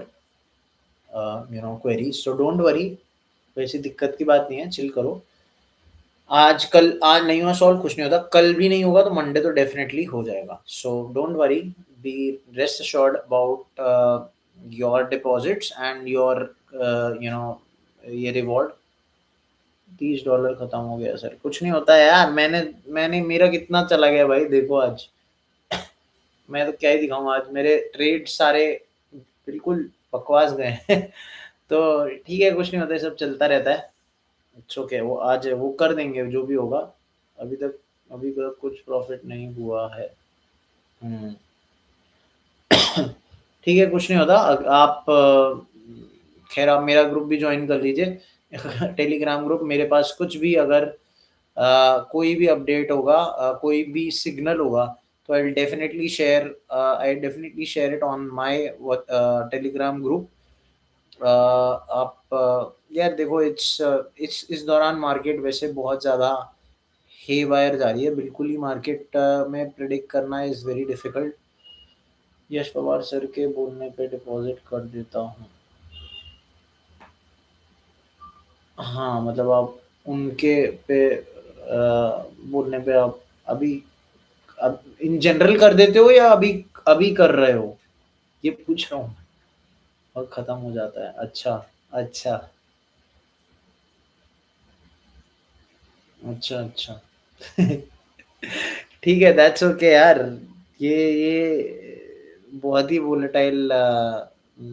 queries, so don't worry। वैसी दिक्कत की बात नहीं है, चिल करो। आज नहीं हुआ सॉल्व, कुछ नहीं होता, कल भी नहीं होगा तो मंडे तो डेफिनेटली हो जाएगा। So don't worry, be rest assured about your deposits and your ये रिवॉर्ड। $30 खत्म हो गया सर। कुछ नहीं होता है यार, मैंने मेरा कितना चला गया भाई, देखो आज मैं तो क्या ही दिखाऊं, आज मेरे ट्रेड सारे बिल्कुल बकवास गए तो ठीक है, कुछ नहीं होता है, सब चलता रहता है। इट्स ओके, वो आज वो कर देंगे जो भी होगा। अभी तक कुछ प्रॉफिट नहीं हुआ है। ठीक है, कुछ नहीं होता। आप खैर आप मेरा ग्रुप भी ज्वाइन कर लीजिए टेलीग्राम ग्रुप। मेरे पास कुछ भी अगर कोई भी अपडेट होगा, कोई भी सिग्नल होगा, तो I definitely share it on my Telegram group. आप यार देखो, इस दौरान मार्केट वैसे बहुत ज़्यादा हेवायर जा रही है, बिल्कुल ही मार्केट में प्रिडिक्ट करना is very difficult. Yash Pawar sir के बोलने पे डिपॉजिट कर देता हूँ। हाँ, मतलब आप उनके पे बोलने पे आप अब इन जनरल कर देते हो या अभी कर रहे हो, ये पूछ रहा हूँ। और खत्म हो जाता है। अच्छा, अच्छा, अच्छा, अच्छा ठीक है, दैट्स ओके यार। ये बहुत ही वोलेटाइल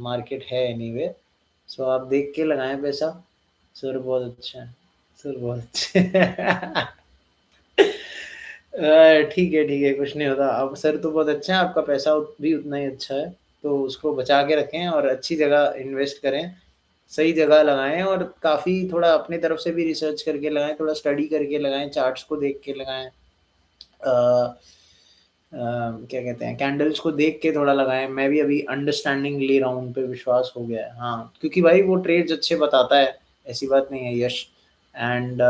मार्केट है एनीवे। सो आप देख के लगाएं पैसा। सर बहुत अच्छा है, सर बहुत अच्छे हैं। ठीक है, कुछ नहीं होता। अब सर तो बहुत अच्छा है, आपका पैसा भी उतना ही अच्छा है, तो उसको बचा के रखें और अच्छी जगह इन्वेस्ट करें, सही जगह लगाएं, और काफ़ी थोड़ा अपनी तरफ से भी रिसर्च करके लगाएं, थोड़ा स्टडी करके लगाएं, चार्ट्स को देख के लगाएं, क्या कहते हैं, कैंडल्स को देख के थोड़ा लगाएं। मैं भी अभी अंडरस्टैंडिंग ले रहा हूँ, उन पे विश्वास हो गया है। हाँ, क्योंकि भाई वो ट्रेड्स अच्छे बताता है, ऐसी बात नहीं है यश। एंड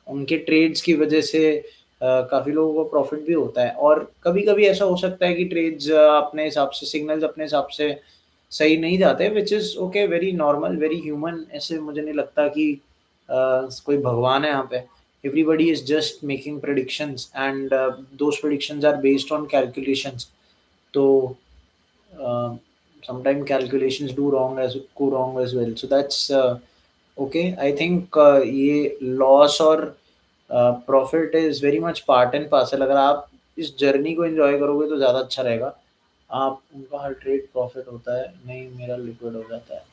उनके ट्रेड्स की वजह से काफ़ी लोगों को प्रॉफिट भी होता है। और कभी-कभी ऐसा हो सकता है कि ट्रेड्स अपने हिसाब से, सिग्नल्स अपने हिसाब से सही नहीं जाते, which is okay, very normal, very human. ऐसे मुझे नहीं लगता कि कोई भगवान है यहाँ पे। Everybody is just making predictions, and those predictions are based on calculations. So sometimes calculations go wrong as well, so that's okay। I think ये loss और profit is very much part and parcel. अगर आप इस journey को enjoy करोगे तो ज़्यादा अच्छा रहेगा। आप उनका हर ट्रेड प्रॉफिट होता है, नहीं मेरा लिक्विड हो जाता है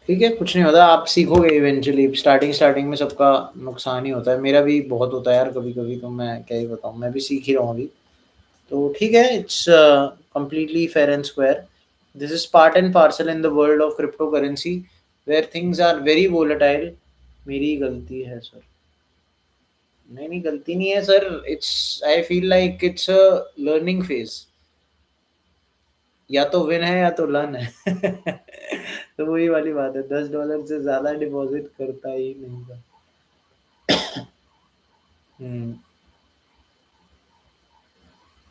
ठीक है, कुछ नहीं होता, आप सीखोगे इवेंचुअली। स्टार्टिंग में सबका नुकसान ही होता है, मेरा भी बहुत होता है यार कभी-कभी, तो मैं क्या ही बताऊँ, मैं भी सीख ही रहा हूँ अभी। तो ठीक है, it's completely fair and square. This is part and parcel in the world of crypto currency where things are very volatile. मेरी गलती है सर। नहीं, गलती नहीं है sir, it's I feel like it's a learning phase. या तो win है या तो लर्न है तो वही वाली बात है, $10 से ज़्यादा डिपॉज़िट करता ही नहीं था। हुँ,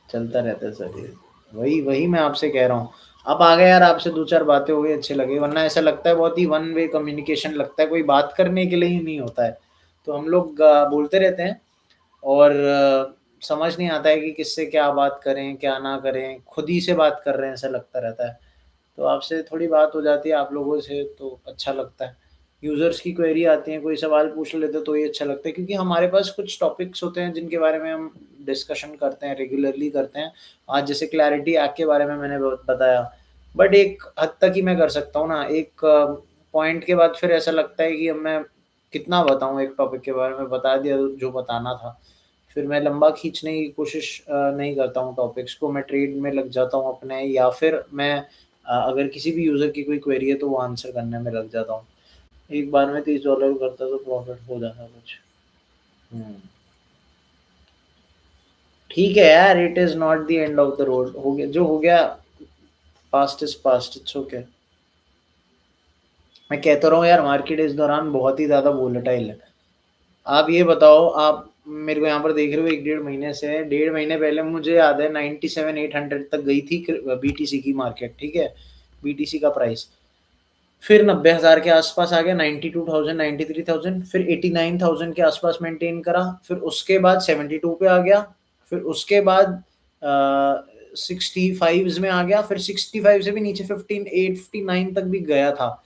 चलता रहता है सर ये। वही मैं आपसे कह रहा हूँ। आप आ गए यार, आपसे 2-4 बातें हो गई, अच्छे लगे, वरना ऐसा लगता है बहुत ही वन वे कम्युनिकेशन लगता है, कोई बात करने के लिए ही नहीं होता है। तो हम लोग बोलते रहते हैं और समझ नहीं आता है कि किससे क्या बात करें, क्या ना करें, खुद ही से बात कर रहे हैं ऐसा लगता रहता है। तो आपसे थोड़ी बात हो जाती है आप लोगों से तो अच्छा लगता है। यूज़र्स की क्वेरी आती है, कोई सवाल पूछ लेते हैं तो ये अच्छा लगता है क्योंकि हमारे पास कुछ टॉपिक्स होते हैं जिनके बारे में हम डिस्कशन करते हैं, रेगुलरली करते हैं। आज जैसे क्लैरिटी एक्ट के बारे में मैंने बताया, बट एक हद तक ही मैं कर सकता हूँ ना, एक पॉइंट के बाद फिर ऐसा लगता है कि अब मैं कितना बताऊँ एक टॉपिक के बारे में, बता दिया जो बताना था। फिर मैं लंबा खींचने की कोशिश नहीं करता हूँ टॉपिक्स को, मैं ट्रेड में लग जाता हूँ अपने, या फिर मैं अगर किसी भी यूज़र की कोई क्वेरी है तो वो आंसर करने में लग जाता हूँ। एक बार में $30 करता तो प्रॉफ़िट हो जाता कुछ। हुँ। ठीक है यार, it is not the end of the road. हो गया जो हो गया, past is past, it's okay. मैं कहता रहा हूँ यार, मार्केट इस दौरान बहुत ही ज़्यादा वोलेटाइल है। आप ये बताओ, आप मेरे को यहाँ पर देख रहे हो 1 डेढ़ महीने से, डेढ़ महीने पहले मुझे याद है 97,800 तक गई थी बीटीसी की मार्केट, ठीक है? बीटीसी का प्राइस। फिर 90,000 के आसपास आ गया, 92,000, 93,000, फिर 89,000 के आसपास मेंटेन करा, फिर उसके बाद 72 पे आ गया, फिर उसके बाद 65s में आ गया, फिर 65 से भी नीचे 58, 59 तक भी गया था,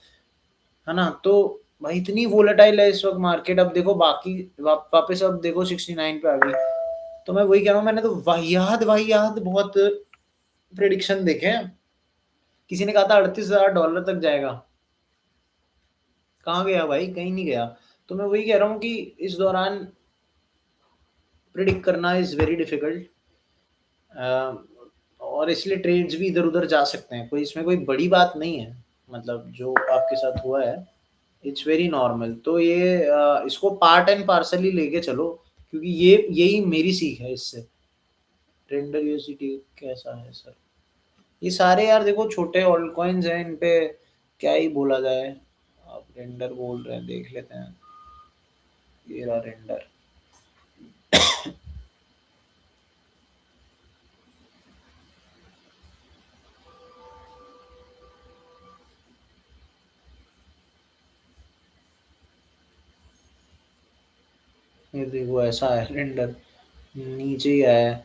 है ना? तो भाई इतनी वोलेटाइल है इस वक़्त मार्केट, अब देखो बाकी वापस अब देखो 69 पे आ गई। तो मैं वही कह रहा हूँ, मैंने तो वाहियात बहुत प्रेडिक्शन देखे हैं। किसी ने कहा था $38,000 तक जाएगा। कहाँ गया भाई? कहीं नहीं गया। तो मैं वही कह रहा हूँ कि इस दौरान प्रेडिक्ट करना इज़ वेरी डिफिकल्ट, और इसलिए ट्रेड्स भी इधर-उधर जा सकते हैं। कोई इसमें कोई बड़ी बात नहीं है। मतलब जो आपके साथ हुआ है, इट्स वेरी नॉर्मल। तो ये इसको पार्ट एंड पार्सल ही लेके चलो, क्योंकि ये यही मेरी सीख है इससे। रेंडर यूएसडीटी कैसा है सर? ये सारे यार देखो छोटे ऑल्ट कॉइन्स हैं, इन पे क्या ही बोला जाए। आप रेंडर बोल रहे हैं, देख लेते हैं। ये रहा रेंडर। ये देखो ऐसा है रेंडर, नीचे ही आया है।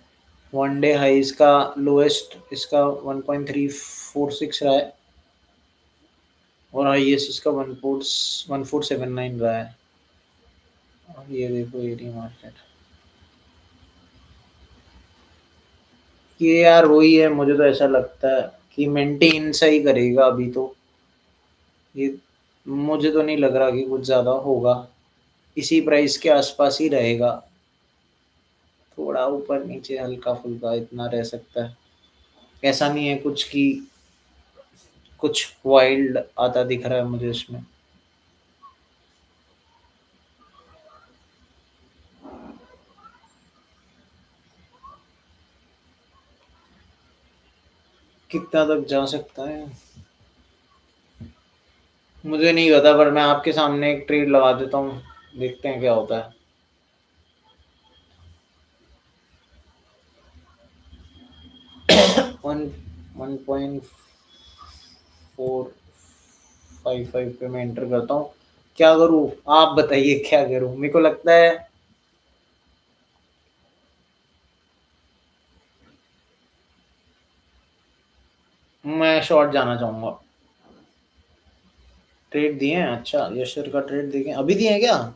वन डे हाई इसका, लोएस्ट इसका 1.346 रहा है, और हाईएस्ट इसका 1479 रहा है। और ये देखो एरी मार्केट, ये यार वही है, मुझे तो ऐसा लगता है कि मेंटेन सा ही करेगा अभी तो। ये मुझे तो नहीं लग रहा कि कुछ ज़्यादा होगा, इसी प्राइस के आसपास ही रहेगा। थोड़ा ऊपर नीचे हल्का फुल्का इतना रह सकता है, ऐसा नहीं है कुछ कि कुछ वाइल्ड आता दिख रहा है मुझे इसमें। कितना तक जा सकता है मुझे नहीं पता, पर मैं आपके सामने एक ट्रेड लगा देता हूँ, देखते हैं क्या होता है। वन 1.455 पे मैं एंटर करता हूँ। क्या करूँ? आप बताइए क्या करूँ? मेरे को लगता है मैं शॉर्ट जाना चाहूँगा। ट्रेड दिए हैं? अच्छा, यशर का ट्रेड देखें, अभी दिए हैं क्या?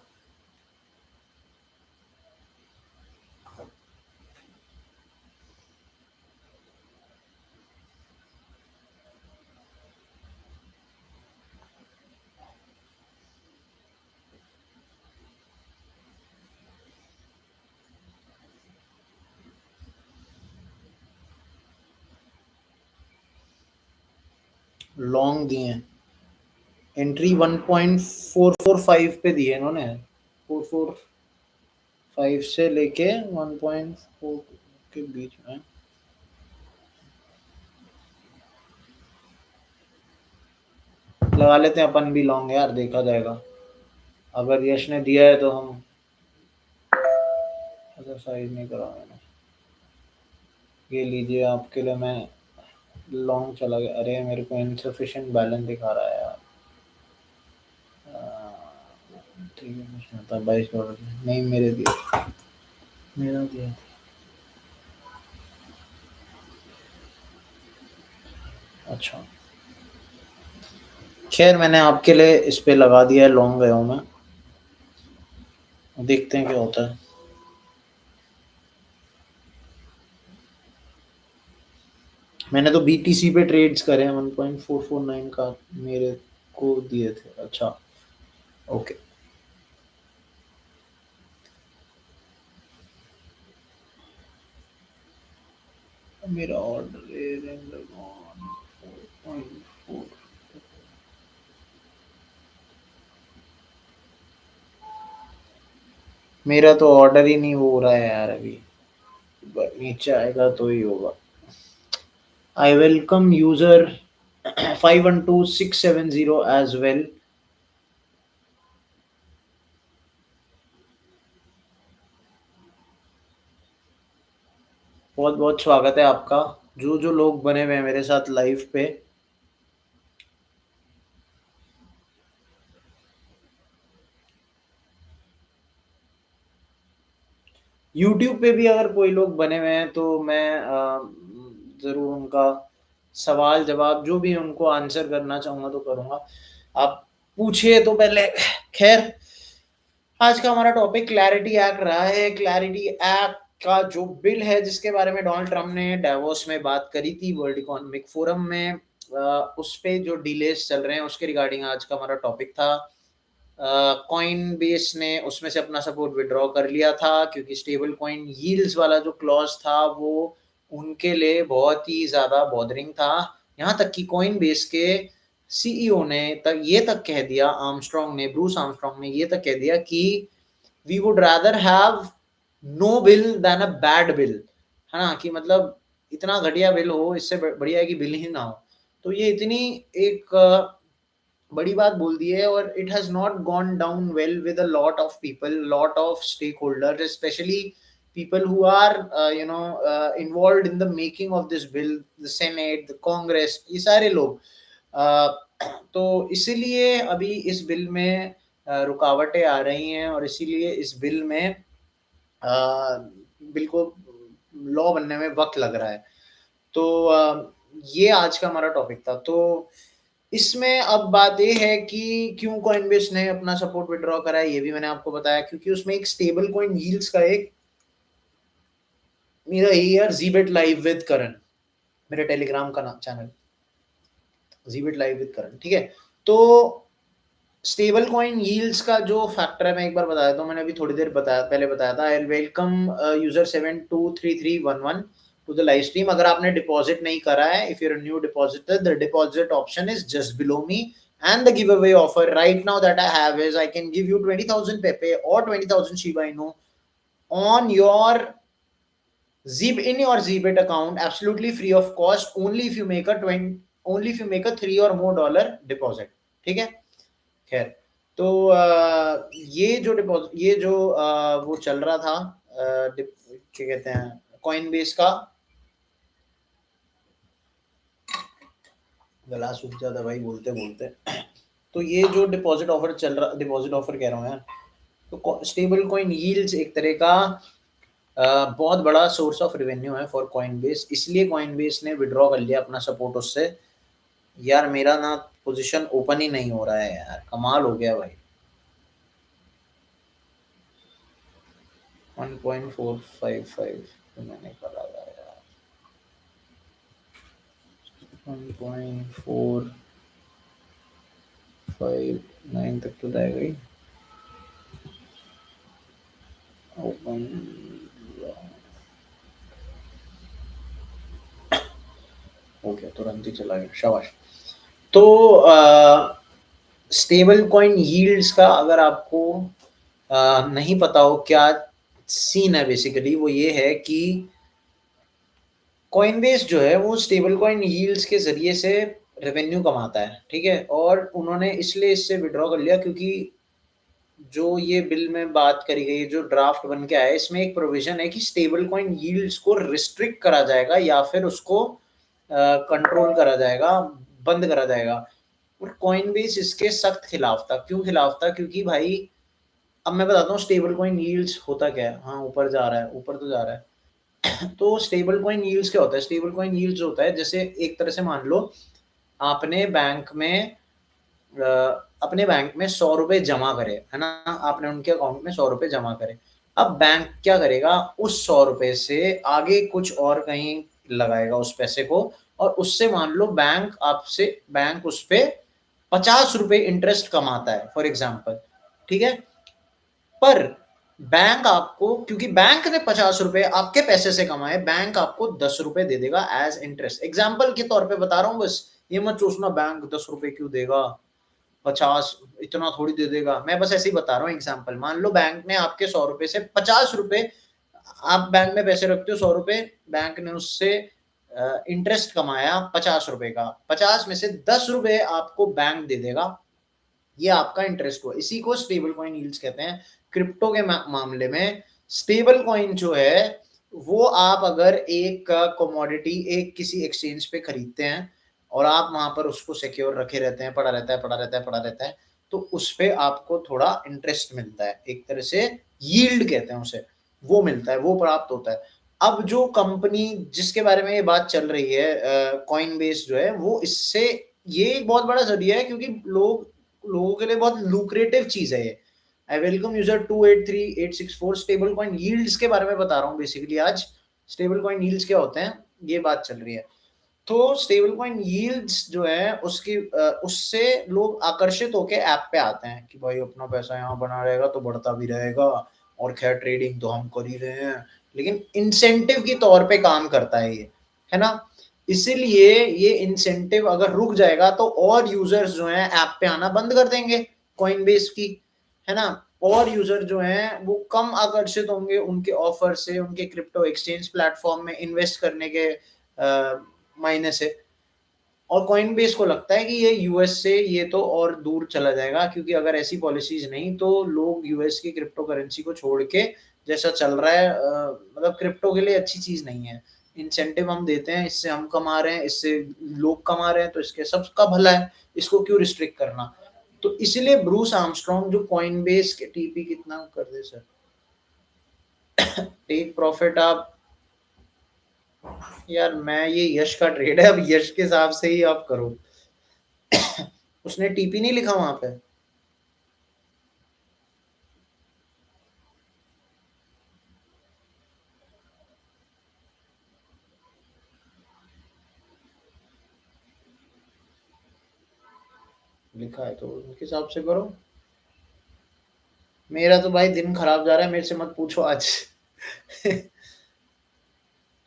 लॉन्ग दिए हैं, एंट्री 1.445 पे दी है इन्होंने, 445 से लेके 1.4 के बीच में। लगा लेते हैं अपन भी लॉन्ग यार, देखा जाएगा। अगर यश ने दिया है तो हम, एक्सरसाइज नहीं करा मैंने। ये लीजिए आपके लिए, मैं लॉन्ग चला गया। अरे मेरे को इनसफिशिएंट बैलेंस दिखा रहा है यार। ठीक है, कुछ नहीं होता, $22 नहीं मेरे दिए, मेरा दिया। अच्छा, खैर मैंने आपके लिए इस पे लगा दिया है, लॉन्ग गया हूँ मैं, देखते हैं क्या होता है। मैंने तो बीटीसी पे ट्रेड्स करे हैं, 1.449 का मेरे को दिए थे। अच्छा, ओके। मेरा ऑर्डर मेरा तो ऑर्डर ही नहीं हो रहा है यार अभी, नीचे आएगा तो ही होगा। I welcome user 512670 as well. बहुत बहुत स्वागत है आपका, जो जो लोग बने हुए हैं मेरे साथ लाइव पे। यूट्यूब पे भी अगर कोई लोग बने हुए हैं तो मैं ज़रूर उनका सवाल जवाब जो भी है उनको आंसर करना चाहूँगा तो करूँगा। आप पूछिए तो पहले। खैर, आज का हमारा टॉपिक क्लैरिटी एक्ट रहा है। क्लैरिटी एक्ट का जो बिल है जिसके बारे में डोनाल्ड ट्रम्प ने डेवोस में बात करी थी वर्ल्ड इकोनॉमिक फोरम में, उस पे जो डिलेस चल रहे हैं उसके रिगार्डिंग आज का हमारा टॉपिक था। कॉइन बेस ने उसमें से अपना सपोर्ट विड्रॉ कर लिया था क्योंकि स्टेबल कॉइन यील्ड्स वाला जो क्लॉज था वो उनके लिए बहुत ही ज़्यादा बॉदरिंग था। यहाँ तक कि कॉइन बेस के सीईओ ने तक ये तक कह दिया, आर्मस्ट्रॉन्ग ने, ब्रूस आर्मस्ट्रॉन्ग ने ये तक कह दिया कि we would rather have no bill than a bad bill, है ना, कि मतलब इतना घटिया बिल हो, इससे बढ़िया है कि बिल ही ना हो। तो ये इतनी एक बड़ी बात बोल दी है, और it has not gone down well with a lot of people, lot of stake holder, specially people who are involved in the making of this bill, the senate, the congress, ये सारे लोग। तो इसीलिए अभी इस बिल में रुकावटें आ रही हैं, और इसीलिए इस बिल में बिल को लॉ बनने में वक्त लग रहा है। तो ये आज का हमारा टॉपिक था। तो इसमें अब बात ये है कि क्यों कॉइनबेस ने अपना सपोर्ट विड्रॉ करा है, ये भी मैंने आपको बताया, क्योंकि उसमें एक स्टेबल कॉइन यील्ड्स का एक, मेरा यही यार, जीबिट लाइव विद करण, मेरे टेलीग्राम का नाम चैनल, जीबिट लाइव विद करण, ठीक है। तो स्टेबल कॉइन यील्ड्स का जो फैक्टर है मैं एक बार बता देता हूँ, मैंने अभी थोड़ी देर बताया, पहले बताया था। I welcome user 723311 to the live stream. अगर आपने डिपॉजिट नहीं करा है, if you're new depositor, the deposit option is just below me, and the giveaway offer right now that I have is I can give you 20,000 Pepe or 20,000 Shiba Inu on your in your zBit account, absolutely free of cost, only if you make a 20, only if you make a $3 or more deposit, ठीक है। खैर, तो ये जो deposit, ये जो वो चल रहा था, क्या कहते हैं, कॉइन बेस का, गला सूख जाता भाई बोलते बोलते। तो ये जो डिपॉजिट ऑफर चल रहा, डिपॉजिट ऑफर कह रहा हूँ यार, तो स्टेबल कॉइन यील्ड्स एक तरह का बहुत बड़ा सोर्स ऑफ रेवेन्यू है फॉर कॉइन बेस, इसलिए कॉइन बेस ने विड्रॉ कर लिया अपना सपोर्ट उससे। यार मेरा ना पोजीशन ओपन ही नहीं हो रहा है यार, कमाल हो गया भाई। 1.455 तो मैंने करा था यार, 1.459 तक तो जाएगा ही। ओपन हो गया, तुरंत ही चला गया, शाबाश। तो स्टेबल कॉइन यील्ड्स का अगर आपको नहीं पता हो क्या सीन है, बेसिकली वो ये है कि कॉइनबेस जो है वो स्टेबल कॉइन यील्ड्स के जरिए से रेवेन्यू कमाता है, ठीक है। और उन्होंने इसलिए इससे विड्रॉ कर लिया क्योंकि जो ये बिल में बात करी गई, जो ड्राफ्ट बन के आया है, इसमें एक प्रोविजन है कि स्टेबल कॉइन यील्ड्स को रिस्ट्रिक्ट करा जाएगा या फिर उसको कंट्रोल करा जाएगा, बंद करा जाएगा। और कॉइनबेस इसके सख्त खिलाफ था। क्यों खिलाफ था? क्योंकि भाई अब मैं बताता हूँ स्टेबल कॉइन यील्ड्स होता क्या है। हाँ, ऊपर जा रहा है, ऊपर तो जा रहा है। तो स्टेबल कॉइन यील्ड्स क्या होता है? स्टेबल कॉइन यील्ड्स होता है, जैसे एक तरह से मान लो आपने बैंक में अ, अपने बैंक में 100 रुपए जमा करे, है ना? आपने उनके अकाउंट में 100 रुपए जमा करे। अब बैंक क्या करेगा, उस 100 रुपए से आगे कुछ और कहीं लगाएगा उस पैसे को, और उससे मान लो बैंक उस पे 50 रुपए इंटरेस्ट कमाता है फॉर एग्जाम्पल, ठीक है? पर बैंक आपको, क्योंकि बैंक ने 50 रुपए आपके पैसे से कमाए, बैंक आपको 10 रुपए दे देगा एज इंटरेस्ट। एग्जाम्पल के तौर पे बता रहा हूँ बस, ये मत सोचना बैंक 10 रुपए क्यों देगा, 50 इतना थोड़ी दे देगा। मैं बस ऐसे ही बता रहा हूँ एग्जाम्पल। मान लो बैंक ने आपके 100 रुपए से 50 रुपए, आप बैंक में पैसे रखते हो 100 रुपए, बैंक ने उससे इंटरेस्ट कमाया 50 रुपए का, 50 में से 10 रुपए आपको बैंक दे देगा, ये आपका इंटरेस्ट हुआ। इसी को स्टेबल कॉइन यील्ड्स कहते हैं। क्रिप्टो के मामले में स्टेबल कॉइन जो है, वो आप अगर एक कमोडिटी एक किसी एक्सचेंज पे खरीदते हैं और आप वहां पर उसको सिक्योर रखे रहते हैं, पड़ा रहता है, पड़ा रहता है, पड़ा रहता है, तो उस पे आपको थोड़ा इंटरेस्ट मिलता है, एक तरह से यील्ड कहते हैं उसे, वो मिलता है, वो प्राप्त होता है। अब जो कंपनी जिसके बारे में ये बात चल रही है, कॉइन बेस जो है, वो इससे, ये एक बहुत बड़ा जरिया है, क्योंकि लोगों के लिए बहुत लुक्रेटिव चीज है ये। आई welcome user 283864। Stable coin yields के बारे में बता रहा हूँ बेसिकली आज। स्टेबल कॉइन यील्ड्स क्या होते हैं, ये बात चल रही है। तो स्टेबल कॉइन यील्ड्स जो है उससे लोग आकर्षित होकर ऐप पे आते हैं कि भाई अपना पैसा यहाँ बना रहेगा तो बढ़ता भी रहेगा, और खैर ट्रेडिंग तो हम कर ही रहे हैं, लेकिन इंसेंटिव के तौर पे काम करता है ये, है ना? इसीलिए ये इंसेंटिव अगर रुक जाएगा तो और यूजर्स जो हैं ऐप पे आना बंद कर देंगे कॉइन बेस की, है ना? और यूजर जो हैं वो कम आकर्षित होंगे उनके ऑफर से, उनके क्रिप्टो एक्सचेंज प्लेटफॉर्म में इन्वेस्ट करने के मायने से। और कॉइन बेस को लगता है कि ये यूएस से ये तो और दूर चला जाएगा, क्योंकि अगर ऐसी पॉलिसीज नहीं तो लोग यूएस की क्रिप्टो करेंसी को छोड़ के, जैसा चल रहा है, मतलब क्रिप्टो के लिए अच्छी चीज नहीं है। इंसेंटिव हम देते हैं, इससे हम कमा रहे हैं, इससे लोग कमा रहे हैं, तो इसके सबका भला है, इसको क्यों रिस्ट्रिक्ट करना? तो इसलिए ब्रूस आर्मस्ट्रॉन्ग जो कॉइन बेस के टीपी कितना कर दे सर, टेक प्रॉफिट आप, यार मैं, ये यश का ट्रेड है, अब यश के हिसाब से ही आप करो। उसने टीपी नहीं लिखा वहां पे। लिखा है तो उनके हिसाब से करो। मेरा तो भाई दिन खराब जा रहा है, मेरे से मत पूछो आज।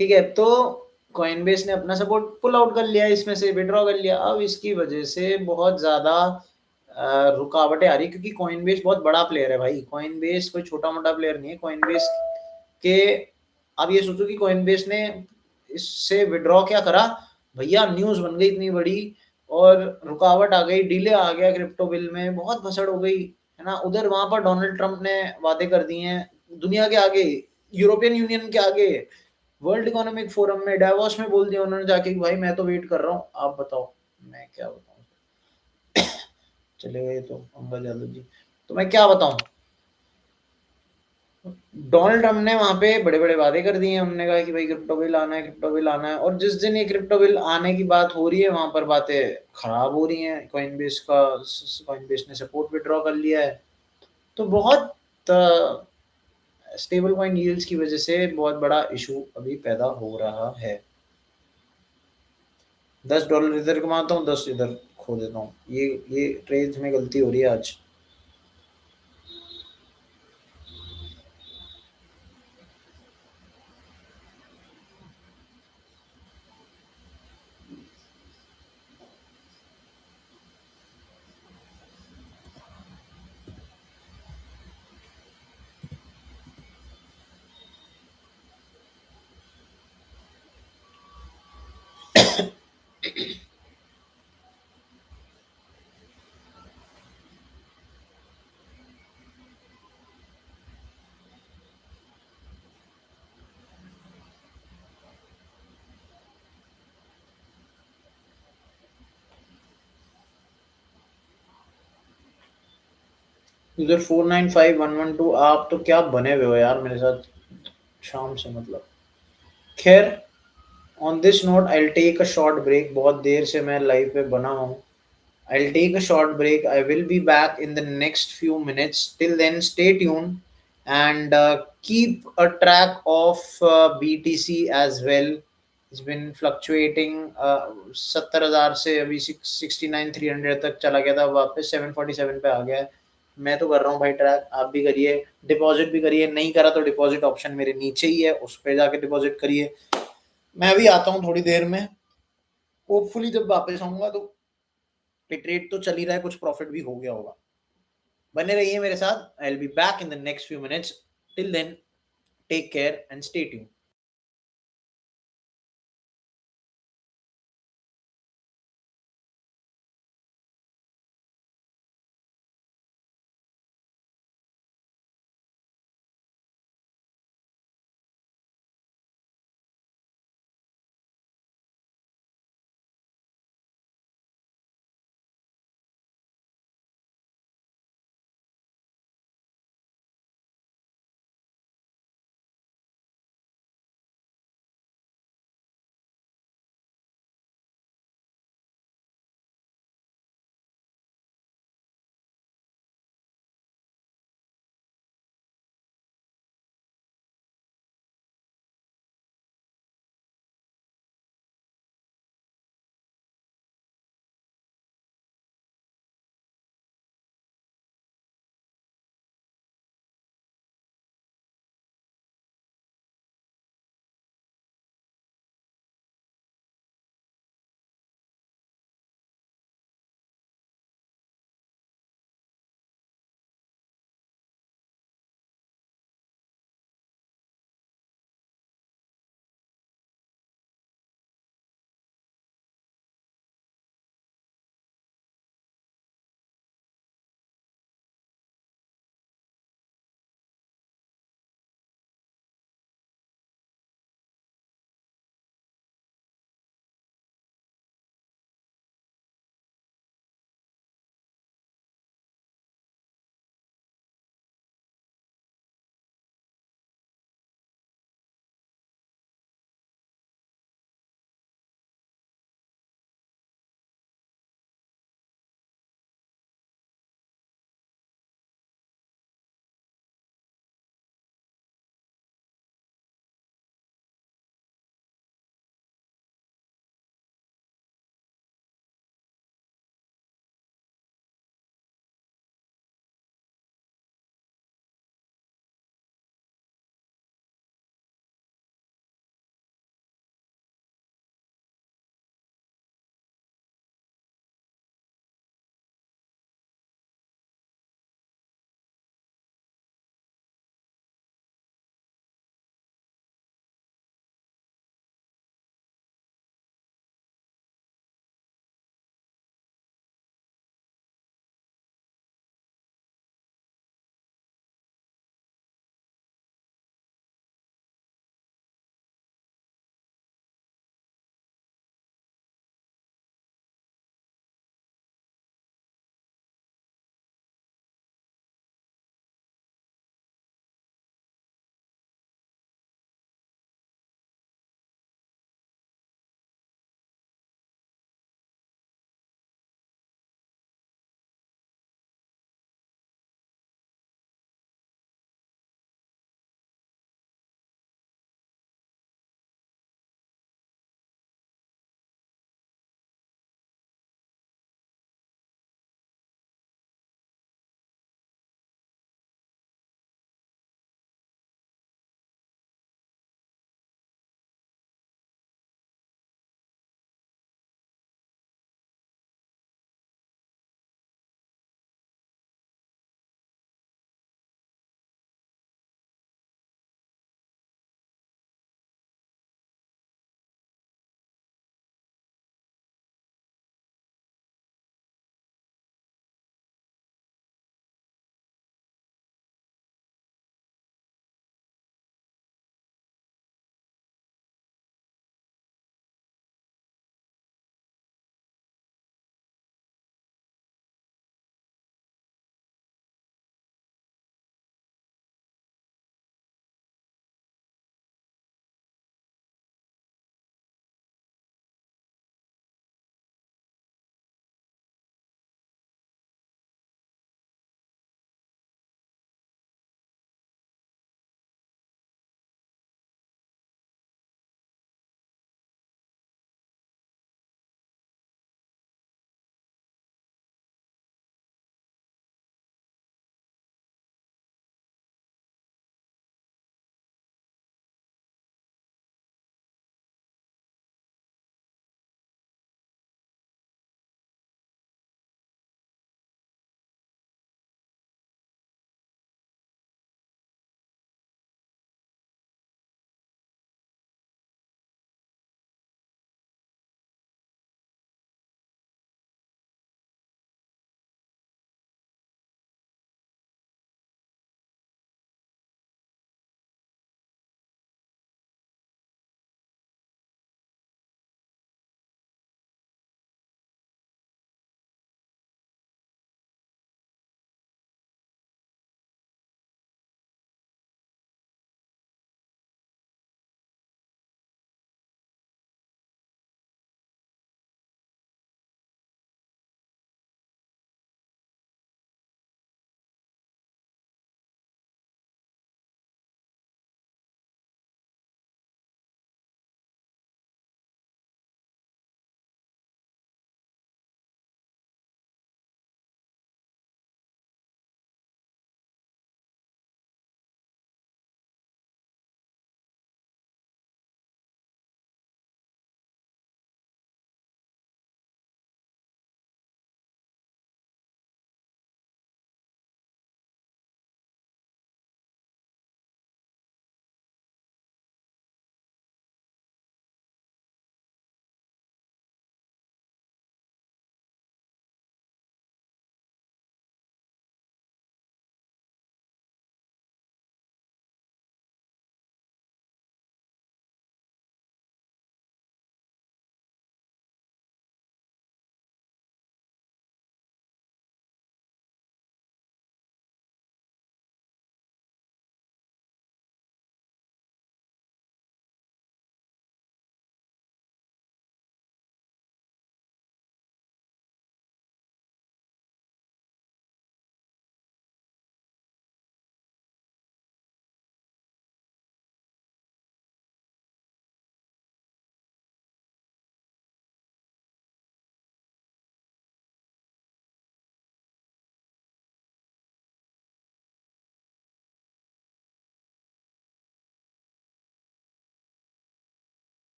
ठीक है, तो कॉइनबेस ने अपना सपोर्ट पुल आउट कर लिया, इसमें से विड्रॉ कर लिया। अब इसकी वजह से बहुत ज्यादा रुकावटें आ रही, क्योंकि कॉइनबेस बहुत बड़ा प्लेयर है भाई। कॉइनबेस कोई छोटा मोटा प्लेयर नहीं है। कॉइनबेस के, अब ये सोचो कि कॉइनबेस ने इससे विड्रॉ क्या करा, भैया न्यूज बन गई इतनी बड़ी, और रुकावट आ गई, डिले आ गया क्रिप्टो बिल में, बहुत भसड़ हो गई, है ना? उधर वहां पर डोनाल्ड ट्रंप ने वादे कर दिए हैं दुनिया के आगे, यूरोपियन यूनियन के आगे, वर्ल्ड इकोनॉमिक फोरम में, डावोस में बोल दिया उन्होंने जाके कि भाई मैं तो वेट कर रहा हूँ, आप बताओ मैं क्या बताऊँ। चले गए तो अंगद यादव जी, तो मैं क्या बताऊं। डोनाल्ड ट्रम्प ने वहां पे बड़े बड़े वादे कर दिए हैं, उन्होंने कहा कि भाई क्रिप्टो बिल आना है, क्रिप्टो बिल आना है, और जिस दिन ये क्रिप्टो बिल आने की बात हो रही है वहां पर बातें खराब हो रही हैं। कॉइनबेस ने सपोर्ट विड्रॉ कर लिया है। तो बहुत स्टेबल कॉइन यील्ड्स की वजह से बहुत बड़ा इशू अभी पैदा हो रहा है। $10 इधर कमाता हूँ, 10 इधर खो देता हूँ, ये ट्रेड में गलती हो रही है आज। यूजर 495112, आप तो क्या बने हुए हो यार मेरे साथ शाम से, मतलब। खैर, on this note I will take a short break, बहुत देर से मैं लाइव पे बना हूँ। I'll take a short break. I will be back in the next few minutes. Till then, stay tuned and keep a track of BTC as well. It's been fluctuating 70,000 से अभी 69,300 तक चला गया था, वापस 747 पे आ गया है। मैं तो कर रहा हूँ भाई ट्रैक, आप भी करिए, डिपॉजिट भी करिए, नहीं करा तो डिपॉजिट ऑप्शन मेरे नीचे ही है, उस पर जाके डिपॉजिट करिए। मैं भी आता हूँ थोड़ी देर में, होपफुली जब वापस आऊंगा तो ट्रेड तो चल ही रहा है, कुछ प्रॉफिट भी हो गया होगा। बने रहिए मेरे साथ, I will be back in the next few minutes. Till then, take care and stay tuned.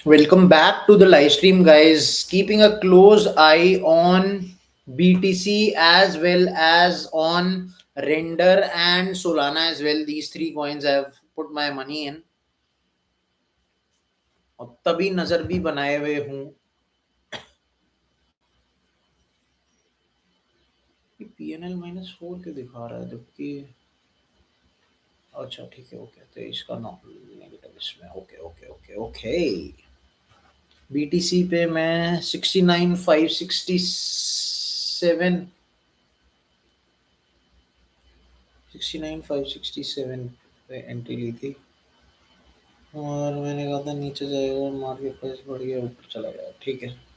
Welcome back to the live stream, guys. Keeping a close eye on BTC as well as on Render and Solana as well. These three coins I've put my money in. और तभी नजर भी बनाए हुए हूँ। PNL -4 क्यों दिखा रहा है जबकि अच्छा ठीक है ओके तो इसका नेगेटिव इसमें okay okay okay okay. BTC पे मैं 69,567 69,567 पे एंट्री ली थी और मैंने कहा था नीचे जाएगा और मार्केट प्राइस बढ़ गया ऊपर चला गया ठीक है।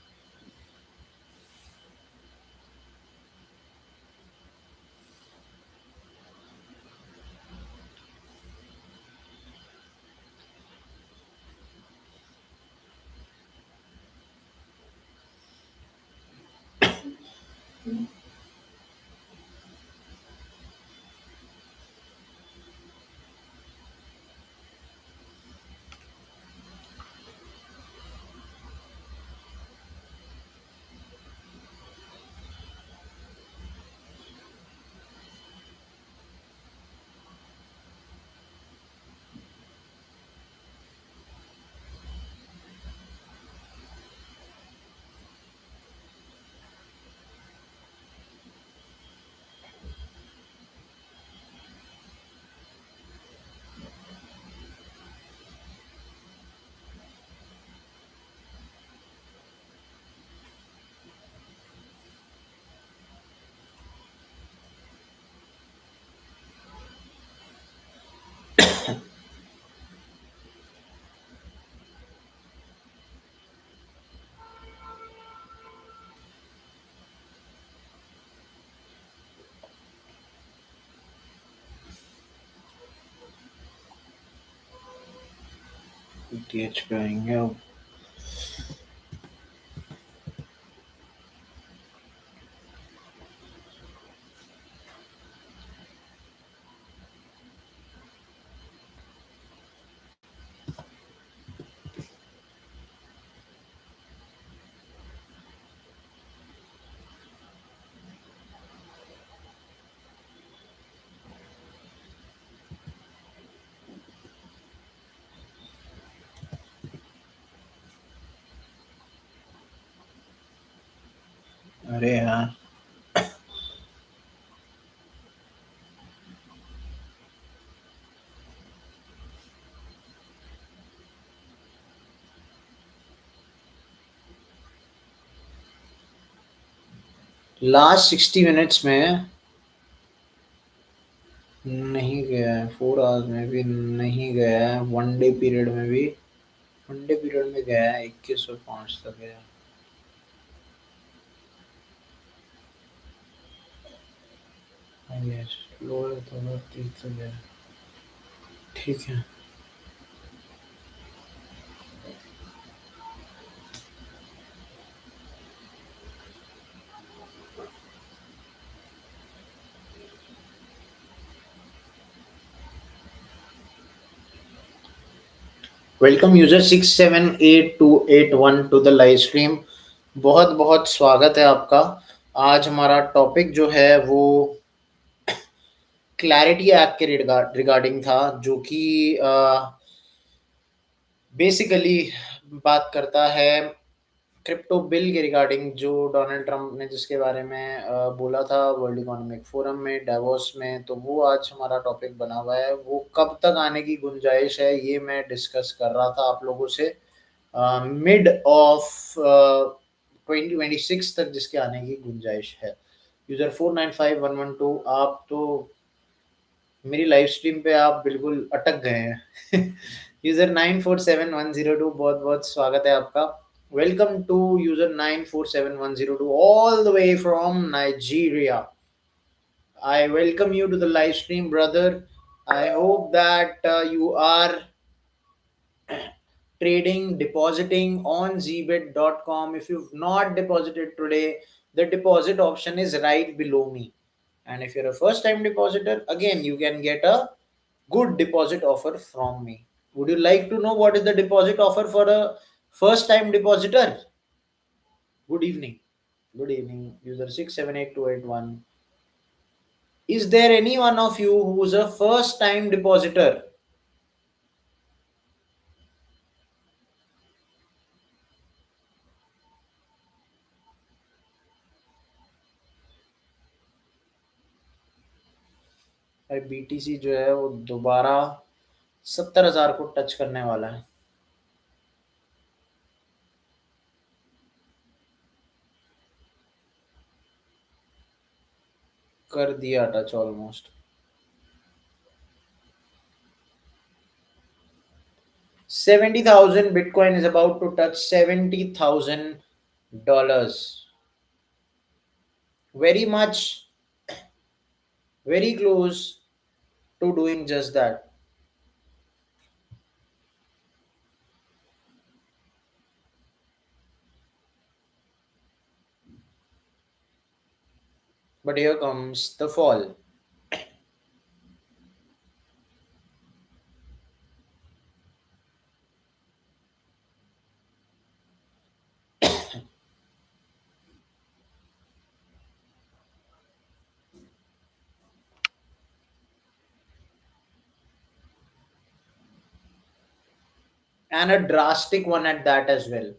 ETH पे आएंगे अब। अरे यार लास्ट 60 मिनट्स में नहीं गया है, 4 आवर्स में भी नहीं गया है, वन डे पीरियड में भी वन डे पीरियड में गया है 2105 तक गया। यस लोअर थोड़ा 30 तक गया ठीक है। Welcome user 678281 to the live stream. बहुत बहुत स्वागत है आपका। आज हमारा टॉपिक जो है वो क्लैरिटी एक्ट के रिगार्डिंग था जो कि बेसिकली बात करता है क्रिप्टो बिल के रिगार्डिंग जो डोनाल्ड ट्रंप ने जिसके बारे में बोला था वर्ल्ड इकोनॉमिक फोरम में डावोस में, तो वो आज हमारा टॉपिक बना हुआ है। वो कब तक आने की गुंजाइश है ये मैं डिस्कस कर रहा था आप लोगों से। मिड ऑफ 2026 तक जिसके आने की गुंजाइश है। यूजर 495112 आप तो मेरी लाइव स्ट्रीम पे आप बिल्कुल अटक गए हैं। यूजर 947102 बहुत बहुत स्वागत है आपका। Welcome to user 947102 all the way from Nigeria. I welcome you to the live stream, brother. I hope that you are trading, depositing on zbit.com. If you've not deposited today, the deposit option is right below me. And if you're a first time depositor, again, you can get a good deposit offer from me. Would you like to know what is the deposit offer for a First time depositor. Good evening. Good evening. User 6782881. Is there any one of you who's a first time depositor? भाई BTC जो है वो दोबारा 70,000 को touch करने वाला है. कर दिया touch almost. 70,000 Bitcoin is about to touch $70,000. Very much, very close to doing just that. But here comes the fall. And a drastic one at that as well.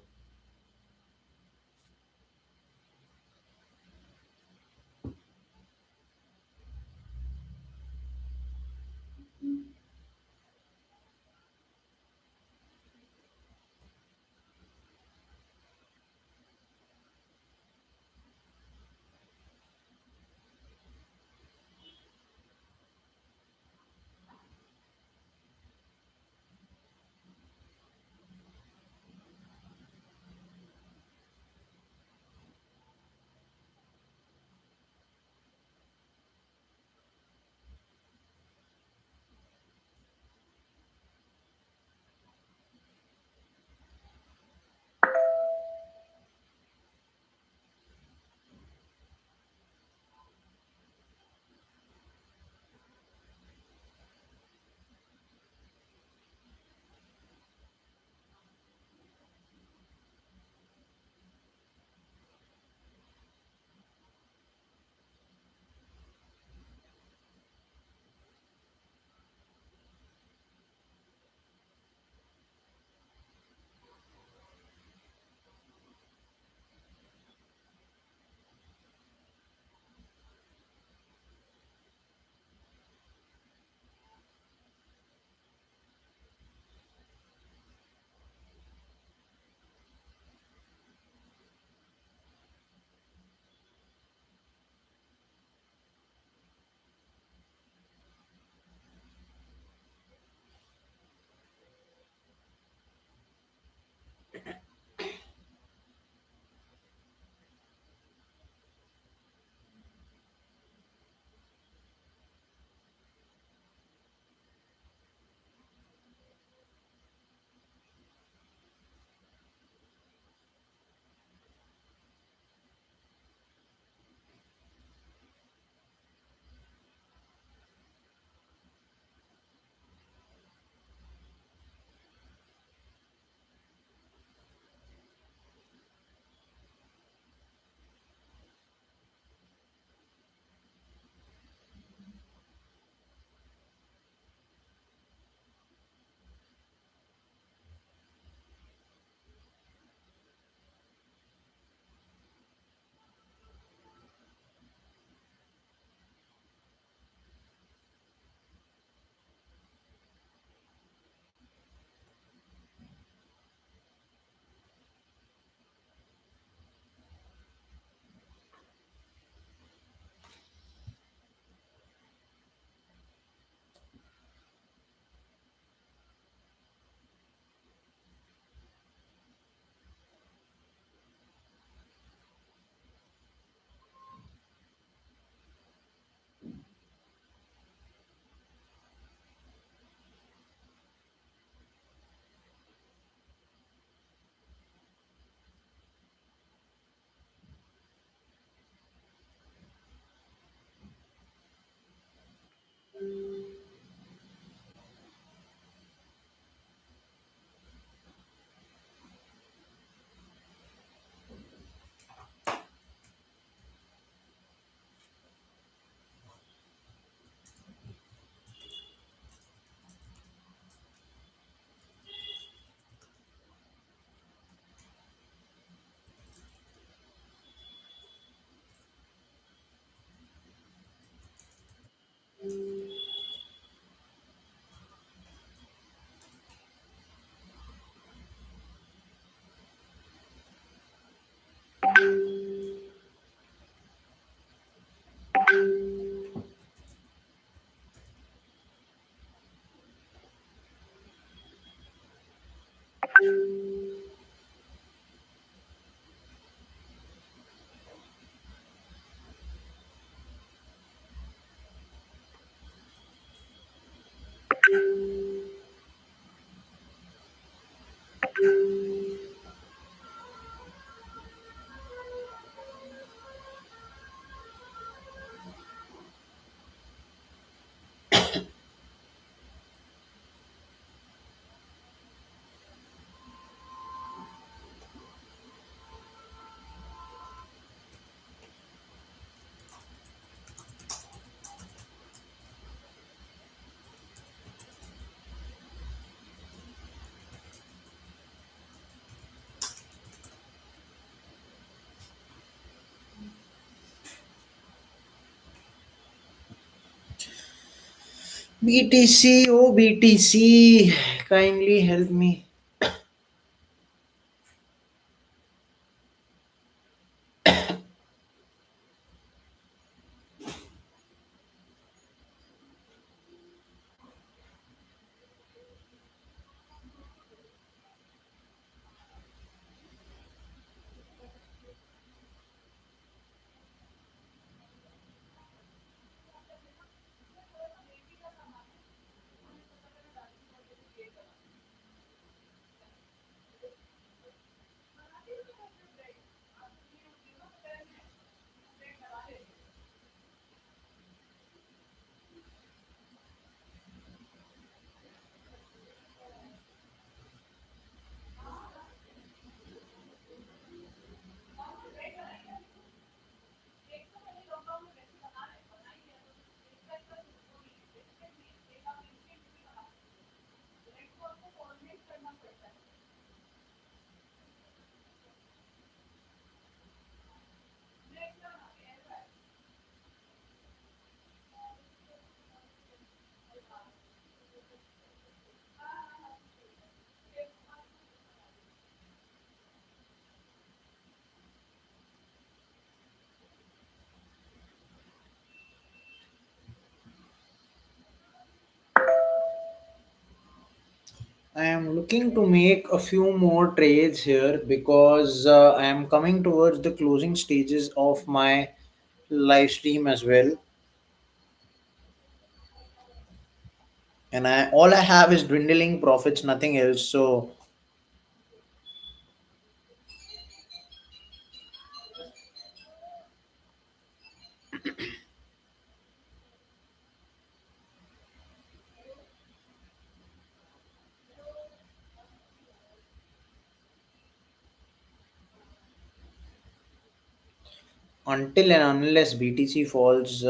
BTC, oh BTC, kindly help me. I am looking to make a few more trades here because I am coming towards the closing stages of my live stream as well, and I all I have is dwindling profits, nothing else. So until and unless BTC falls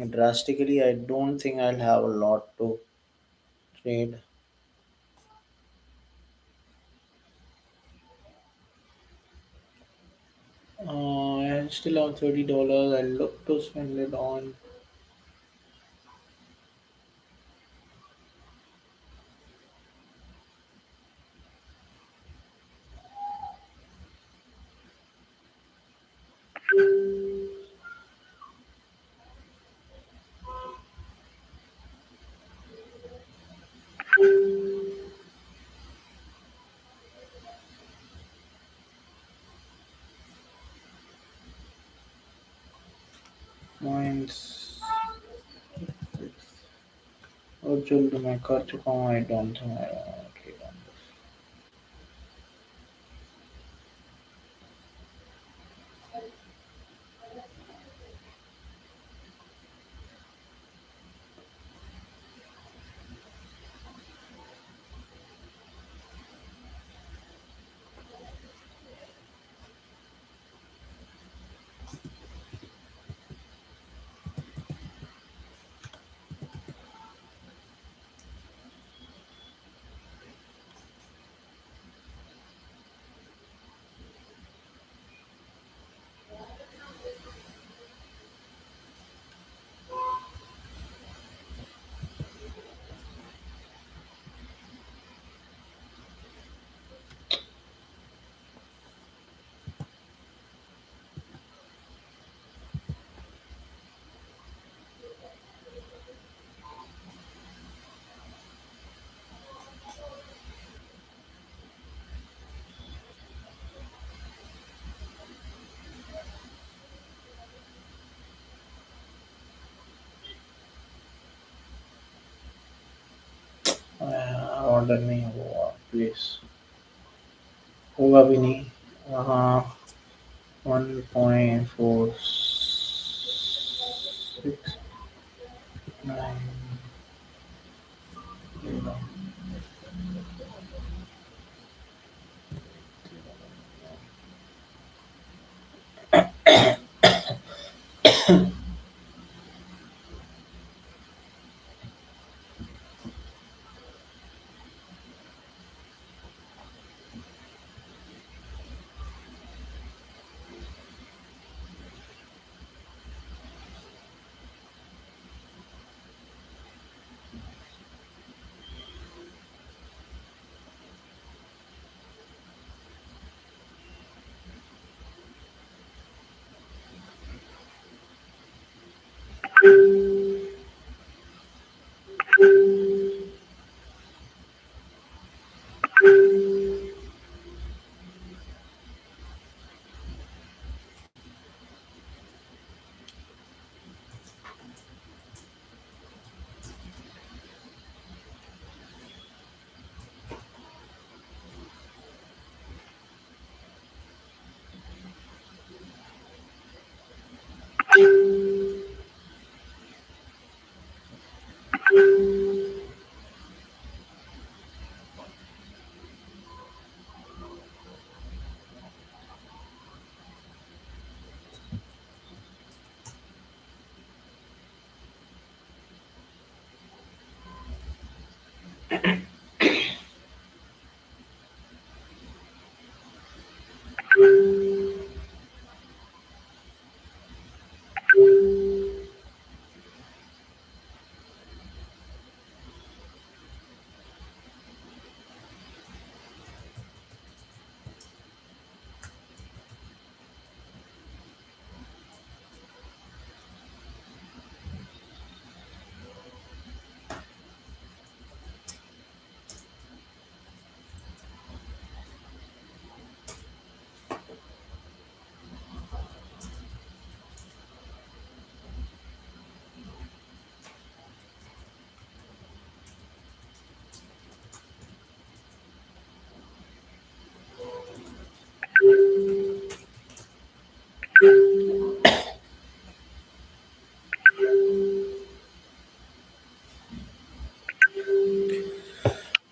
drastically, I don't think I'll have a lot to trade. I still have $30. I look to spend it on coins. Virtual to my खर्च कम I don't think I want to trade on this. अगर नहीं हुआ please, होगा भी नहीं। हाँ, 1.46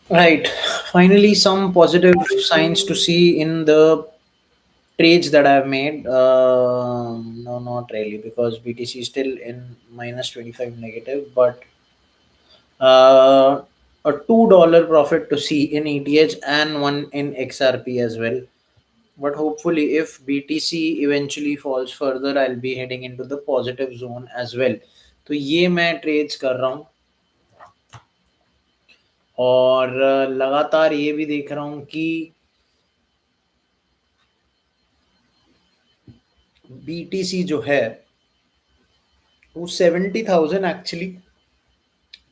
Right. Finally, some positive signs to see in the trades that I've made. No, not really, because BTC is still in minus 25 negative, but a $2 profit to see in ETH and one in XRP as well. But hopefully, if BTC eventually falls further, I'll be heading into the positive zone as well. तो ये मैं trades कर रहा हूँ, और लगातार ये भी देख रहा हूँ कि बीटीसी जो है वो 70,000 एक्चुअली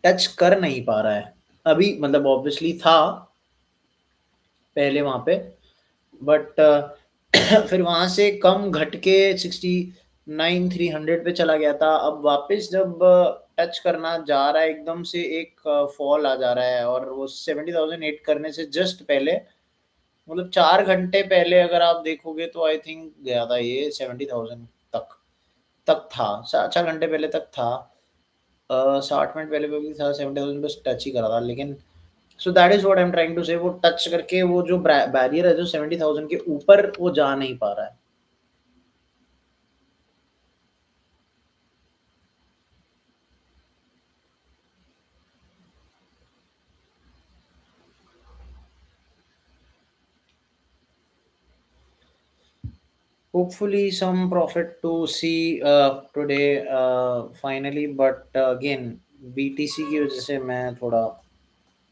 टच कर नहीं पा रहा है अभी, मतलब ऑब्वियसली था पहले वहां पे, बट फिर वहां से कम घट के 69,300 पे चला गया था। अब वापस जब टच करना जा रहा है, एकदम से एक फॉल आ जा रहा है, और वो 70,008 करने से जस्ट पहले, मतलब 4 घंटे पहले अगर आप देखोगे तो आई थिंक गया था ये 70,000 तक, तक था। 4 घंटे पहले तक था। 60 मिनट पहले भी था 70,000, बस टच ही करा था, लेकिन so that is what I am trying to say, वो टच करके वो जो बैरियर है जो 70,000 के ऊपर, वो जा नहीं पा रहा है। Hopefully some profit to see today finally, but again BTC की वजह से मैं थोड़ा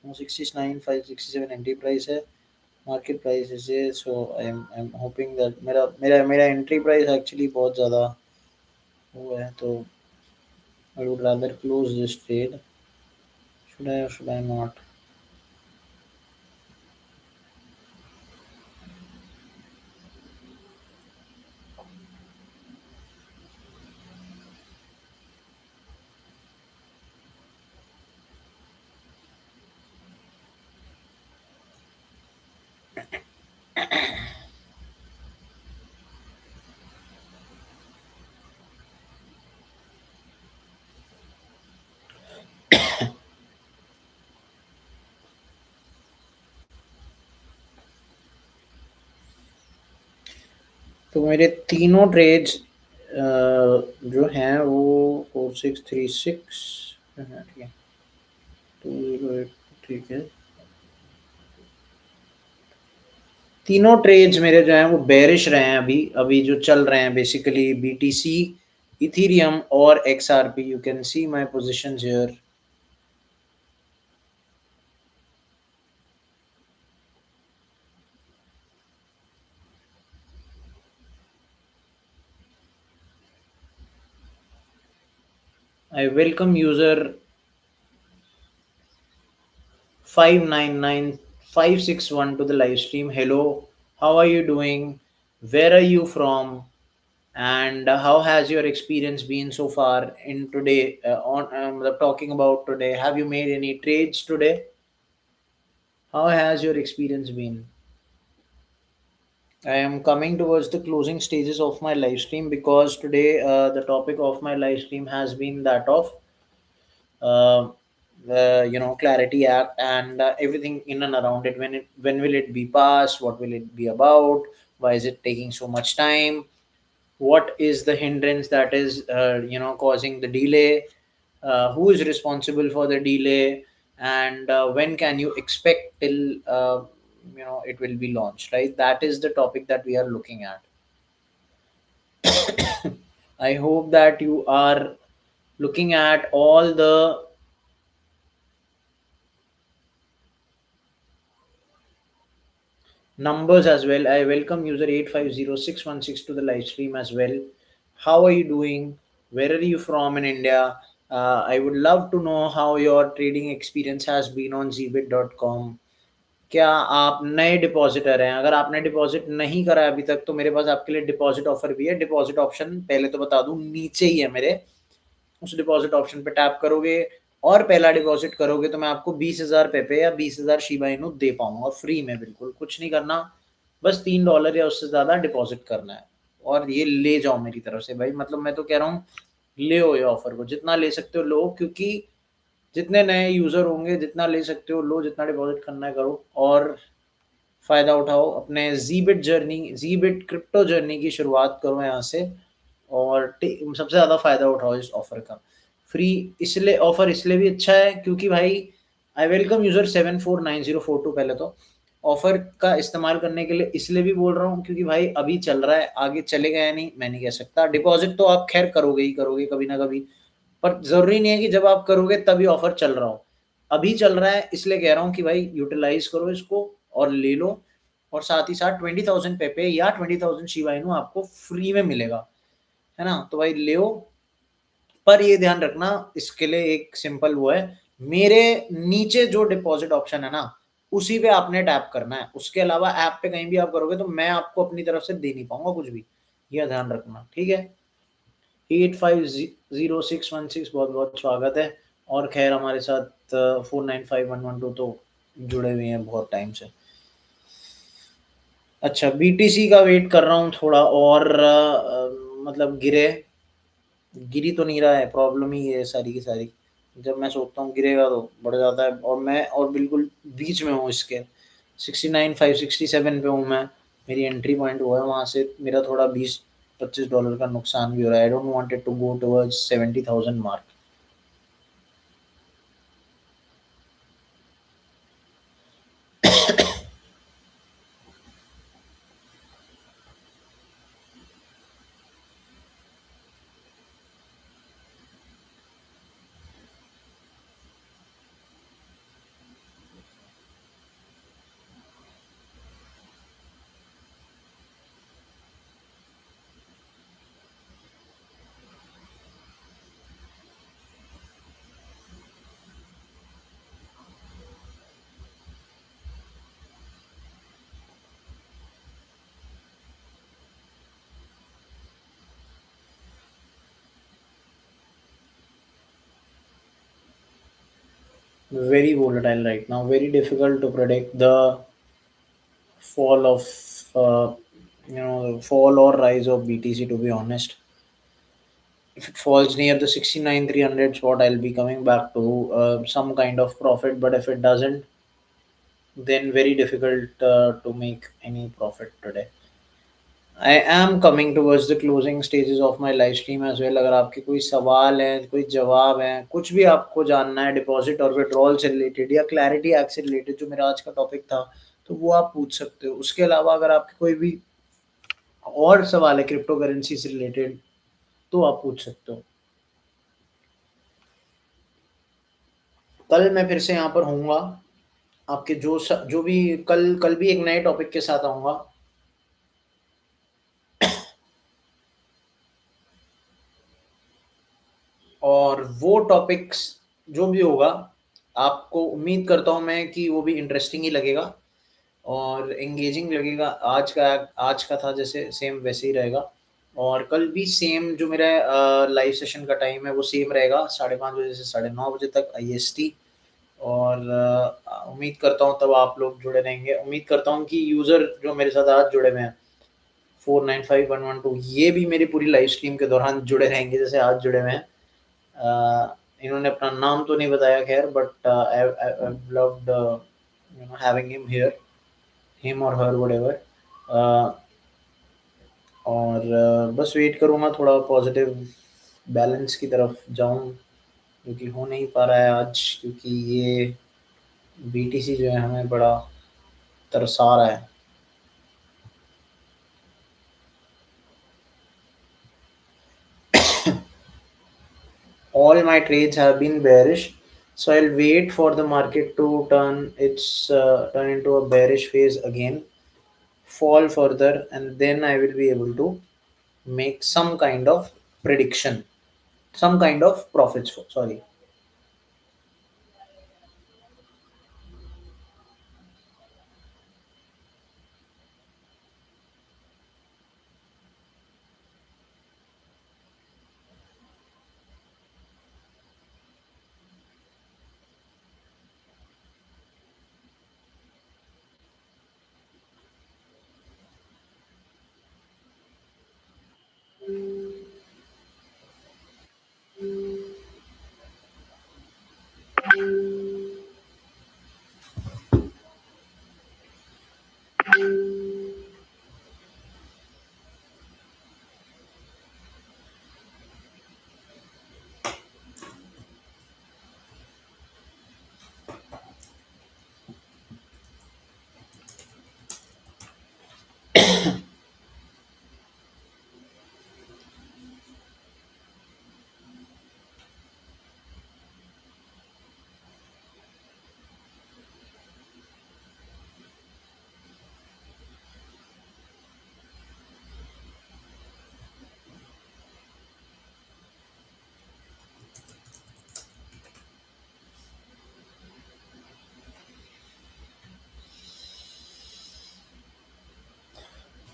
69,567 एंट्री प्राइस है, मार्केट प्राइस है, so I am hoping that मेरा मेरा मेरा एंट्री प्राइस एक्चुअली बहुत ज़्यादा वो है, तो I would rather close this trade. Should I not? तो मेरे तीनों ट्रेड्स जो हैं वो 4636, ठीक है, 208, ठीक है। तीनों ट्रेड्स मेरे जो हैं वो बेरिश रहे हैं, अभी अभी जो चल रहे हैं बेसिकली बीटीसी, इथीरियम और XRP. You can see my positions here. I welcome user 599561 to the live stream. Hello, how are you doing? Where are you from? And how has your experience been so far in today? On talking about today, have you made any trades today? How has your experience been? I am coming towards the closing stages of my live stream because today the topic of my live stream has been that of uh, clarity act and everything in and around it. When will it be passed? What will it be about? Why is it taking so much time? What is the hindrance that is causing the delay? Who is responsible for the delay? And when can you expect till it will be launched, right? That is the topic that we are looking at. I hope that you are looking at all the numbers as well. I welcome user 8506116 to the live stream as well. How are you doing? Where are you from in India? I would love to know how your trading experience has been on zbit.com. क्या आप नए depositor हैं? अगर आपने deposit नहीं करा है अभी तक तो मेरे पास आपके लिए डिपॉजिट ऑफर भी है। डिपॉजिट ऑप्शन पहले तो बता दूं नीचे ही है मेरे। उस डिपॉजिट ऑप्शन पे टैप करोगे और पहला डिपॉजिट करोगे तो मैं आपको 20,000 पेपे या 20,000 शिबा इनू दे पाऊंगा फ्री में। बिल्कुल कुछ नहीं करना, बस $3 या उससे ज़्यादा डिपॉजिट करना है और ये ले जाओ मेरी तरफ से भाई। मतलब मैं तो कह रहा हूँ ले हो ये ऑफर को, जितना ले सकते हो लो, क्योंकि जितने नए यूज़र होंगे जितना ले सकते हो लो, जितना डिपॉजिट करना है करो और फ़ायदा उठाओ। अपने ज़ीबिट क्रिप्टो जर्नी की शुरुआत करो यहाँ से और सबसे ज़्यादा फ़ायदा उठाओ इस ऑफ़र का। फ्री इसलिए ऑफ़र इसलिए भी अच्छा है क्योंकि भाई आई वेलकम यूज़र 749042। पहले तो ऑफ़र का इस्तेमाल करने के लिए इसलिए भी बोल रहा हूँ क्योंकि भाई अभी चल रहा है, आगे चलेगा या नहीं मैं नहीं कह सकता। डिपॉजिट तो आप खैर करोगे ही करोगे कभी ना कभी, पर ज़रूरी नहीं है कि जब आप करोगे तभी ऑफ़र चल रहा हो। अभी चल रहा है इसलिए कह रहा हूँ कि भाई यूटिलाइज़ करो इसको और ले लो। और साथ ही साथ 20,000 पेपे या 20,000 शिबा इनू आपको फ्री में मिलेगा, है ना? तो भाई ले ओ। पर ये ध्यान रखना इसके लिए एक सिंपल वो है, मेरे नीचे जो डिपॉजिट ऑप्शन है ना उसी पे आपने टैप करना है। उसके अलावा ऐप पे कहीं भी आप करोगे तो मैं आपको अपनी तरफ से दे नहीं पाऊंगा कुछ भी, यह ध्यान रखना, ठीक है। 8506116 बहुत बहुत स्वागत है। और खैर हमारे साथ 495112 तो जुड़े हुए हैं बहुत टाइम से। अच्छा, बीटीसी का वेट कर रहा हूँ थोड़ा और मतलब गिरी तो नहीं रहा है। प्रॉब्लम ही है सारी की सारी, जब मैं सोचता हूँ गिरेगा तो बढ़ जाता है और मैं और बिल्कुल बीच में हूँ इसके। 69,567 पे हूँ मैं। मेरी एंट्री पॉइंट वो है, वहाँ से मेरा थोड़ा $20-25 का नुकसान भी हो रहा है। I don't want it to go towards 70,000 mark. Very volatile right now, very difficult to predict the fall of fall or rise of BTC, to be honest. If it falls near the 69,300 spot, I'll be coming back to some kind of profit. But if it doesn't, then very difficult to make any profit today. I am coming towards the closing stages of my live stream as well. अगर आपके कोई सवाल हैं, कोई जवाब हैं, कुछ भी आपको जानना है डिपॉज़िट और विथड्रॉल से रिलेटेड या क्लैरिटी एक्ट से रिलेटेड जो मेरा आज का टॉपिक था, तो वो आप पूछ सकते हो। उसके अलावा अगर आपके कोई भी और सवाल है क्रिप्टो करेंसी से रिलेटेड, तो आप पूछ सकते हो। कल मैं फिर से यहाँ पर होऊँगा, आपके जो भी कल कल भी एक नए टॉपिक के साथ आऊँगा। और वो टॉपिक्स जो भी होगा, आपको उम्मीद करता हूँ मैं कि वो भी इंटरेस्टिंग ही लगेगा और एंगेजिंग लगेगा। आज का था जैसे सेम वैसे ही रहेगा। और कल भी सेम जो मेरा लाइव सेशन का टाइम है वो सेम रहेगा, 5:30 बजे से 9:30 बजे तक IST। और उम्मीद करता हूँ तब आप लोग जुड़े रहेंगे। उम्मीद करता हूँ कि यूज़र जो मेरे साथ आज जुड़े हुए हैं 495112, ये भी मेरी पूरी लाइव स्ट्रीम के दौरान जुड़े रहेंगे जैसे आज जुड़े हुए हैं। इन्होंने अपना नाम तो नहीं बताया खैर, but I loved having him here, him और हर व्हाटएवर। और बस वेट करूँगा थोड़ा पॉजिटिव बैलेंस की तरफ जाऊँ, जो कि हो नहीं पा रहा है आज, क्योंकि ये BTC जो है हमें बड़ा तरसा रहा है। All my trades have been bearish, so I'll wait for the market to turn into a bearish phase again, fall further, and then I will be able to make some kind of prediction, some kind of profits. Sorry.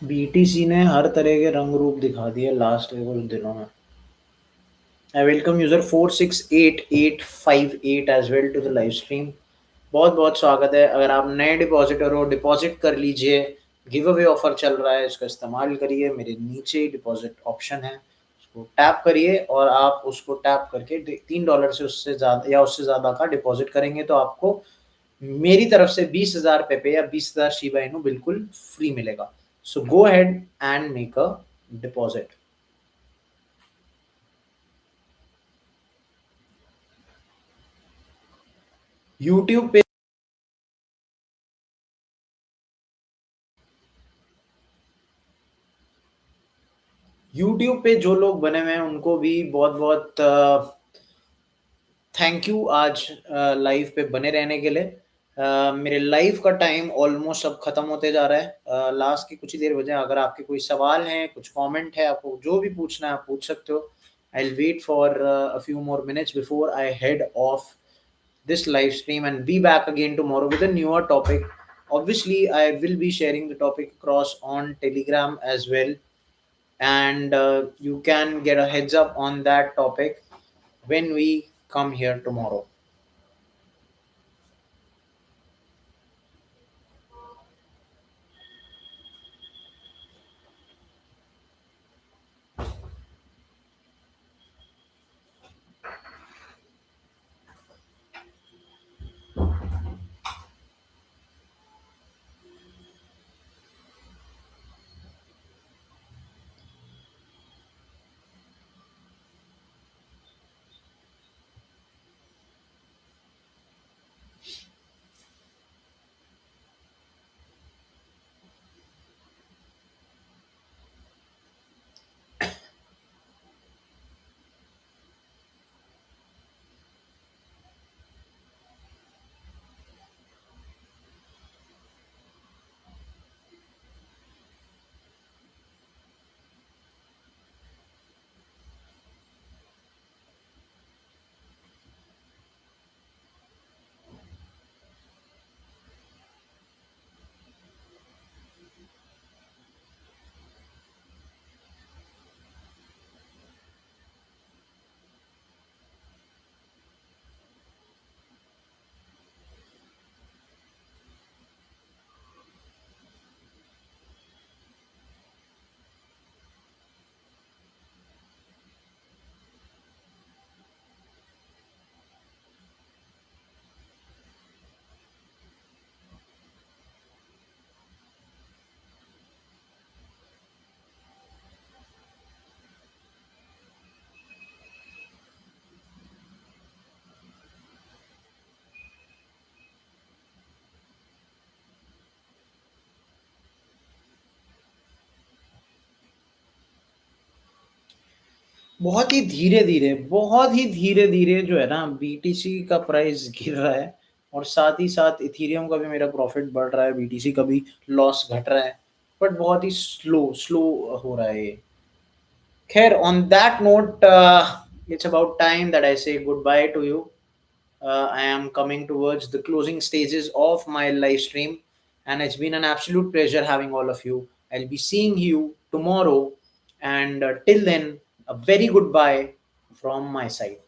BTC ने हर तरह के रंग रूप दिखा दिए last के कुछ दिनों में। I welcome user 468858 as well to the live stream. बहुत बहुत स्वागत है। अगर आप नए डिपॉजिटर हो, डिपॉजिट कर लीजिए। गिव अवे ऑफर चल रहा है, इसका इस्तेमाल करिए। मेरे नीचे ही डिपॉजिट ऑप्शन है, उसको टैप करिए और आप उसको टैप करके $3 से उससे ज़्यादा या उससे ज़्यादा का डिपॉजिट करेंगे तो आपको मेरी तरफ से 20,000 पेपे या 20,000 शिबा इनू बिल्कुल फ्री मिलेगा। So go ahead and make a deposit. YouTube पे यूट्यूब पे जो लोग बने हुए हैं उनको भी बहुत बहुत थैंक यू आज लाइव पे बने रहने के लिए। मेरे लाइव का टाइम ऑलमोस्ट अब ख़त्म होते जा रहा है। लास्ट की कुछ ही देर बचे। अगर आपके कोई सवाल हैं, कुछ कमेंट है, आपको जो भी पूछना है आप पूछ सकते हो। I will wait for a few more minutes before I head off this live stream and be back again tomorrow with a newer topic. Obviously, I will be sharing the topic across on Telegram as well, and you can get a heads up on that topic when we come here tomorrow. बहुत ही धीरे धीरे जो है ना BTC का price गिर रहा है, और साथ ही साथ इथीरियम का भी मेरा प्रॉफिट बढ़ रहा है, बीटीसी का भी लॉस घट रहा है, बट बहुत ही स्लो स्लो हो रहा है ये। खैर, on that note, it's about time that I say goodbye to you. I am coming towards the closing stages of my live stream, and it's been an absolute pleasure having all of you. I'll be seeing you tomorrow, and till then, a very goodbye from my side.